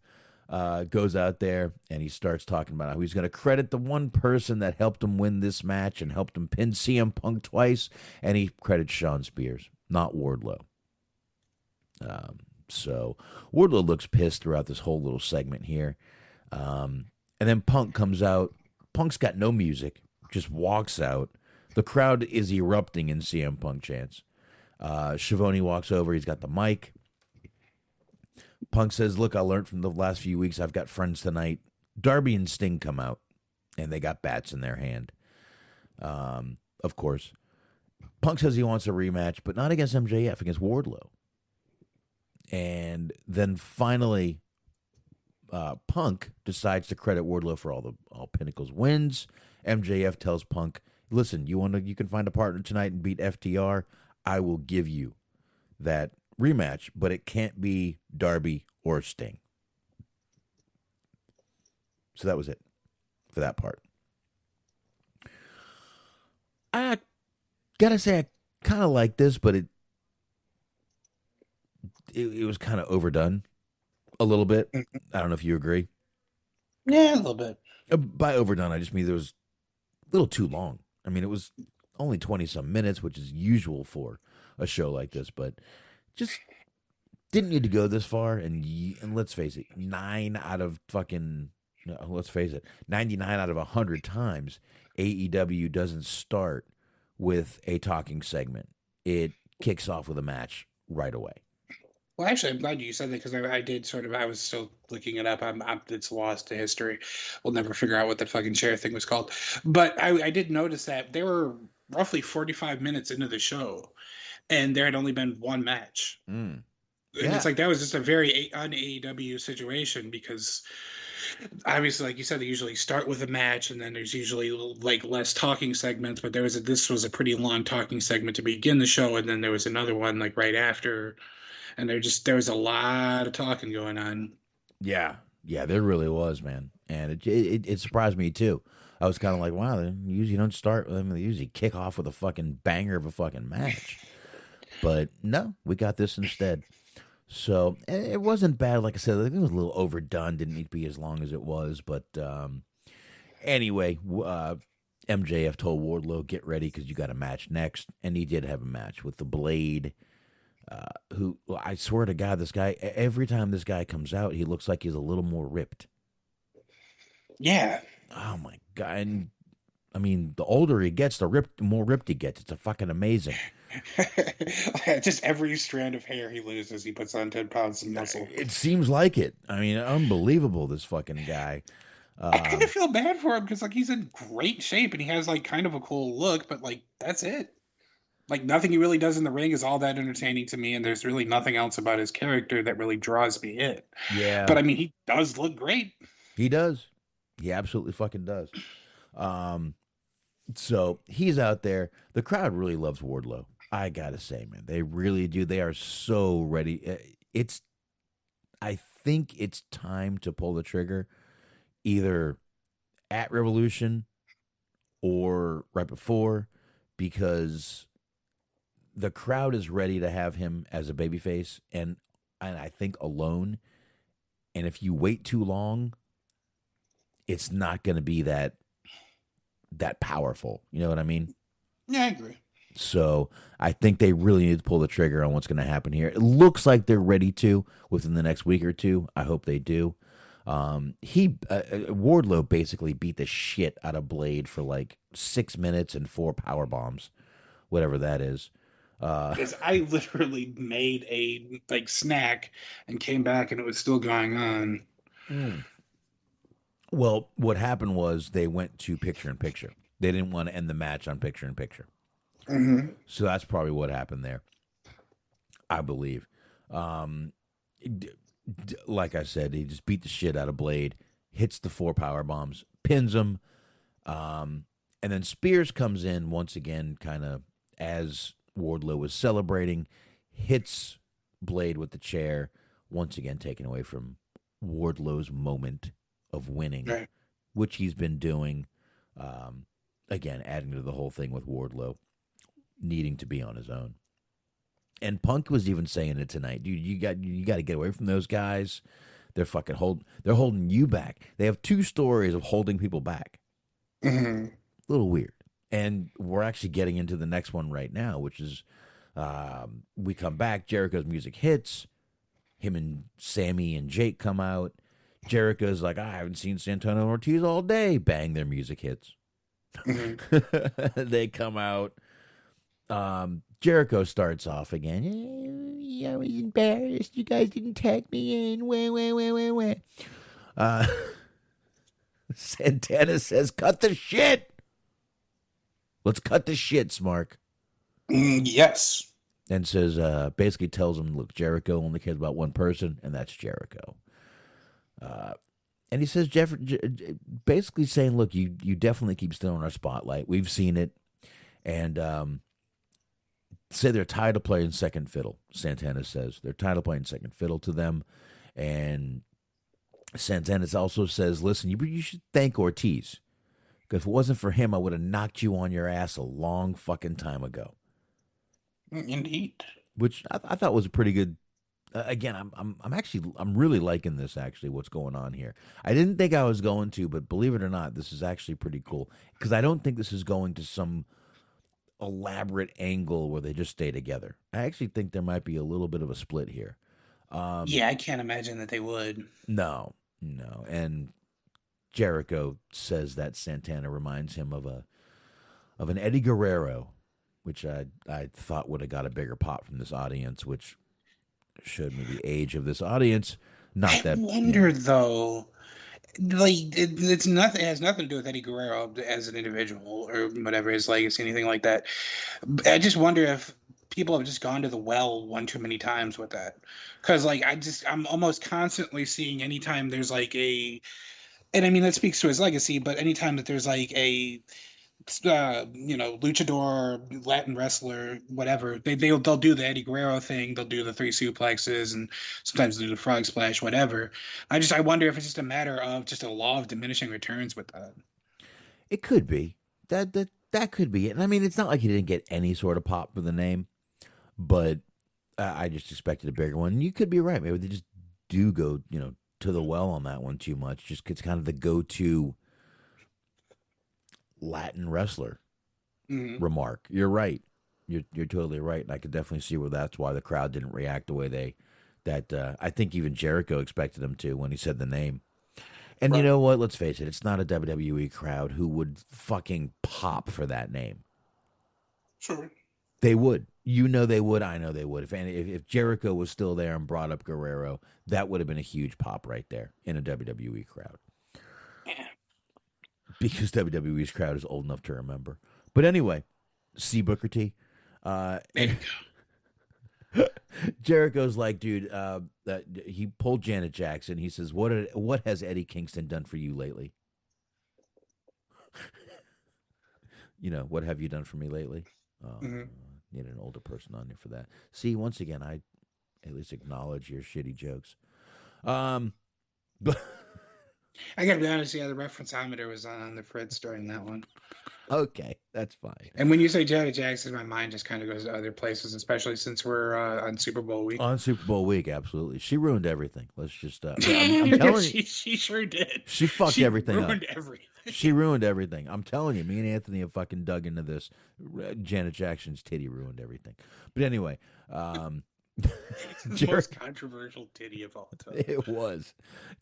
goes out there and he starts talking about how he's going to credit the one person that helped him win this match and helped him pin CM Punk twice, and he credits Sean Spears, not Wardlow. So Wardlow looks pissed throughout this whole little segment here. And then Punk comes out. Punk's got no music, just walks out. The crowd is erupting in CM Punk chants. Schiavone walks over. He's got the mic. Punk says, "Look, I learned from the last few weeks. I've got friends tonight." Darby and Sting come out, and they got bats in their hand. Of course. Punk says he wants a rematch, but not against MJF, against Wardlow. And then finally, Punk decides to credit Wardlow for all Pinnacle's wins. MJF tells Punk, "Listen, you can find a partner tonight and beat FTR. I will give you that rematch, but it can't be Darby or Sting." So that was it for that part. I gotta say, I kind of like this, but it was kind of overdone a little bit. I don't know if you agree. Yeah, a little bit. By overdone, I just mean there was a little too long. I mean, it was only 20-some minutes, which is usual for a show like this, but just didn't need to go this far. And let's face it, 99 out of 100 times, AEW doesn't start with a talking segment. It kicks off with a match right away. Well, actually, I'm glad you said that because I did I was still looking it up. It's lost to history. We'll never figure out what the fucking chair thing was called. But I did notice that they were roughly 45 minutes into the show, and there had only been one match. And it's like that was just a very un-AEW situation because obviously, like you said, they usually start with a match, and then there's usually like less talking segments. But this was a pretty long talking segment to begin the show, and then there was another one like right after. And there was a lot of talking going on. Yeah, there really was, man. And it surprised me, too. I was kind of like, wow, they usually don't start, they usually kick off with a fucking banger of a fucking match. But no, we got this instead. So it wasn't bad. Like I said, it was a little overdone. Didn't need to be as long as it was. But anyway, MJF told Wardlow, get ready because you got a match next. And he did have a match with the Blade. Who I swear to God, this guy, every time this guy comes out, he looks like he's a little more ripped. Yeah. Oh my God. And I mean, the older he gets, the more ripped he gets. It's a fucking amazing. Just every strand of hair he loses, he puts on 10 pounds of muscle. It seems like it. I mean, unbelievable, this fucking guy. I kind of feel bad for him because like he's in great shape and he has like kind of a cool look, but like that's it. Like, nothing he really does in the ring is all that entertaining to me, and there's really nothing else about his character that really draws me in. Yeah. But, I mean, he does look great. He does. He absolutely fucking does. So, he's out there. The crowd really loves Wardlow. I gotta say, man. They really do. They are so ready. I think it's time to pull the trigger, either at Revolution or right before, because the crowd is ready to have him as a babyface, and I think alone. And if you wait too long, it's not going to be that powerful. You know what I mean? Yeah, I agree. So I think they really need to pull the trigger on what's going to happen here. It looks like they're ready to within the next week or two. I hope they do. Wardlow basically beat the shit out of Blade for like 6 minutes and 4 power bombs, whatever that is. Because I literally made a like snack and came back and it was still going on. Well, what happened was they went to picture-in-picture. They didn't want to end the match on picture-in-picture. Mm-hmm. So that's probably what happened there, I believe. Like I said, he just beat the shit out of Blade, hits the 4 power bombs, pins him, and then Spears comes in once again, kind of as Wardlow was celebrating, hits Blade with the chair, once again taken away from Wardlow's moment of winning, right, which he's been doing. Again, adding to the whole thing with Wardlow needing to be on his own. And Punk was even saying it tonight, dude. You got to get away from those guys. They're fucking holding you back. They have 2 stories of holding people back. Mm-hmm. A little weird. And we're actually getting into the next one right now, which is we come back. Jericho's music hits. Him and Sammy and Jake come out. Jericho's like, I haven't seen Santino and Ortiz all day. Bang, their music hits. Mm-hmm. They come out. Jericho starts off again. Yeah, I was embarrassed. You guys didn't tag me in. Wah. Santana says, cut the shit. Let's cut the shit, Smark. Yes. And says, basically tells him, look, Jericho only cares about one person, and that's Jericho. And he says, basically saying, look, you definitely keep stealing our spotlight. We've seen it. And say they're tired of playing second fiddle, Santana says. They're tired of playing second fiddle to them. And Santana also says, listen, you should thank Ortiz. Because if it wasn't for him, I would have knocked you on your ass a long fucking time ago. Indeed. Which I thought was a pretty good again, I'm really liking this. Actually, what's going on here? I didn't think I was going to, but believe it or not, this is actually pretty cool because I don't think this is going to some elaborate angle where they just stay together. I actually think there might be a little bit of a split here. Yeah, I can't imagine that they would. No, and Jericho says that Santana reminds him of an Eddie Guerrero, which I thought would have got a bigger pop from this audience, which showed me the age of this audience. I wonder though, like it's nothing. It has nothing to do with Eddie Guerrero as an individual or whatever his legacy, anything like that. I just wonder if people have just gone to the well one too many times with that, because like I'm almost constantly seeing anytime there's like and I mean that speaks to his legacy, but anytime that there's like a luchador, Latin wrestler, whatever, they'll do the Eddie Guerrero thing. They'll do the 3 suplexes and sometimes do the frog splash, whatever. I wonder if it's just a matter of just a law of diminishing returns with that. It could be that could be it. And I mean, it's not like he didn't get any sort of pop for the name, but I just expected a bigger one. You could be right. Maybe they just do go, to the well on that one too much. Just it's kind of the go-to Latin wrestler remark. You're right. You're totally right. And I could definitely see where that's why the crowd didn't react the way I think even Jericho expected them to when he said the name. And right. You know what? Let's face it. It's not a WWE crowd who would fucking pop for that name. Sure. They would. They would. I know they would. If Jericho was still there and brought up Guerrero, that would have been a huge pop right there in a WWE crowd. Yeah. Because WWE's crowd is old enough to remember. But anyway, see Booker T. Jericho's like, dude, he pulled Janet Jackson. He says, what has Eddie Kingston done for you lately? What have you done for me lately? Need an older person on here for that. See, once again, I at least acknowledge your shitty jokes. But I gotta be honest, the referenceometer was on the fritz during that one. Okay, that's fine. And when you say Janet Jackson, my mind just kind of goes to other places, especially since we're on Super Bowl week. On Super Bowl week, absolutely. She ruined everything. Let's just I'm telling you, she sure did. She fucked everything up. Everything. She ruined everything. I'm telling you, me and Anthony have fucking dug into this. Janet Jackson's titty ruined everything. But anyway, it's the most controversial titty of all time. It was.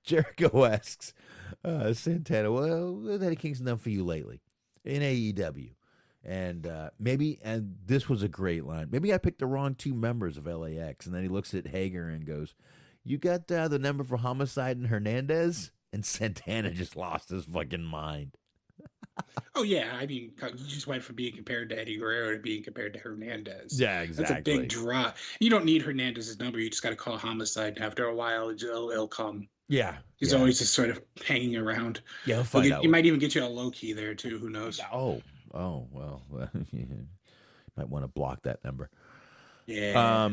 Jericho asks Santana, what has Eddie Kingston done for you lately in AEW? And and this was a great line. Maybe I picked the wrong 2 members of LAX. And then he looks at Hager and goes, you got the number for Homicide and Hernandez? And Santana just lost his fucking mind. Oh, yeah. I mean, you just went from being compared to Eddie Guerrero to being compared to Hernandez. Yeah, exactly. That's a big drop. You don't need Hernandez's number. You just got to call Homicide. And after a while, it'll come. Yeah. He's always just sort of hanging around. Yeah, he'll find out. He might even get you a low key there, too. Who knows? Oh, well. You might want to block that number. Yeah.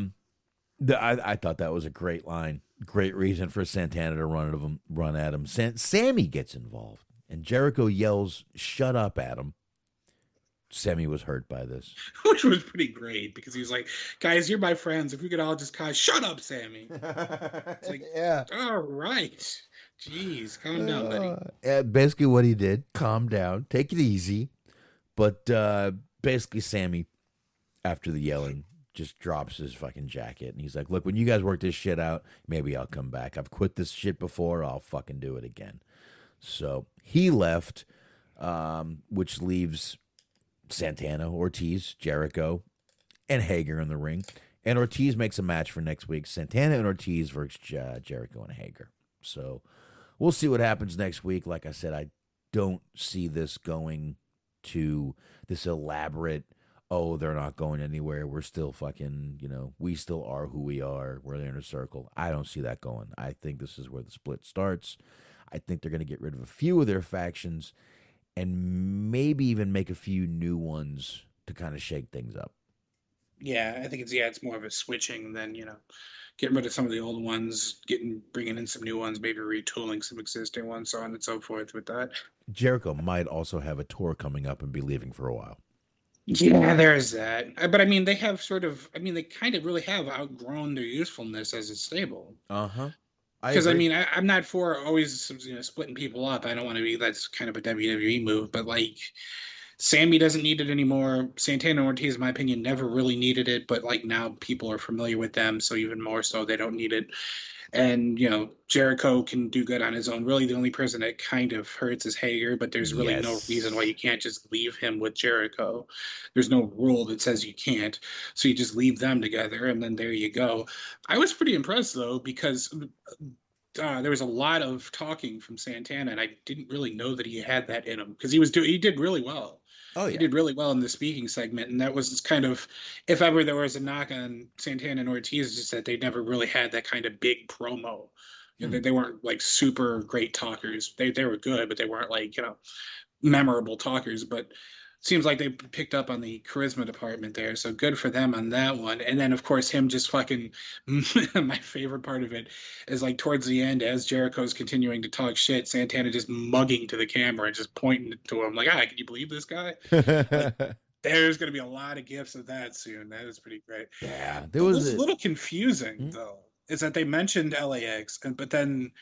I thought that was a great line. Great reason for Santana to run at him. Sammy gets involved, and Jericho yells, "Shut up, Adam." Sammy was hurt by this. Which was pretty great, because he was like, guys, you're my friends. If we could all just shut up, Sammy. It's like, yeah. All right. Jeez, calm down, buddy. Basically what he did, calm down, take it easy. But basically Sammy, after the yelling, just drops his fucking jacket. And he's like, look, when you guys work this shit out, maybe I'll come back. I've quit this shit before. I'll fucking do it again. So he left, which leaves Santana, Ortiz, Jericho, and Hager in the ring. And Ortiz makes a match for next week. Santana and Ortiz versus Jericho and Hager. So we'll see what happens next week. Like I said, I don't see this going to this elaborate, oh, they're not going anywhere. We're still fucking, we still are who we are. We're the inner circle. I don't see that going. I think this is where the split starts. I think they're going to get rid of a few of their factions and maybe even make a few new ones to kind of shake things up. Yeah, I think it's more of a switching than, getting rid of some of the old ones, bringing in some new ones, maybe retooling some existing ones, so on and so forth with that. Jericho might also have a tour coming up and be leaving for a while. Yeah, there's that. But I mean, they have they kind of really have outgrown their usefulness as a stable. Uh-huh. Because I mean, I'm not for always splitting people up. I don't want to be, that's kind of a WWE move, but like Sammy doesn't need it anymore. Santana and Ortiz, in my opinion, never really needed it, but like now people are familiar with them, so even more so they don't need it. And Jericho can do good on his own. Really, the only person that kind of hurts is Hager, but there's really no reason why you can't just leave him with Jericho. There's no rule that says you can't, so you just leave them together, and then there you go. I was pretty impressed though, because there was a lot of talking from Santana, and I didn't really know that he had that in him, because he did really well. Oh, yeah. He did really well in the speaking segment, and that was kind of, if ever there was a knock on Santana and Ortiz, just that they never really had that kind of big promo. They weren't like super great talkers. They were good, but they weren't like memorable talkers. But seems like they picked up on the charisma department there, so good for them on that one. And then of course him just fucking my favorite part of it is like towards the end, as Jericho's continuing to talk shit, Santana just mugging to the camera and just pointing to him like, can you believe this guy? Like, there's going to be a lot of gifs of that soon. That is pretty great. Yeah, there was a little confusing though, is that they mentioned LAX, but then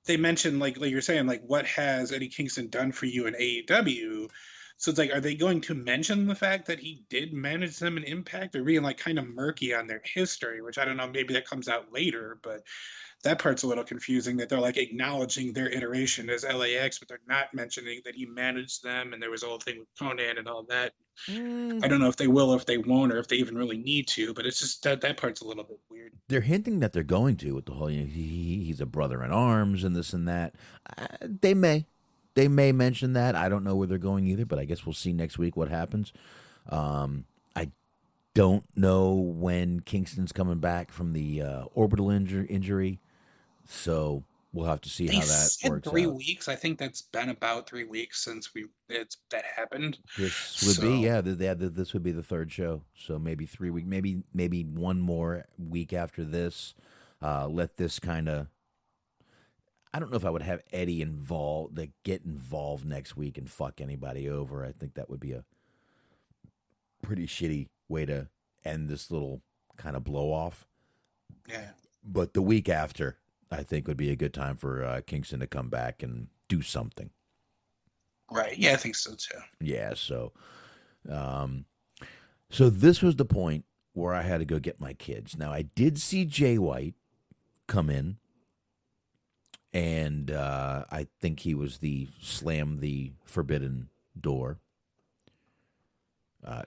they mentioned like you're saying, like, what has Eddie Kingston done for you in AEW? So it's like, are they going to mention the fact that he did manage them in Impact? They're being like kind of murky on their history, which I don't know, maybe that comes out later, but that part's a little confusing, that they're like acknowledging their iteration as LAX, but they're not mentioning that he managed them and there was a whole thing with Conan and all that. I don't know if they will, or if they won't, or if they even really need to, but it's just that part's a little bit weird. They're hinting that they're going to with the whole, he's a brother in arms and this and that. They may mention that. I don't know where they're going either, but I guess we'll see next week what happens. I don't know when Kingston's coming back from the orbital injury, so we'll have to see how that works 3 out. weeks. I think that's been about 3 weeks since that happened. This would be, this would be the third show, so maybe 3 weeks, maybe one more week after this. Let this kind of. I don't know if I would have Eddie get involved next week and fuck anybody over. I think that would be a pretty shitty way to end this little kind of blow off. Yeah. But the week after, I think would be a good time for Kingston to come back and do something. Right. Yeah, I think so too. Yeah. So, so this was the point where I had to go get my kids. Now I did see Jay White come in. And I think he was the slam the forbidden door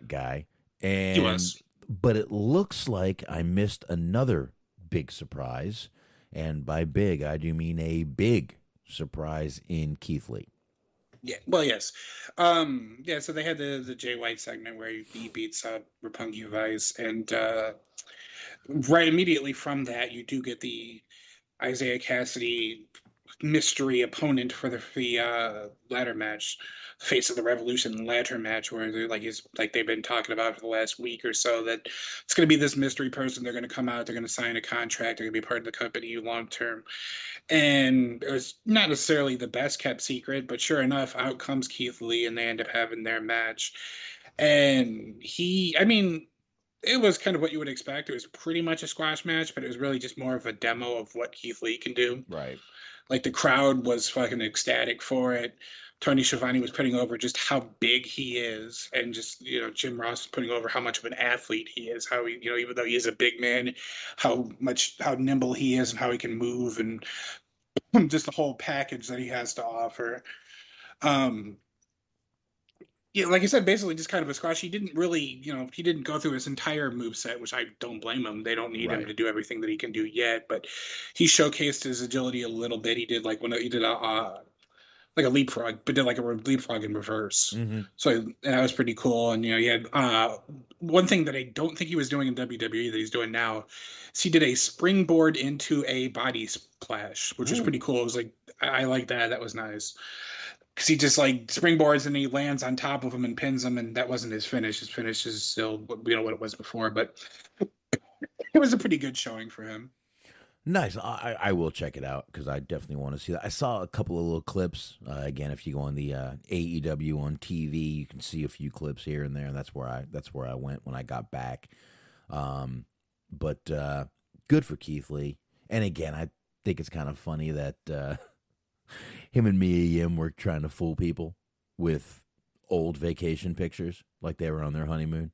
guy. And, he was. But it looks like I missed another big surprise. And by big, I do mean a big surprise in Keith Lee. Yeah, well, yes. So they had the Jay White segment where he beats up Roppongi Vice. And right immediately from that, you do get the Isaiah Cassidy mystery opponent for the ladder match, Face of the Revolution ladder match, where they're like they've been talking about for the last week or so, that it's going to be this mystery person. They're going to come out, they're going to sign a contract, they're going to be part of the company long term. And it was not necessarily the best kept secret, but sure enough, out comes Keith Lee, and they end up having their match. And it was kind of what you would expect. It was pretty much a squash match, but it was really just more of a demo of what Keith Lee can do. Right. Like, the crowd was fucking ecstatic for it. Tony Schiavone was putting over just how big he is, and just, Jim Ross was putting over how much of an athlete he is, how he, even though he is a big man, how nimble he is and how he can move, and just the whole package that he has to offer. Yeah, like I said, basically just kind of a squash. He didn't really, he didn't go through his entire moveset, which I don't blame him. They don't need him to do everything that he can do yet, but he showcased his agility a little bit. He did like a leapfrog, but did like a leapfrog in reverse. Mm-hmm. So that was pretty cool. And, he had one thing that I don't think he was doing in WWE that he's doing now is he did a springboard into a body splash, which was pretty cool. It was like, I like that. That was nice. Because he just like springboards and he lands on top of him and pins him, and that wasn't his finish. His finish is still what it was before, but it was a pretty good showing for him. Nice. I will check it out because I definitely want to see that. I saw a couple of little clips. Again, if you go on the AEW on TV, you can see a few clips here and there. And that's where I went when I got back. But good for Keith Lee. And again, I think it's kind of funny that him and Mia Yim were trying to fool people with old vacation pictures, like they were on their honeymoon.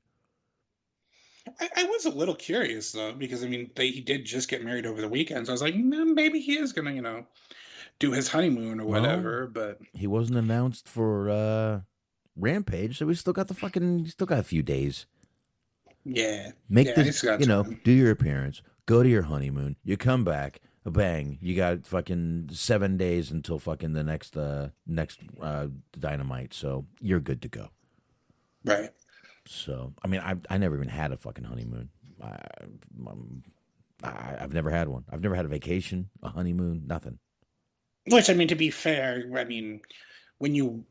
I was a little curious though, because I mean, he did just get married over the weekend, so I was like, maybe he is gonna, do his honeymoon or whatever. But he wasn't announced for Rampage, so we still got a few days. Yeah, make this, do your appearance, go to your honeymoon, you come back, bang, you got fucking 7 days until fucking the next Dynamite, so you're good to go. Right. So, I mean, I never even had a fucking honeymoon. I've never had one. I've never had a vacation, a honeymoon, nothing. Which, I mean, to be fair, I mean, when you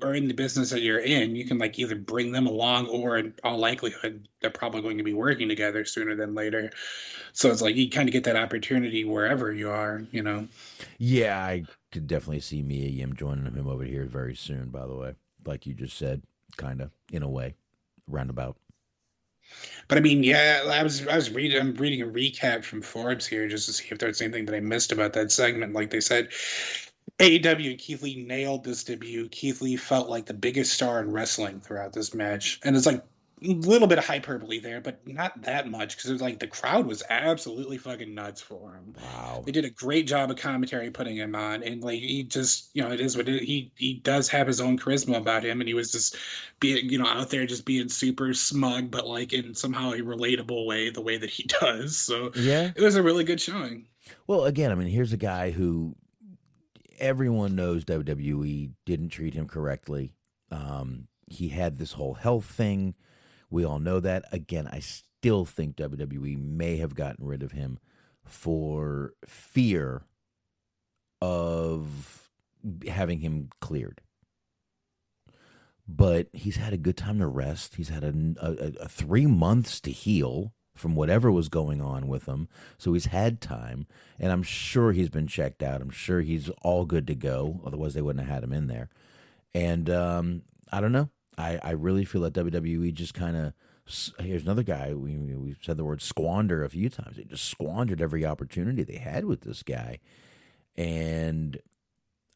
are in the business that you're in, you can like either bring them along, or in all likelihood, they're probably going to be working together sooner than later. So it's like you kind of get that opportunity wherever you are, Yeah, I could definitely see Mia Yim joining him over here very soon, by the way. Like you just said. Kind of, in a way, roundabout. But I mean, yeah, I'm reading a recap from Forbes here just to see if there's anything that I missed about that segment. Like they said, AEW and Keith Lee nailed this debut. Keith Lee felt like the biggest star in wrestling throughout this match, and it's like a little bit of hyperbole there, but not that much, because it was like the crowd was absolutely fucking nuts for him. Wow. They did a great job of commentary putting him on, and like he just, it is what he does have his own charisma about him, and he was just being, out there just being super smug, but like in somehow a relatable way, the way that he does. So yeah, it was a really good showing. Well, again, I mean, here's a guy who everyone knows WWE didn't treat him correctly. He had this whole health thing. We all know that. Again, I still think WWE may have gotten rid of him for fear of having him cleared. But he's had a good time to rest. He's had a 3 months to heal from whatever was going on with him. So he's had time, and I'm sure he's been checked out. I'm sure he's all good to go. Otherwise, they wouldn't have had him in there. And I don't know. I really feel that WWE just kind of, here's another guy, we've said the word squander a few times. They just squandered every opportunity they had with this guy. And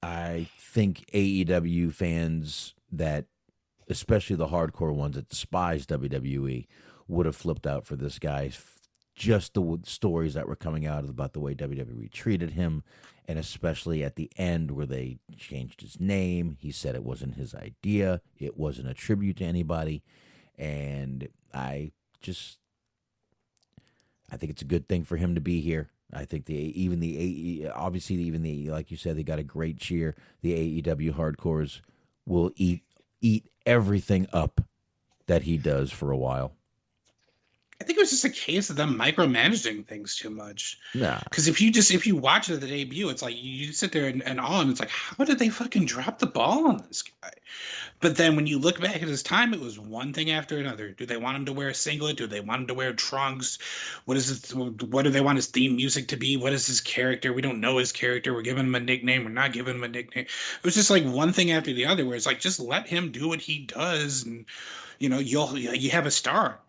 I think AEW fans that, especially the hardcore ones that despise WWE, would have flipped out for this guy. Just the stories that were coming out about the way WWE treated him, and especially at the end where they changed his name. He said it wasn't his idea. It wasn't a tribute to anybody. And I think it's a good thing for him to be here. I think obviously like you said, they got a great cheer. The AEW hardcores will eat everything up that he does for a while. I think it was just a case of them micromanaging things too much. Nah. Because if you watch the debut, it's like you sit there and awe, and it's like, how did they fucking drop the ball on this guy? But then when you look back at his time, it was one thing after another. Do they want him to wear a singlet? Do they want him to wear trunks? What do they want his theme music to be? What is his character? We don't know his character. We're giving him a nickname. We're not giving him a nickname. It was just like one thing after the other, where it's like, just let him do what he does, and you have a star.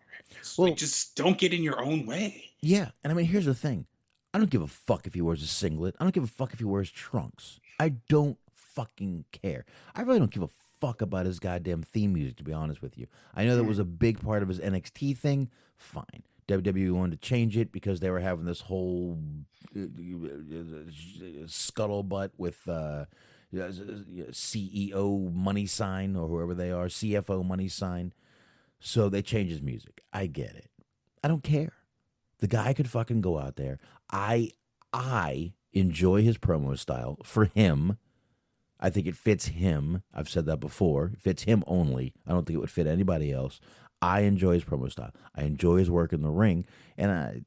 Well, like, just don't get in your own way. Yeah, and I mean, here's the thing. I don't give a fuck if he wears a singlet. I don't give a fuck if he wears trunks. I don't fucking care. I really don't give a fuck about his goddamn theme music, to be honest with you. I know that was a big part of his NXT thing. Fine. WWE wanted to change it because they were having this whole scuttlebutt with CEO money sign, or whoever they are, CFO money sign. So they changed his music. I get it. I don't care. The guy could fucking go out there. I enjoy his promo style. For him, I think it fits him. I've said that before. It fits him only. I don't think it would fit anybody else. I enjoy his promo style. I enjoy his work in the ring. And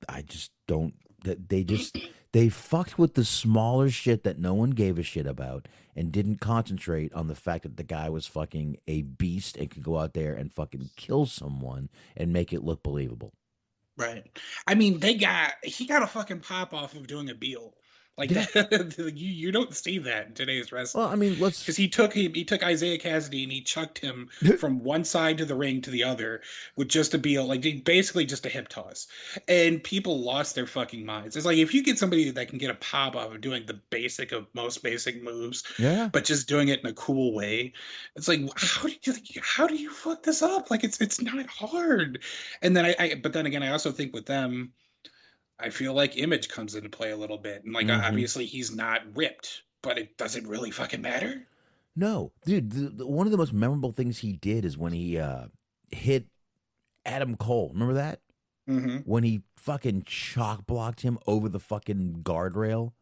I just don't. They fucked with the smaller shit that no one gave a shit about, and didn't concentrate on the fact that the guy was fucking a beast and could go out there and fucking kill someone and make it look believable. Right. I mean, he got a fucking pop off of doing a Beal. Like that, you don't see that in today's wrestling. Well, I mean, because he took Isaiah Cassidy and he chucked him from one side of the ring to the other with just a Beal, like basically just a hip toss, and people lost their fucking minds. It's like if you get somebody that can get a pop off of doing the basic of most basic moves, but just doing it in a cool way, it's like how do you fuck this up? Like it's not hard. And then but then again, I also think with them, I feel like image comes into play a little bit. And like, obviously he's not ripped, but it doesn't really fucking matter. No, dude, one of the most memorable things he did is when he hit Adam Cole. Remember that? Mm-hmm. When he fucking chalk blocked him over the fucking guardrail?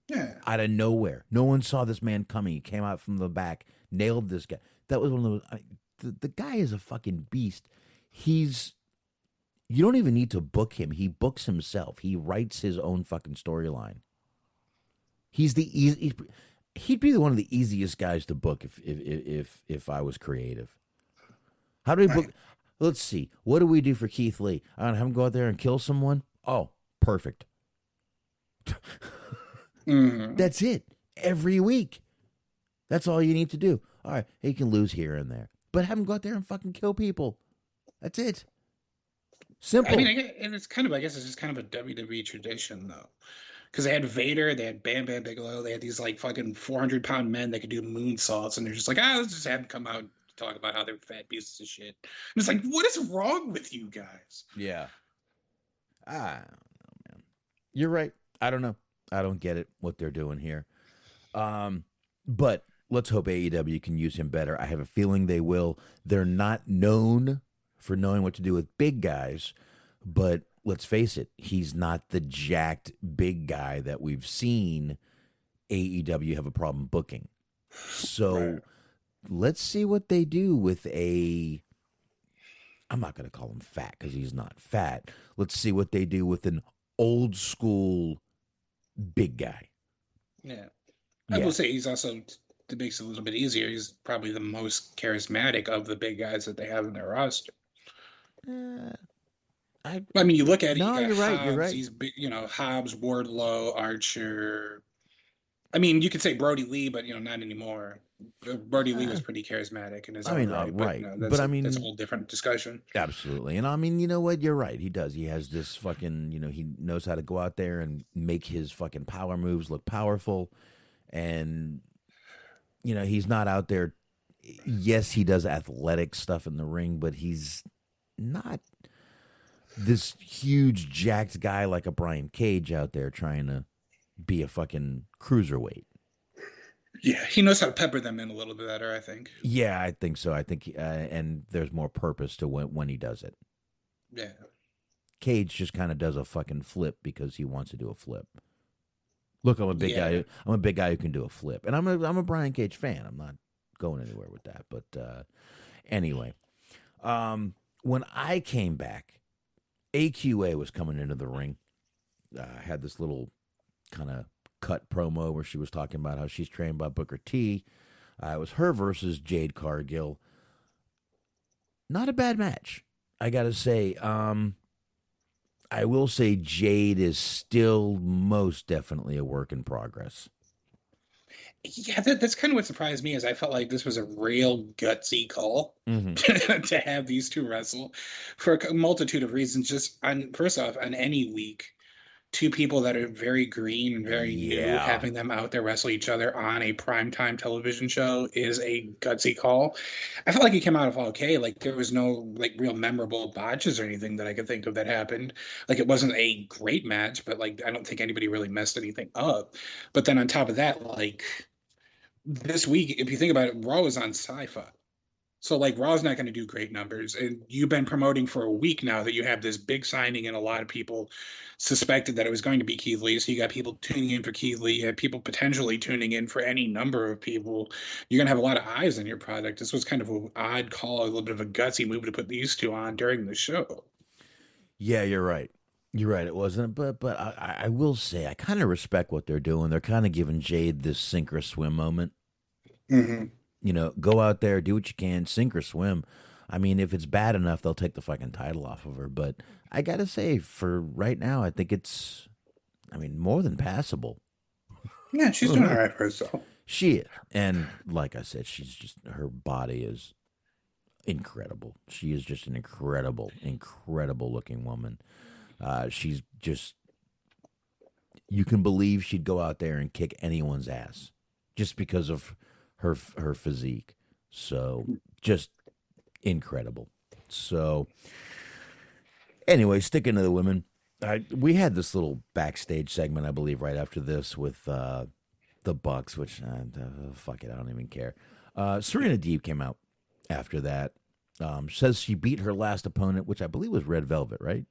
Yeah. Out of nowhere. No one saw this man coming. He came out from the back, nailed this guy. That was one of those. The guy is a fucking beast. You don't even need to book him. He books himself. He writes his own fucking storyline. He'd be one of the easiest guys to book if I was creative. How do we book? Let's see. What do we do for Keith Lee? I don't have him go out there and kill someone. Oh, perfect. That's it. Every week. That's all you need to do. All right, he can lose here and there, but have him go out there and fucking kill people. That's it. Simple. I mean, it's kind of, I guess it's just kind of a WWE tradition, though. Because they had Vader, they had Bam Bam Bigelow, they had these like fucking 400-pound men that could do moonsaults, and they're just like, let's just have them come out and talk about how they're fat pieces of shit. And it's like, what is wrong with you guys? Yeah. I don't know, man. You're right. I don't know. I don't get it, what they're doing here. But let's hope AEW can use him better. I have a feeling they will. They're not known for knowing what to do with big guys, but let's face it, he's not the jacked big guy that we've seen AEW have a problem booking. So let's see what they do with I'm not going to call him fat because he's not fat. Let's see what they do with an old school big guy. Yeah. I will say he's also, that makes it a little bit easier, he's probably the most charismatic of the big guys that they have in their roster. I mean, you look at it. No, you're right. You're right. He's big, Hobbs, Wardlow, Archer. I mean, you could say Brody Lee, but not anymore. Brody Lee was pretty charismatic in his own right. Right. That's a whole different discussion. Absolutely. And I mean, you know what? You're right. He does. He has this fucking, he knows how to go out there and make his fucking power moves look powerful. And, he's not out there. Yes, he does athletic stuff in the ring, but he's not this huge jacked guy like a Brian Cage out there trying to be a fucking cruiserweight. Yeah, he knows how to pepper them in a little bit better, I think. Yeah, I think so. I think, and there's more purpose to when he does it. Yeah. Cage just kind of does a fucking flip because he wants to do a flip. Look, I'm a big guy. I'm a big guy who can do a flip, and I'm a Brian Cage fan. I'm not going anywhere with that. But anyway, when I came back, AQA was coming into the ring. Had this little kind of cut promo where she was talking about how she's trained by Booker T. It was her versus Jade Cargill. Not a bad match, I got to say. I will say Jade is still most definitely a work in progress. Yeah, that's kind of what surprised me is I felt like this was a real gutsy call to have these two wrestle for a multitude of reasons. Just first off, on any week, two people that are very green and very new, having them out there wrestle each other on a primetime television show is a gutsy call. I felt like it came out of okay. Like there was no like real memorable botches or anything that I could think of that happened. Like it wasn't a great match, but like I don't think anybody really messed anything up. But then on top of that, like this week, if you think about it, Raw was on Sci-Fi. So, like, Raw's not going to do great numbers. And you've been promoting for a week now that you have this big signing, and a lot of people suspected that it was going to be Keith Lee. So you got people tuning in for Keith Lee. You have people potentially tuning in for any number of people. You're going to have a lot of eyes on your product. This was kind of an odd call, a little bit of a gutsy move to put these two on during the show. Yeah, you're right. You're right, it wasn't. But I will say, I kind of respect what they're doing. They're kind of giving Jade this sink or swim moment. Mm-hmm. Go out there, do what you can, sink or swim. I mean, if it's bad enough, they'll take the fucking title off of her. But I got to say, for right now, I think it's, more than passable. Yeah, she's doing all right for herself. She is. And like I said, her body is incredible. She is just an incredible looking woman. She's just, you can believe she'd go out there and kick anyone's ass just because of her physique. So just incredible. So anyway, sticking to the women, we had this little backstage segment, I believe, right after this with the Bucks, which fuck it, I don't even care. Serena Deeb came out after that. Says she beat her last opponent, which I believe was Red Velvet, right?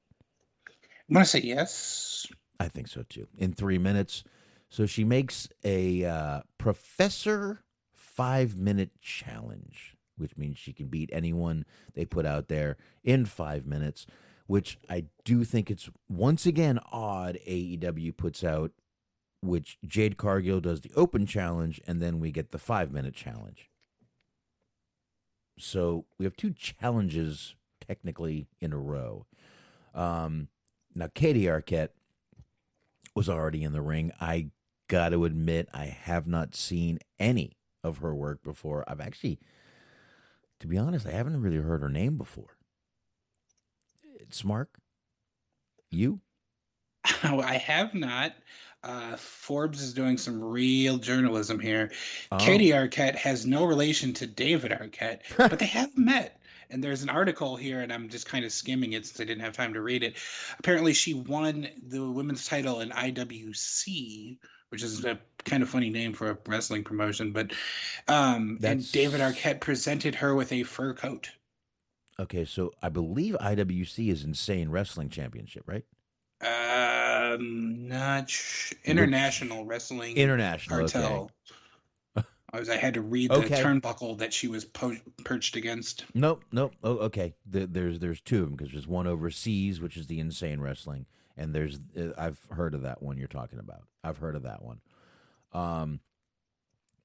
I'm gonna say yes. I think so too. In 3 minutes. So she makes a Professor 5-minute challenge, which means she can beat anyone they put out there in 5 minutes, which I do think it's once again odd AEW puts out, which Jade Cargill does the open challenge, and then we get the 5-minute challenge. So we have 2 challenges technically in a row. Now, Katie Arquette was already in the ring. I got to admit, I have not seen any of her work before. I've actually, to be honest, I haven't really heard her name before. It's Mark? You? I have not. Forbes is doing some real journalism here. Oh. Katie Arquette has no relation to David Arquette, but they have met. And there's an article here, and I'm just kind of skimming it since I didn't have time to read it. Apparently, she won the women's title in IWC, which is a kind of funny name for a wrestling promotion. But and David Arquette presented her with a fur coat. Okay, so I believe IWC is Insane Wrestling Championship, right? International Wrestling International Cartel. Okay. I had to read the turnbuckle that she was perched against. Nope. Oh, okay. There's 2 of them because there's one overseas, which is the Insane Wrestling, and there's I've heard of that one you're talking about. I've heard of that one. All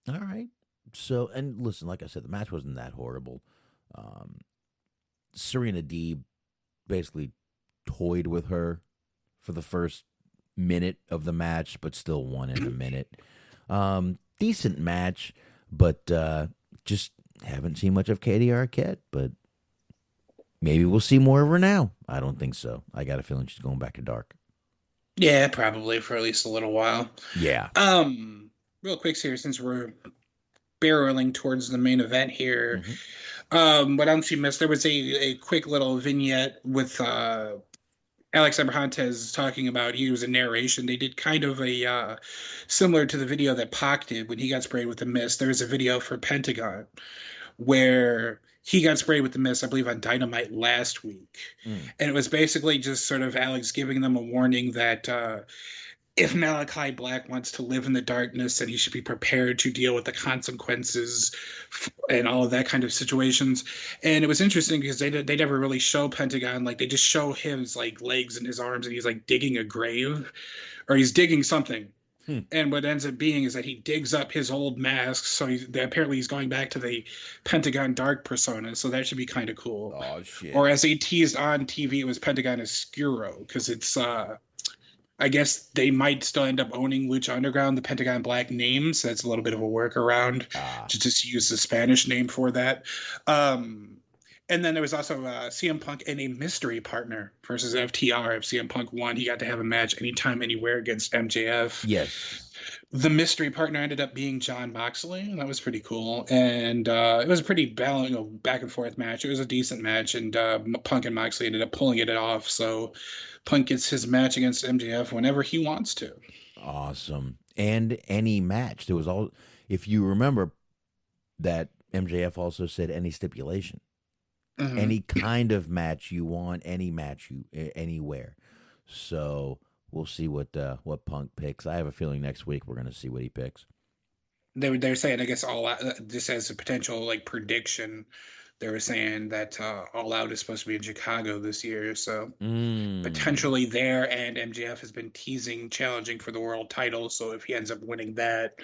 right. So, and listen, like I said, the match wasn't that horrible. Serena Deeb basically toyed with her for the first minute of the match, but still won in a minute. Decent match, but just haven't seen much of Katie Arquette, but maybe we'll see more of her now. I don't think so. I got a feeling she's going back to dark. Yeah, probably for at least a little while. Yeah. Real quick here, since we're barreling towards the main event here, what else you missed? There was a quick little vignette with Alex Abrahantes talking about, he was a narration. They did kind of a similar to the video that Pac did when he got sprayed with the mist. There was a video for Pentagon where he got sprayed with the mist, I believe, on Dynamite last week. And it was basically just sort of Alex giving them a warning that if Malachi Black wants to live in the darkness, then he should be prepared to deal with the consequences and all of that kind of situations. And it was interesting because they never really show Pentagon. Like, they just show his like legs and his arms, and he's like digging a grave, or he's digging something. And what ends up being is that he digs up his old mask. So apparently he's going back to the Pentagon Dark persona. So that should be kind of cool. Oh, shit. Or as they teased on TV, it was Pentagon Oscuro, because it's I guess they might still end up owning Lucha Underground, the Pentagon Black name, so that's a little bit of a workaround to just use the Spanish name for that. And then there was also CM Punk and a mystery partner versus FTR. If CM Punk won, he got to have a match anytime, anywhere against MJF. Yes. The mystery partner ended up being Jon Moxley, and that was pretty cool. And it was a pretty back and forth match. It was a decent match, and Punk and Moxley ended up pulling it off. So Punk gets his match against MJF whenever he wants to. Awesome. And any match. There was all, if you remember, that MJF also said any stipulation. Any kind of match you want, any match anywhere. So we'll see what Punk picks. I have a feeling next week we're going to see what he picks. They're saying, I guess, All Out, just as a potential like prediction, they were saying that All Out is supposed to be in Chicago this year. So potentially there, and MJF has been teasing challenging for the world title. So if he ends up winning that,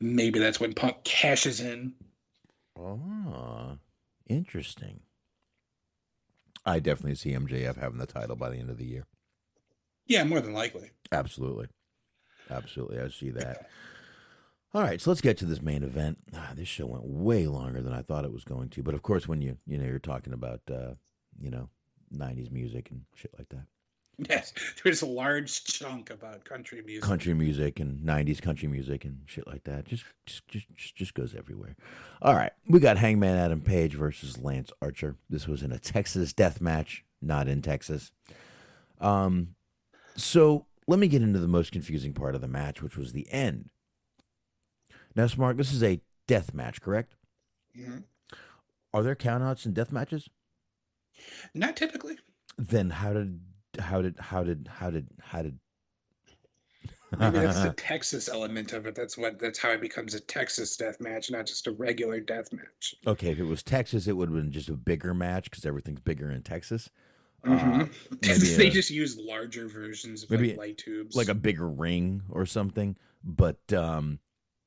maybe that's when Punk cashes in. Oh, interesting. I definitely see MJF having the title by the end of the year. Yeah, more than likely. Absolutely. Absolutely. I see that. All right, so let's get to this main event. This show went way longer than I thought it was going to. But of course, when you're talking about, 90s music and shit like that. Yes, there's a large chunk about country music and 90s country music and shit like that. Just goes everywhere. All right, we got Hangman Adam Page versus Lance Archer. This was in a Texas death match, not in Texas. So let me get into the most confusing part of the match, which was the end. Now, Smart, this is a death match, correct? Mm-hmm. Are there countouts in death matches? Not typically. Then how did Maybe that's the Texas element of it. That's how it becomes a Texas death match, not just a regular death match. Okay, if it was Texas, it would have been just a bigger match because everything's bigger in Texas. They just use larger versions of maybe light tubes, like a bigger ring or something. But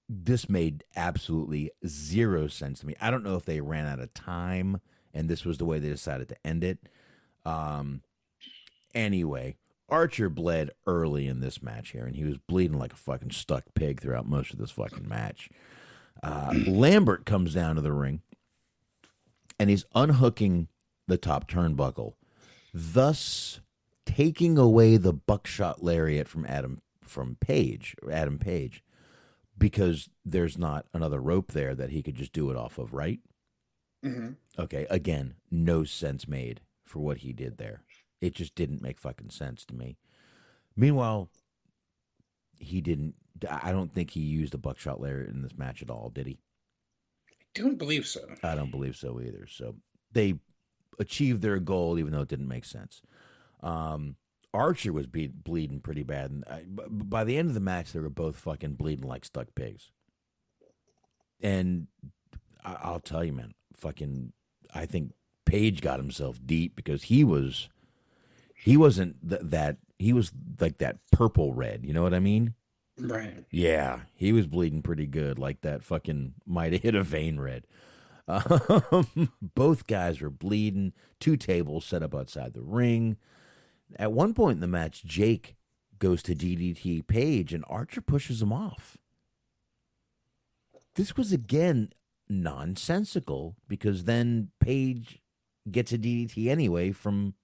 this made absolutely zero sense to me. I don't know if they ran out of time and this was the way they decided to end it. Anyway, Archer bled early in this match here, and he was bleeding like a fucking stuck pig throughout most of this fucking match. Lambert comes down to the ring, and he's unhooking the top turnbuckle, thus taking away the buckshot lariat from Adam Page, because there's not another rope there that he could just do it off of, right? Mm-hmm. Okay, again, no sense made for what he did there. It just didn't make fucking sense to me. Meanwhile, I don't think he used a buckshot lariat in this match at all, did he? I don't believe so. I don't believe so either. So they achieved their goal, even though it didn't make sense. Archer was bleeding pretty bad. And by the end of the match, they were both fucking bleeding like stuck pigs. And I'll tell you, man, I think Page got himself deep because he wasn't he was like that purple red, you know what I mean? Right. Yeah, he was bleeding pretty good, like that fucking might have hit a vein red. Both guys were bleeding. 2 tables set up outside the ring. At one point in the match, Jake goes to DDT Page, and Archer pushes him off. This was, again, nonsensical, because then Page gets a DDT anyway from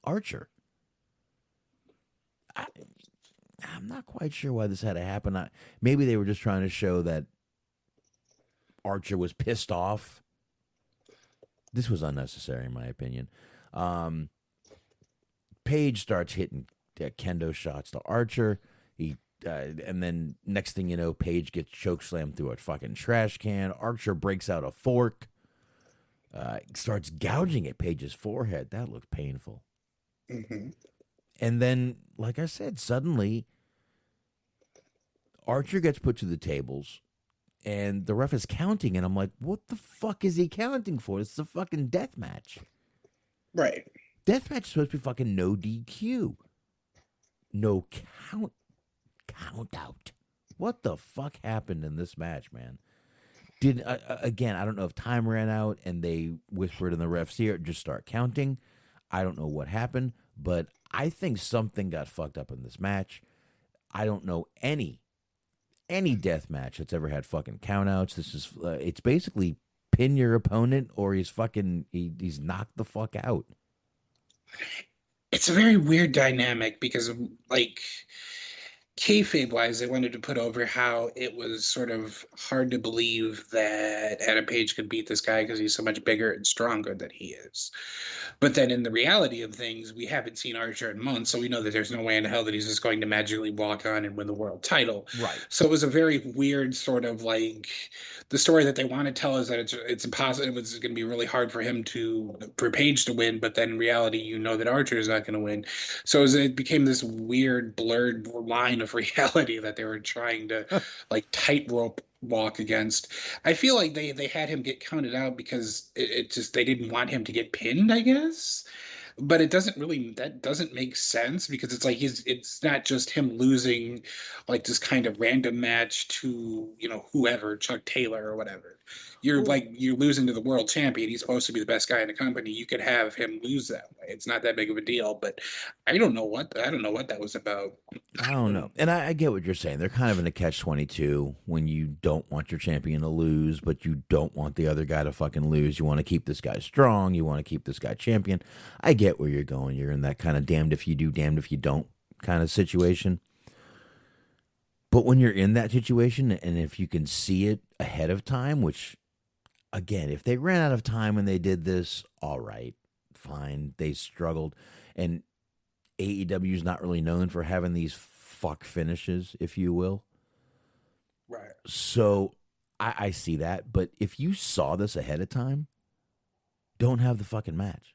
Archer. I'm not quite sure why this had to happen. Maybe they were just trying to show that Archer was pissed off. This was unnecessary, in my opinion. Page starts hitting kendo shots to Archer. And then next thing you know, Page gets chokeslammed through a fucking trash can. Archer breaks out a fork. Starts gouging at Page's forehead. That looked painful. Mm-hmm. And then, like I said, suddenly Archer gets put to the tables, and the ref is counting, and I'm like, what the fuck is he counting for? It's a fucking death match. Right. Death match is supposed to be fucking no DQ. No count out. What the fuck happened in this match, man? Again, I don't know if time ran out and they whispered in the ref's ear, just start counting. I don't know what happened, but I think something got fucked up in this match. I don't know any death match that's ever had fucking countouts. This is it's basically pin your opponent or he's knocked the fuck out. It's a very weird dynamic because, like, kayfabe-wise, they wanted to put over how it was sort of hard to believe that Adam Page could beat this guy because he's so much bigger and stronger than he is. But then in the reality of things, we haven't seen Archer in months, so we know that there's no way in hell that he's just going to magically walk on and win the world title. Right. So it was a very weird sort of, like, the story that they want to tell is that it's impossible. It was going to be really hard for Page to win, but then in reality, you know that Archer is not going to win. So it became this weird, blurred line of reality that they were trying to, like, tightrope walk against. I feel like they had him get counted out because it just, they didn't want him to get pinned, I guess. But that doesn't make sense because it's like it's not just him losing like this kind of random match to, whoever, Chuck Taylor or whatever. You're losing to the world champion. He's supposed to be the best guy in the company. You could have him lose that way. It's not that big of a deal. But I don't know what that was about. I don't know. And I get what you're saying. They're kind of in a catch-22 when you don't want your champion to lose, but you don't want the other guy to fucking lose. You want to keep this guy strong. You want to keep this guy champion. I get where you're going. You're in that kind of damned if you do, damned if you don't kind of situation. But when you're in that situation, and if you can see it ahead of time, which, again, if they ran out of time when they did this, all right, fine. They struggled. And AEW is not really known for having these fuck finishes, if you will. Right. So I see that. But if you saw this ahead of time, don't have the fucking match.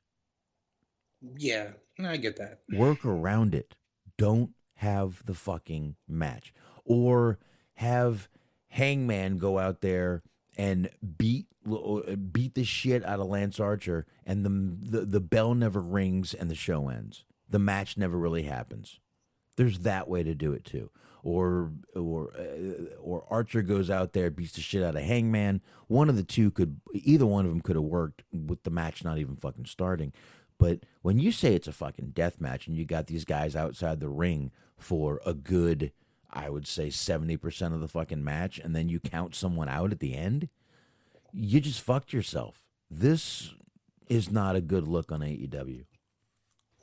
Yeah, I get that. Work around it. Don't have the fucking match. Or have Hangman go out there and beat the shit out of Lance Archer, and the bell never rings and the show ends. The match never really happens. There's that way to do it too. Or Archer goes out there, beats the shit out of Hangman. Either one of them could have worked with the match not even fucking starting. But when you say it's a fucking death match and you got these guys outside the ring for a good, I would say 70% of the fucking match, and then you count someone out at the end, you just fucked yourself. This is not a good look on AEW.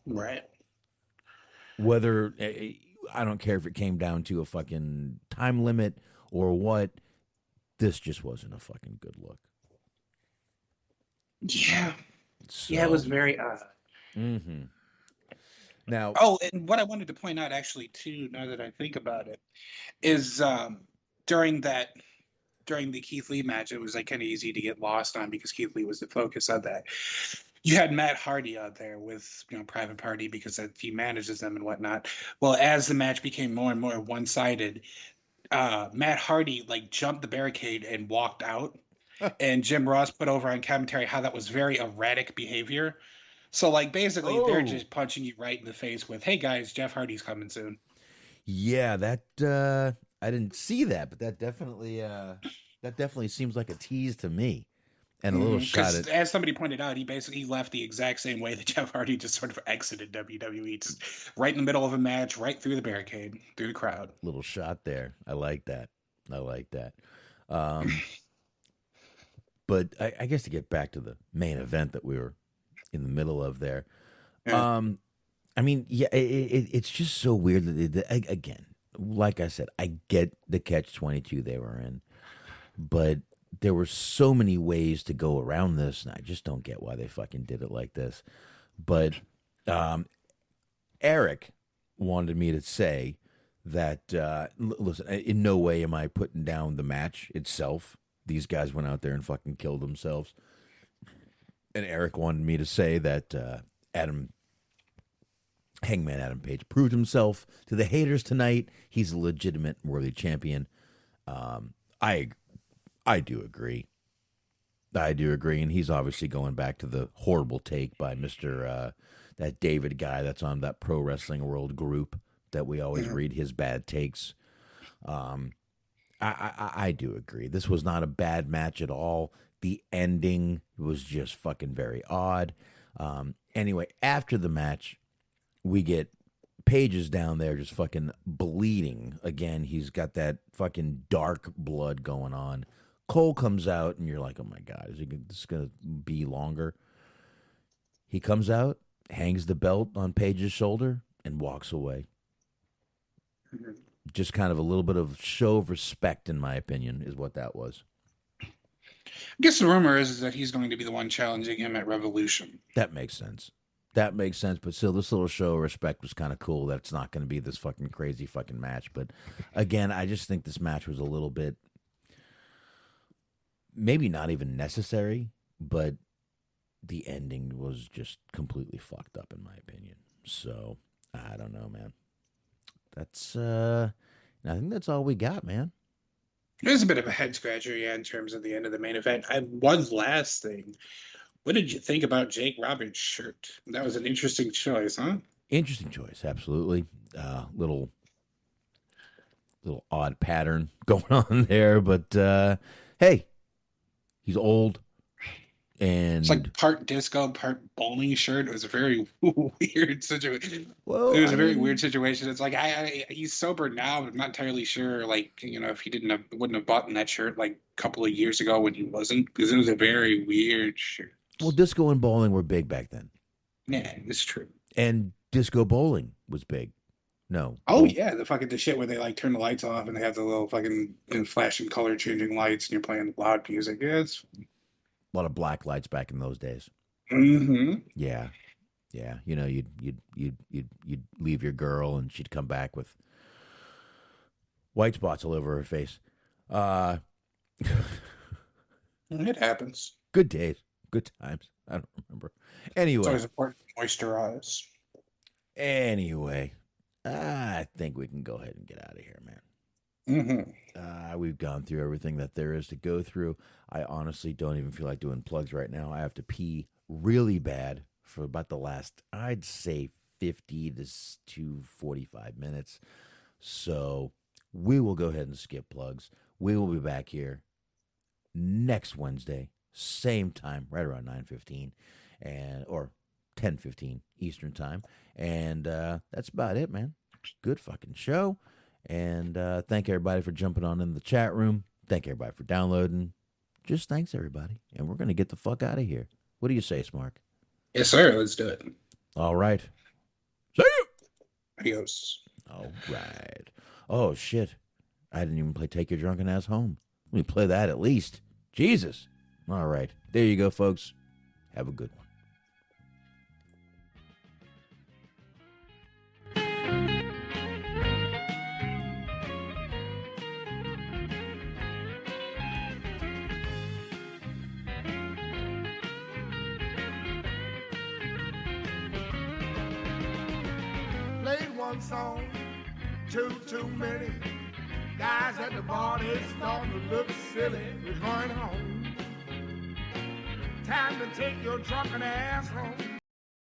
Right. Whether, I don't care if it came down to a fucking time limit or what, this just wasn't a fucking good look. Yeah. So, yeah, it was very odd. Mm-hmm. Now, and what I wanted to point out, actually, too, now that I think about it, is during the Keith Lee match, it was like kind of easy to get lost on because Keith Lee was the focus of that. You had Matt Hardy out there with Private Party because he manages them and whatnot. Well, as the match became more and more one-sided, Matt Hardy jumped the barricade and walked out. And Jim Ross put over on commentary how that was very erratic behavior. So, basically, they're just punching you right in the face with, "Hey, guys, Jeff Hardy's coming soon." Yeah, that I didn't see that, but that definitely seems like a tease to me, and a little shot at. As somebody pointed out, he basically left the exact same way that Jeff Hardy just sort of exited WWE, just right in the middle of a match, right through the barricade, through the crowd. Little shot there. I like that. But I guess to get back to the main event that we were in the middle of there. Yeah. I mean, yeah, it's just so weird that again, like I said, I get the catch-22 they were in, but there were so many ways to go around this, and I just don't get why they fucking did it like this. But Eric wanted me to say that, listen, in no way am I putting down the match itself. These guys went out there and fucking killed themselves. And Eric wanted me to say that Hangman Adam Page proved himself to the haters tonight. He's a legitimate worthy champion. I do agree. And he's obviously going back to the horrible take by Mr. That David guy that's on that Pro Wrestling World group that we always read his bad takes. I do agree. This was not a bad match at all. The ending was just fucking very odd. Anyway, after the match, we get Page's down there just fucking bleeding. Again, he's got that fucking dark blood going on. Cole comes out, and you're like, oh my God, is this going to be longer? He comes out, hangs the belt on Page's shoulder, and walks away. Just kind of a little bit of show of respect, in my opinion, is what that was. I guess the rumor is that he's going to be the one challenging him at Revolution. That makes sense. But still, this little show of respect was kind of cool. That it's not going to be this fucking crazy fucking match. But again, I just think this match was a little bit, maybe not even necessary, but the ending was just completely fucked up, in my opinion. So, I don't know, man. That's, I think that's all we got, man. It was a bit of a head scratcher, yeah, in terms of the end of the main event. One last thing. What did you think about Jake Roberts' shirt? That was an interesting choice, huh? Interesting choice, absolutely. Little odd pattern going on there, but hey, He's old. And it's like part disco, part bowling shirt. It was a very weird situation. Well, it was a very weird situation. It's like he's sober now, but I'm not entirely sure. Like, you know, if he wouldn't have bought that shirt like a couple of years ago when he wasn't, because it was a very weird shirt. Well, disco and bowling were big back then. Yeah, it's true. And disco bowling was big. No. Oh yeah, the shit where they like turn the lights off and they have the little fucking flashing color changing lights and you're playing loud music. Yeah, it's a lot of black lights back in those days. Mm-hmm. Yeah. You know, you'd leave your girl and she'd come back with white spots all over her face. It happens. Good days, good times. I don't remember. Anyway, it's always important to moisturize. Anyway, I think we can go ahead and get out of here, man. Mm-hmm. We've gone through everything that there is to go through. I honestly don't even feel like doing plugs right now. I have to pee really bad for about the last, I'd say, 50 to 45 minutes. So we will go ahead and skip plugs. We will be back here next Wednesday, same time, right around 9:15 or 10:15 Eastern time. And that's about it, man. Good fucking show. And thank everybody for jumping on in the chat room. Thank everybody for downloading. Just thanks, everybody. And we're going to get the fuck out of here. What do you say, Smark? Yes, sir. Let's do it. All right. See you. Adios. All right. Oh, shit. I didn't even play Take Your Drunken Ass Home. Let me play that at least. Jesus. All right. There you go, folks. Have a good one. Played one song, too many. Guys at the bar, they starting to look silly. We're going home. Time to take your drunken ass home.